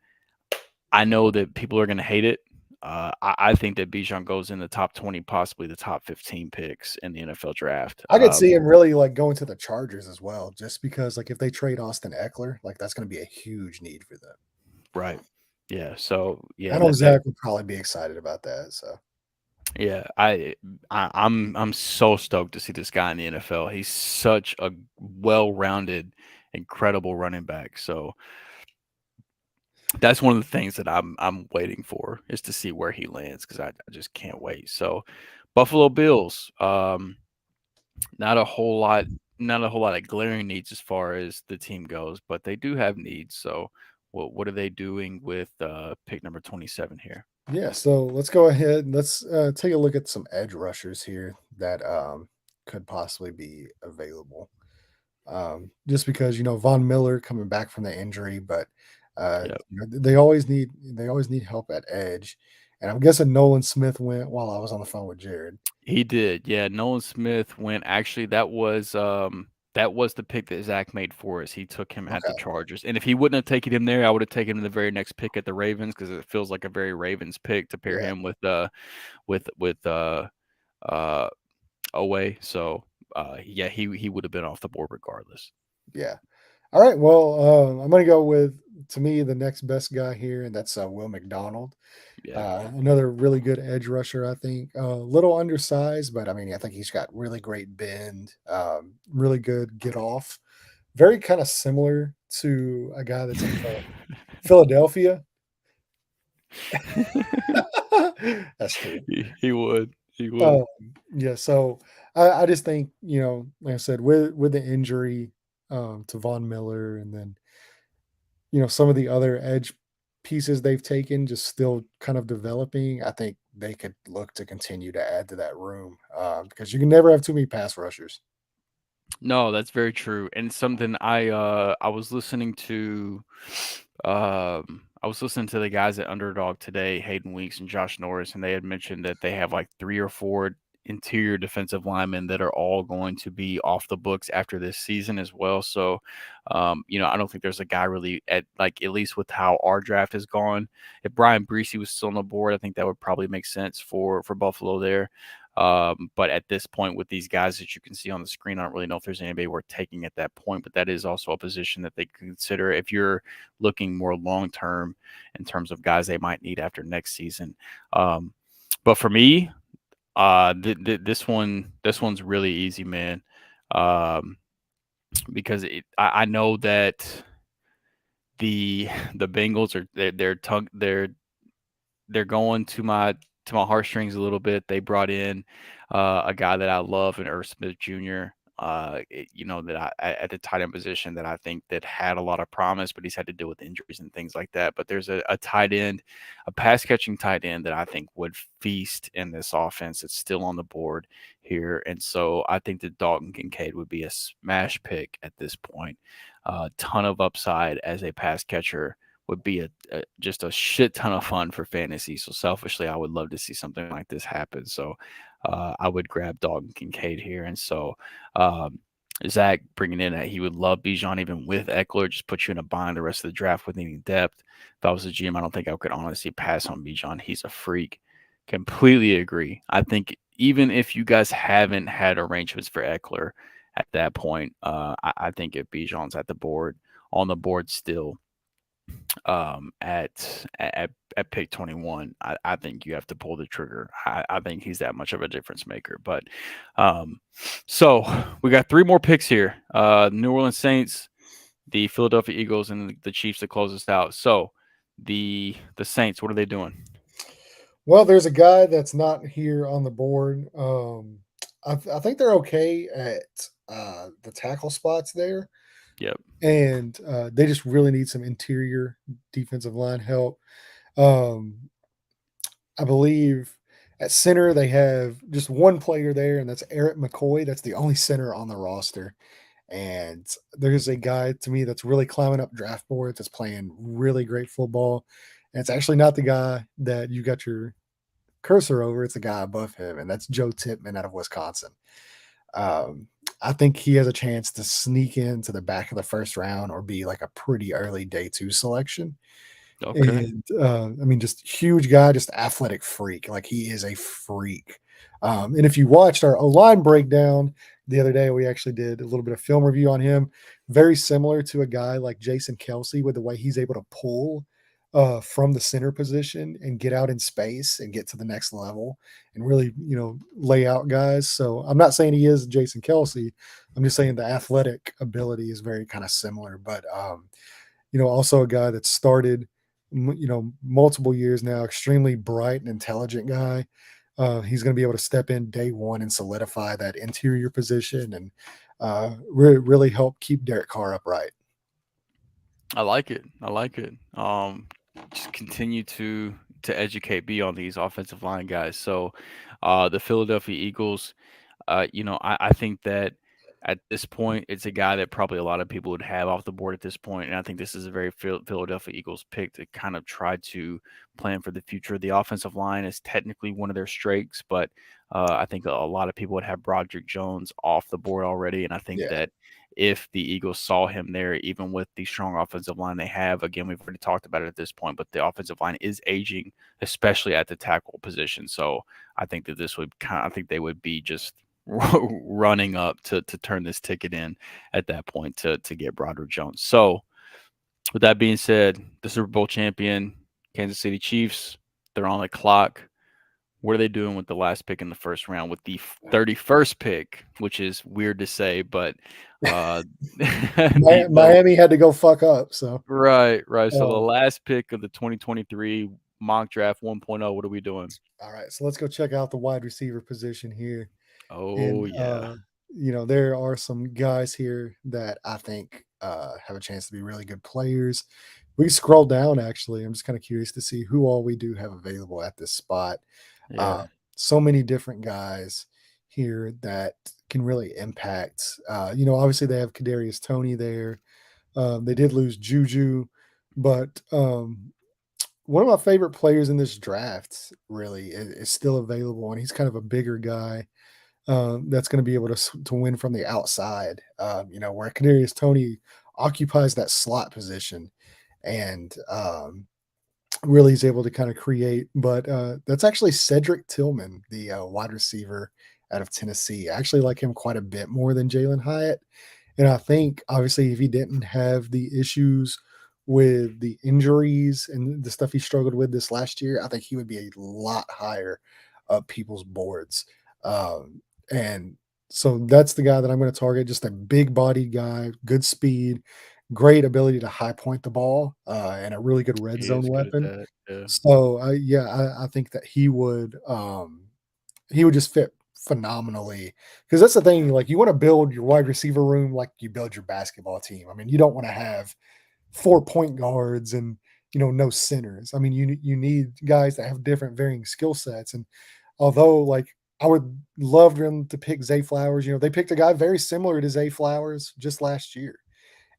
Speaker 2: I know that people are going to hate it. I think that Bijan goes in the top 20, possibly the top 15 picks in the NFL draft.
Speaker 1: I could see him really like going to the Chargers as well, just because like if they trade Austin Eckler, like that's going to be a huge need for them.
Speaker 2: Right. Yeah. So
Speaker 1: I
Speaker 2: yeah,
Speaker 1: know
Speaker 2: that
Speaker 1: Zach would probably be excited about that. So
Speaker 2: yeah, I'm so stoked to see this guy in the NFL. He's such a well-rounded, incredible running back. So that's one of the things that I'm waiting for is to see where he lands because I just can't wait. So Buffalo Bills, not a whole lot not a whole lot of glaring needs as far as the team goes, but they do have needs. So what are they doing with pick number 27 here?
Speaker 1: yeah, so let's go ahead and let's take a look at some edge rushers here that could possibly be available. Just because Von Miller coming back from the injury, but
Speaker 2: Yep.
Speaker 1: They always need help at edge, and I'm guessing Nolan Smith went while I was on the phone with Jared.
Speaker 2: He did. Yeah, Nolan Smith went actually that was the pick that Zach made for us. He took him at the
Speaker 1: Okay,
Speaker 2: Chargers. And if he wouldn't have taken him there, I would have taken him the very next pick at the Ravens because it feels like a very Ravens pick to pair
Speaker 1: yeah,
Speaker 2: him with uh away. So yeah, he would have been off the board regardless.
Speaker 1: yeah. All right, well, I'm gonna go with, to me, the next best guy here, and that's Will McDonald.
Speaker 2: Yeah.
Speaker 1: Another really good edge rusher, I think. A little undersized, but I mean, I think he's got really great bend, really good get off. Very kind of similar to a guy that's in Philadelphia. That's true.
Speaker 2: He would. He would.
Speaker 1: Um, yeah, so I just think, like I said, with the injury to Von Miller, and then some of the other edge pieces they've taken, just still kind of developing. I think they could look to continue to add to that room, because you can never have too many pass rushers.
Speaker 2: No, that's very true. And something I was listening to I was listening to the guys at Underdog today, Hayden Weeks and Josh Norris, and they had mentioned that they have like 3 or 4 interior defensive linemen that are all going to be off the books after this season as well. So I don't think there's a guy really at least with how our draft has gone. If Brian Breesy was still on the board, I think that would probably make sense for Buffalo there. But at this point, with these guys that you can see on the screen, I don't really know if there's anybody worth taking at that point. But that is also a position that they consider if you're looking more long term in terms of guys they might need after next season. But for me, this one's really easy, man. Um, because I know that the Bengals are they're going to my heartstrings a little bit. They brought in a guy that I love in Irv Smith Jr. That at the tight end position that I think that had a lot of promise, but he's had to deal with injuries and things like that. But there's a tight end, a pass catching tight end that I think would feast in this offense. It's still on the board here, and so I think that Dalton Kincaid would be a smash pick at this point. Ton of upside as a pass catcher would be just a shit ton of fun for fantasy. So selfishly, I would love to see something like this happen. So I would grab Dalton Kincaid here. And so um, Zach bringing in that he would love Bijan even with Eckler, just put you in a bind the rest of the draft with needing depth. If I was a GM, I don't think I could honestly pass on Bijan. He's a freak. Completely agree. I think even if you guys haven't had arrangements for Eckler at that point, I think if Bijan's on the board still, at pick 21, I think you have to pull the trigger. I think he's that much of a difference maker. But so we got 3 more picks here. New Orleans Saints, the Philadelphia Eagles, and the Chiefs to close us out. So the Saints, what are they doing?
Speaker 1: Well, there's a guy that's not here on the board. I think they're okay at the tackle spots there,
Speaker 2: Yep.
Speaker 1: and they just really need some interior defensive line help. Um, I believe at center they have just one player there, and that's Eric McCoy. That's the only center on the roster. And there's a guy to me that's really climbing up draft boards, that's playing really great football. And it's actually not the guy that you got your cursor over, it's the guy above him, and that's Joe Tippmann out of Wisconsin. Um, I think he has a chance to sneak into the back of the first round or be like a pretty early day 2 selection.
Speaker 2: Okay.
Speaker 1: And I mean, just huge guy, just athletic freak. Like, he is a freak. And if you watched our O line breakdown the other day, we actually did a little bit of film review on him. Very similar to a guy like Jason Kelsey with the way he's able to pull from the center position and get out in space and get to the next level and really, lay out guys. So I'm not saying he is Jason Kelsey. I'm just saying the athletic ability is very kind of similar. But also a guy that started, multiple years now, extremely bright and intelligent guy. He's going to be able to step in day 1 and solidify that interior position and really help keep Derek Carr upright.
Speaker 2: I like it. I like it. Just continue to educate B on these offensive line guys. So the Philadelphia Eagles, I think that at this point, it's a guy that probably a lot of people would have off the board at this point, and I think this is a very Philadelphia Eagles pick to kind of try to plan for the future. The offensive line is technically one of their strengths, but I think a lot of people would have Broderick Jones off the board already, and I think
Speaker 1: Yeah.
Speaker 2: that if the Eagles saw him there, even with the strong offensive line they have, again, we've already talked about it at this point, but the offensive line is aging, especially at the tackle position. So I think that this would I think they would be just running up to turn this ticket in at that point to get Broderick Jones. So with that being said, the Super Bowl champion, Kansas City Chiefs, they're on the clock. What are they doing with the last pick in the first round with the 31st pick, which is weird to say, but
Speaker 1: Miami had to go fuck up. So
Speaker 2: right. So the
Speaker 1: um,
Speaker 2: last pick of the 2023 mock draft 1.0, what are we doing?
Speaker 1: all right, so let's go check out the wide receiver position here.
Speaker 2: Oh
Speaker 1: And
Speaker 2: yeah.
Speaker 1: there are some guys here that I think have a chance to be really good players. We scroll down actually. I'm just kind of curious to see who all we do have available at this spot.
Speaker 2: Yeah.
Speaker 1: Uh, so many different guys here that can really impact. Obviously they have Kadarius Tony there. They did lose Juju, but one of my favorite players in this draft really is still available, and he's kind of a bigger guy that's going to be able to win from the outside. Where Kadarius Tony occupies that slot position, and really is able to kind of create. But that's actually Cedric Tillman, the wide receiver out of Tennessee. I actually like him quite a bit more than Jalen Hyatt. And I think obviously if he didn't have the issues with the injuries and the stuff he struggled with this last year, I think he would be a lot higher up people's boards. And so that's the guy that I'm going to target. Just a big bodied guy, good speed, great ability to high point the ball, and a really good red
Speaker 2: He
Speaker 1: zone
Speaker 2: is good at
Speaker 1: weapon.
Speaker 2: that. Yeah.
Speaker 1: So I think that he would just fit phenomenally because that's the thing. Like you want to build your wide receiver room like you build your basketball team. I mean, you don't want to have 4 point guards and no centers. I mean, you need guys that have different varying skill sets. And although like I would love them to pick Zay Flowers, they picked a guy very similar to Zay Flowers just last year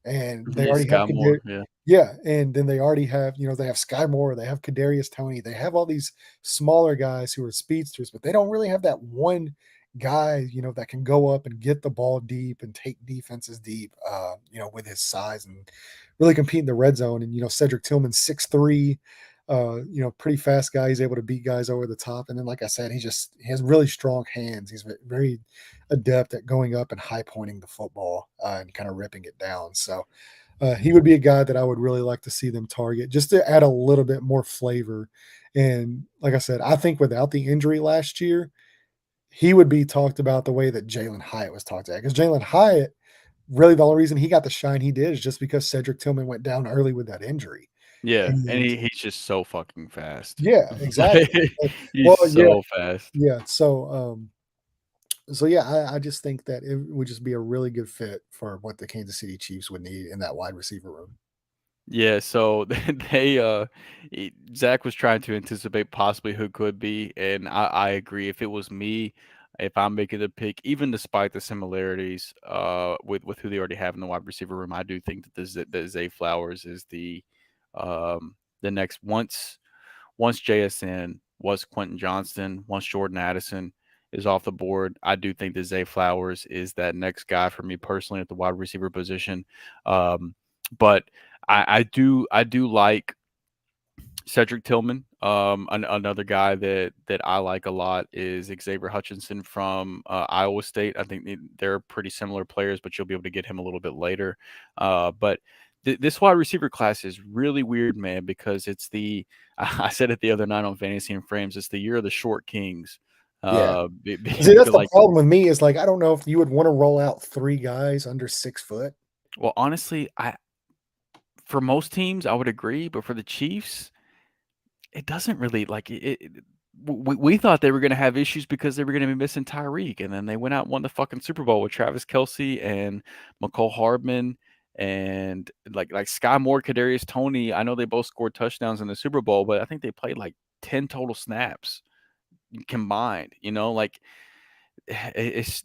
Speaker 1: and they
Speaker 2: Yeah,
Speaker 1: already have
Speaker 2: Sky Moore. Yeah.
Speaker 1: yeah, and then they already have, they have Sky Moore, they have Kadarius Tony, they have all these smaller guys who are speedsters, but they don't really have that one guy, that can go up and get the ball deep and take defenses deep, with his size and really compete in the red zone. And Cedric Tillman's 6'3", pretty fast guy. He's able to beat guys over the top. And then, like I said, he has really strong hands. He's very adept at going up and high pointing the football and kind of ripping it down. So he would be a guy that I would really like to see them target just to add a little bit more flavor. And like I said, I think without the injury last year, he would be talked about the way that Jalen Hyatt was talked about. Because Jalen Hyatt, really the only reason he got the shine he did is just because Cedric Tillman went down early with that injury.
Speaker 2: Yeah, and
Speaker 1: And
Speaker 2: he's just so fucking fast.
Speaker 1: yeah, exactly.
Speaker 2: He's
Speaker 1: Well, yeah,
Speaker 2: so fast.
Speaker 1: yeah. So yeah, I just think that it would just be a really good fit for what the Kansas City Chiefs would need in that wide receiver room.
Speaker 2: Yeah, so they Zach was trying to anticipate possibly who could be, and I agree. If it was me, if I'm making the pick, even despite the similarities with who they already have in the wide receiver room, I do think that that Zay Flowers is the next once JSN, once Quentin Johnston, once Jordan Addison is off the board. I do think that Zay Flowers is that next guy for me personally at the wide receiver position. But I do like Cedric Tillman. Another guy that I like a lot is Xavier Hutchinson from Iowa State. I think they're pretty similar players, but you'll be able to get him a little bit later. But this wide receiver class is really weird, man, because it's I said it the other night on Fantasy and Frames. It's the year of the short kings.
Speaker 1: Yeah. See, that's the
Speaker 2: Like,
Speaker 1: problem with me is like I don't know if you would want to roll out 3 guys under 6 foot.
Speaker 2: well, honestly, for most teams I would agree, but for the Chiefs, it doesn't really like we thought they were going to have issues because they were going to be missing Tyreek, and then they went out and won the fucking Super Bowl with Travis Kelsey and McCole Hardman and like Sky Moore, Kadarius Tony. I know they both scored touchdowns in the Super Bowl, but I think they played like 10 total snaps combined. Like it's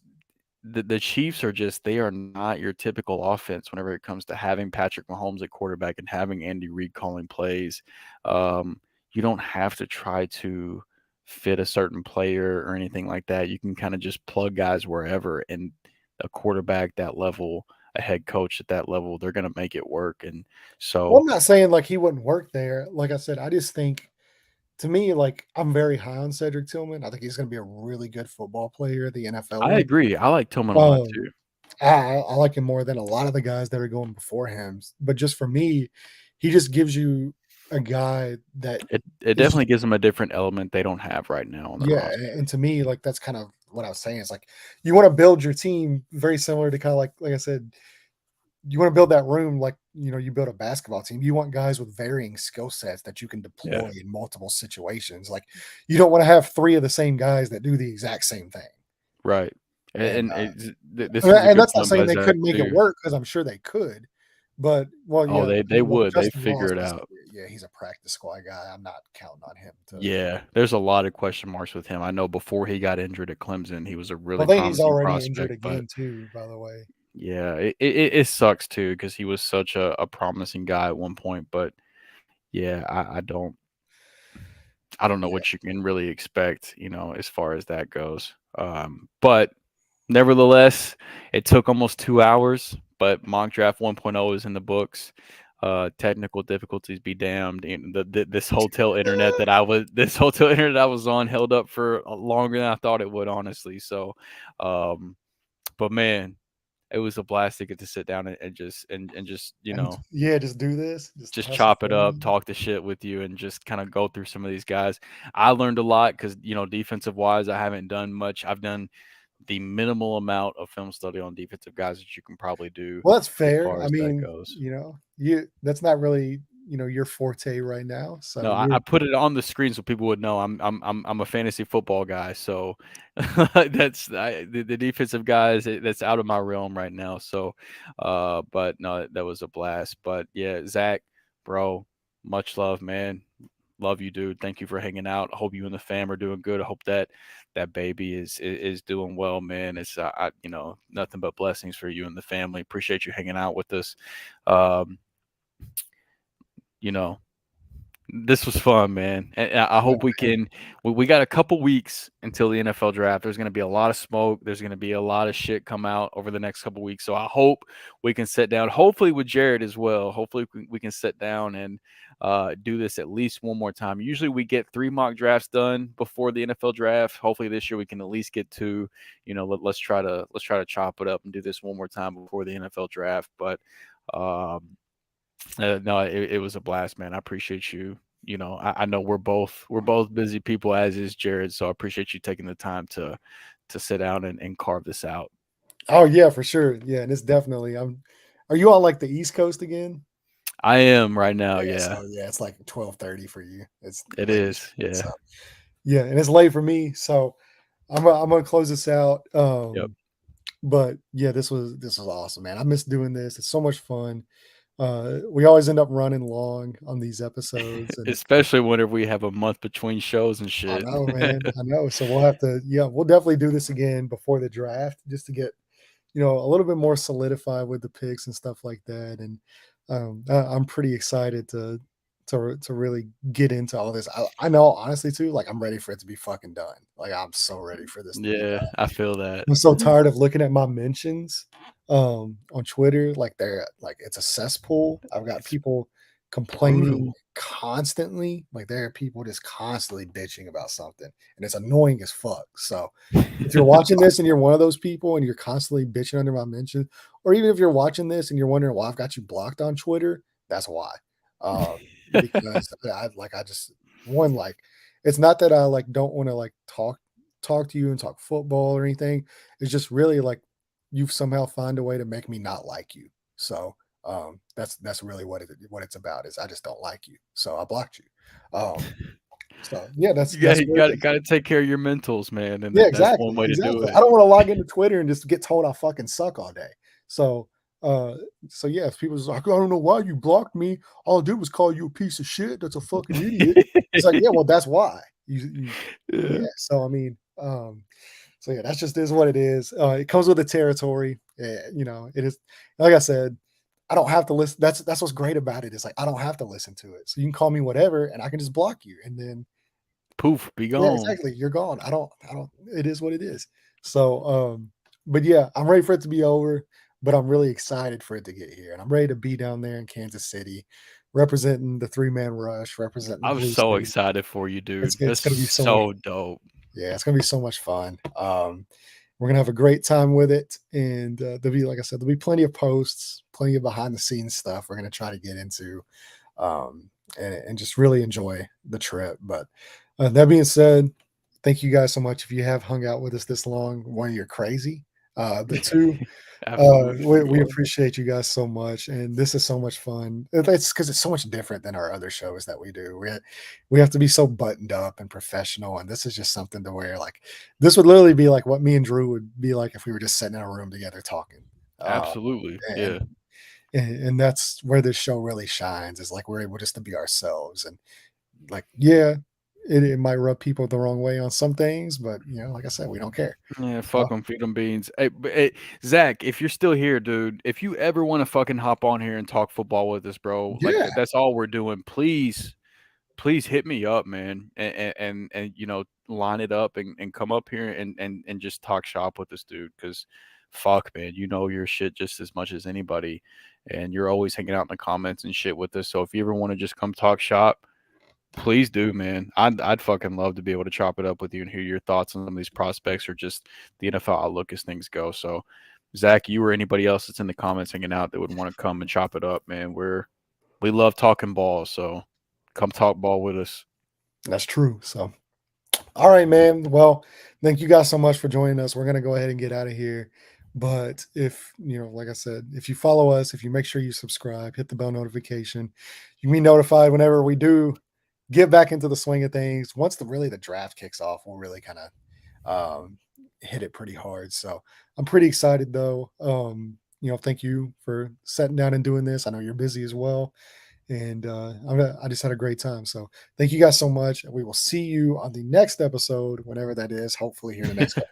Speaker 2: the Chiefs are just they are not your typical offense whenever it comes to having Patrick Mahomes at quarterback and having Andy Reid calling plays. Um, you don't have to try to fit a certain player or anything like that. You can kind of just plug guys wherever, and a quarterback that level, a head coach at that level, they're going to make it work. And
Speaker 1: Well,
Speaker 2: so
Speaker 1: I'm not saying like he wouldn't work there. Like I said, I just think to me, like I'm very high on Cedric Tillman. I think he's going to be a really good football player at the NFL
Speaker 2: I
Speaker 1: level.
Speaker 2: agree. I like Tillman a lot too.
Speaker 1: I like him more than a lot of the guys that are going before him. But just for me, he just gives you a guy that
Speaker 2: It
Speaker 1: is
Speaker 2: definitely gives them a different element they don't have right now on the
Speaker 1: yeah,
Speaker 2: roster.
Speaker 1: and to me, like that's kind of what I was saying. It's like you want to build your team very similar to kind of like I said, you want to build that room like you build a basketball team. You want guys with varying skill sets that you can
Speaker 2: Yeah.
Speaker 1: deploy in multiple situations. Like you don't want to have three of the same guys that do the exact same thing.
Speaker 2: Right.
Speaker 1: And
Speaker 2: This was a
Speaker 1: and
Speaker 2: good
Speaker 1: that's not
Speaker 2: point
Speaker 1: saying
Speaker 2: by
Speaker 1: they
Speaker 2: Zach
Speaker 1: couldn't make it
Speaker 2: too.
Speaker 1: work because I'm sure they could. But well,
Speaker 2: Oh,
Speaker 1: yeah,
Speaker 2: they
Speaker 1: well,
Speaker 2: would. They
Speaker 1: Justin
Speaker 2: figure
Speaker 1: Ross
Speaker 2: it
Speaker 1: was
Speaker 2: out.
Speaker 1: yeah, he's a practice squad guy. I'm not counting on him to.
Speaker 2: Yeah, there's a lot of question marks with him. I know before he got injured at Clemson, he was a
Speaker 1: I
Speaker 2: really
Speaker 1: think he's
Speaker 2: promising
Speaker 1: already injured
Speaker 2: prospect, but
Speaker 1: again too. By the way,
Speaker 2: yeah, it sucks too because he was such a promising guy at one point. But yeah, I don't know
Speaker 1: yeah.
Speaker 2: what you can really expect, as far as that goes. But nevertheless, it took almost 2 hours, but mock draft 1.0 is in the books. Technical difficulties be damned. And this hotel internet I was on held up for longer than I thought it would, honestly. So, um, but man, it was a blast to get to sit down and just
Speaker 1: And yeah, just do this. Just
Speaker 2: just
Speaker 1: have some
Speaker 2: chop it up,
Speaker 1: fun.
Speaker 2: talk the shit with you, and just kind of go through some of these guys. I learned a lot because defensive wise, I haven't done much. I've done the minimal amount of film study on defensive guys that you can probably do
Speaker 1: Well, that's
Speaker 2: as
Speaker 1: fair.
Speaker 2: far
Speaker 1: I
Speaker 2: as that
Speaker 1: mean,
Speaker 2: goes.
Speaker 1: you that's not really your forte right now. So
Speaker 2: No,
Speaker 1: you're
Speaker 2: I put it on the screen so people would know I'm a fantasy football guy. So the defensive guys that's out of my realm right now. So, but no, that was a blast. But yeah, Zach, bro, much love, man. Love you, dude. Thank you for hanging out. I hope you and the fam are doing good. I hope that baby is doing well, man. It's nothing but blessings for you and the family. Appreciate you hanging out with us. Um, you know, this was fun, man. And I
Speaker 1: yeah,
Speaker 2: hope we can. We got a couple weeks until the NFL draft. There's going to be a lot of smoke. There's going to be a lot of shit come out over the next couple weeks. So I hope we can sit down. Hopefully with Jared as well. Hopefully we can sit down and do this at least one more time. Usually we get 3 mock drafts done before the NFL draft. Hopefully this year we can at least get 2. Let's try to chop it up and do this one more time before the NFL draft. But no, it was a blast, man. I appreciate you. I know we're both busy people, as is Jared. So I appreciate you taking the time to sit down and carve this out.
Speaker 1: oh yeah, for sure. Yeah, and it's definitely. Are you on like the East Coast again?
Speaker 2: I am right now.
Speaker 1: Yeah.
Speaker 2: Yeah,
Speaker 1: So yeah, it's like 12:30 for you. It's
Speaker 2: it
Speaker 1: late.
Speaker 2: is.
Speaker 1: So
Speaker 2: Yeah.
Speaker 1: yeah, and it's late for me. So I'm gonna close this out.
Speaker 2: Yep.
Speaker 1: But yeah, this was awesome, man. I miss doing this. It's so much fun. We always end up running long on these episodes, and
Speaker 2: Especially whenever we have a month between shows and
Speaker 1: I
Speaker 2: shit.
Speaker 1: know, man. I know. So we'll have to, yeah, we'll definitely do this again before the draft just to get, a little bit more solidified with the picks and stuff like that. And I'm pretty excited to really get into all this. I know, honestly, too, like I'm ready for it to be fucking done. Like I'm so ready for this to be
Speaker 2: Yeah,
Speaker 1: done.
Speaker 2: I feel that.
Speaker 1: I'm so tired of looking at my mentions on Twitter, like they're like it's a cesspool. I've got
Speaker 2: It's
Speaker 1: people
Speaker 2: brutal.
Speaker 1: complaining constantly. Like there are people just constantly bitching about something, and it's annoying as fuck. So if you're watching this and you're one of those people and you're constantly bitching under my mention, or even if you're watching this and you're wondering why I've got you blocked on Twitter, that's why. Because I just one like it's not that I like don't want to like talk to you and talk football or anything. It's just really like you've somehow find a way to make me not like you. So that's really what it's about is I just don't like you. So I blocked you. So yeah, that's
Speaker 2: You
Speaker 1: that's
Speaker 2: got
Speaker 1: what
Speaker 2: got
Speaker 1: it
Speaker 2: to
Speaker 1: is.
Speaker 2: got to take care of your mentals, man, and
Speaker 1: Yeah,
Speaker 2: that's one
Speaker 1: exactly,
Speaker 2: way to do
Speaker 1: exactly.
Speaker 2: it.
Speaker 1: I don't want to log into Twitter and just get told I fucking suck all day. So uh so yeah, if people's like, I don't know why you blocked me. All I did was call you a piece of shit. That's a fucking idiot. It's like, yeah, well, that's why. You yeah.
Speaker 2: Yeah.
Speaker 1: So I mean, So yeah, that's just is what it is. It comes with the territory. It is like I said, I don't have to listen. That's what's great about it. Is like I don't have to listen to it. So you can call me whatever, and I can just block you. And then
Speaker 2: Poof, be
Speaker 1: yeah,
Speaker 2: gone.
Speaker 1: exactly. You're gone. I don't it is what it is. So but yeah, I'm ready for it to be over, but I'm really excited for it to get here. And I'm ready to be down there in Kansas City, representing the three-man rush, representing the
Speaker 2: I'm
Speaker 1: blue
Speaker 2: so
Speaker 1: state.
Speaker 2: excited for you, dude.
Speaker 1: It's
Speaker 2: That's
Speaker 1: gonna be so much
Speaker 2: so dope.
Speaker 1: yeah, it's gonna be so much fun. We're gonna have a great time with it, and there'll be, like I said, there'll be plenty of posts, plenty of behind the scenes stuff. We're gonna try to get into, and just really enjoy the trip. But that being said, thank you guys so much. If you have hung out with us this long, one, you're crazy. The two,
Speaker 2: Absolutely, we
Speaker 1: we
Speaker 2: are.
Speaker 1: appreciate you guys so much, and this is so much fun. It's because it's so much different than our other shows that we do. We have to be so buttoned up and professional, and this is just something to where like this would literally be like what me and Drew would be like if we were just sitting in a room together talking. Uh,
Speaker 2: Absolutely.
Speaker 1: and
Speaker 2: Yeah.
Speaker 1: and that's where this show really shines. Is like we're able just to be ourselves, and like yeah, it might rub people the wrong way on some things, but like I said, we don't care.
Speaker 2: Yeah,
Speaker 1: Uh,
Speaker 2: fuck them, feed them beans. Hey, Zach, if you're still here, dude, if you ever want to fucking hop on here and talk football with us, bro, like
Speaker 1: yeah,
Speaker 2: that's all we're doing. Please hit me up, man, and line it up and come up here and just talk shop with this dude. Because fuck, man, you know your shit just as much as anybody, and you're always hanging out in the comments and shit with us. So if you ever want to just come talk shop, please do, man. I'd fucking love to be able to chop it up with you and hear your thoughts on some of these prospects or just the NFL outlook as things go. So, Zach, you or anybody else that's in the comments hanging out that would want to come and chop it up, man. We love talking ball, so come talk ball with us.
Speaker 1: that's true. So. All right, man. Well, thank you guys so much for joining us. We're gonna go ahead and get out of here. But if like I said, if you follow us, if you make sure you subscribe, hit the bell notification, you can be notified whenever we do get back into the swing of things. Once the draft kicks off, we'll really kind of hit it pretty hard. So I'm pretty excited though. Thank you for sitting down and doing this. I know you're busy as well. And I just had a great time. So thank you guys so much. And we will see you on the next episode, whenever that is, hopefully here in the next couple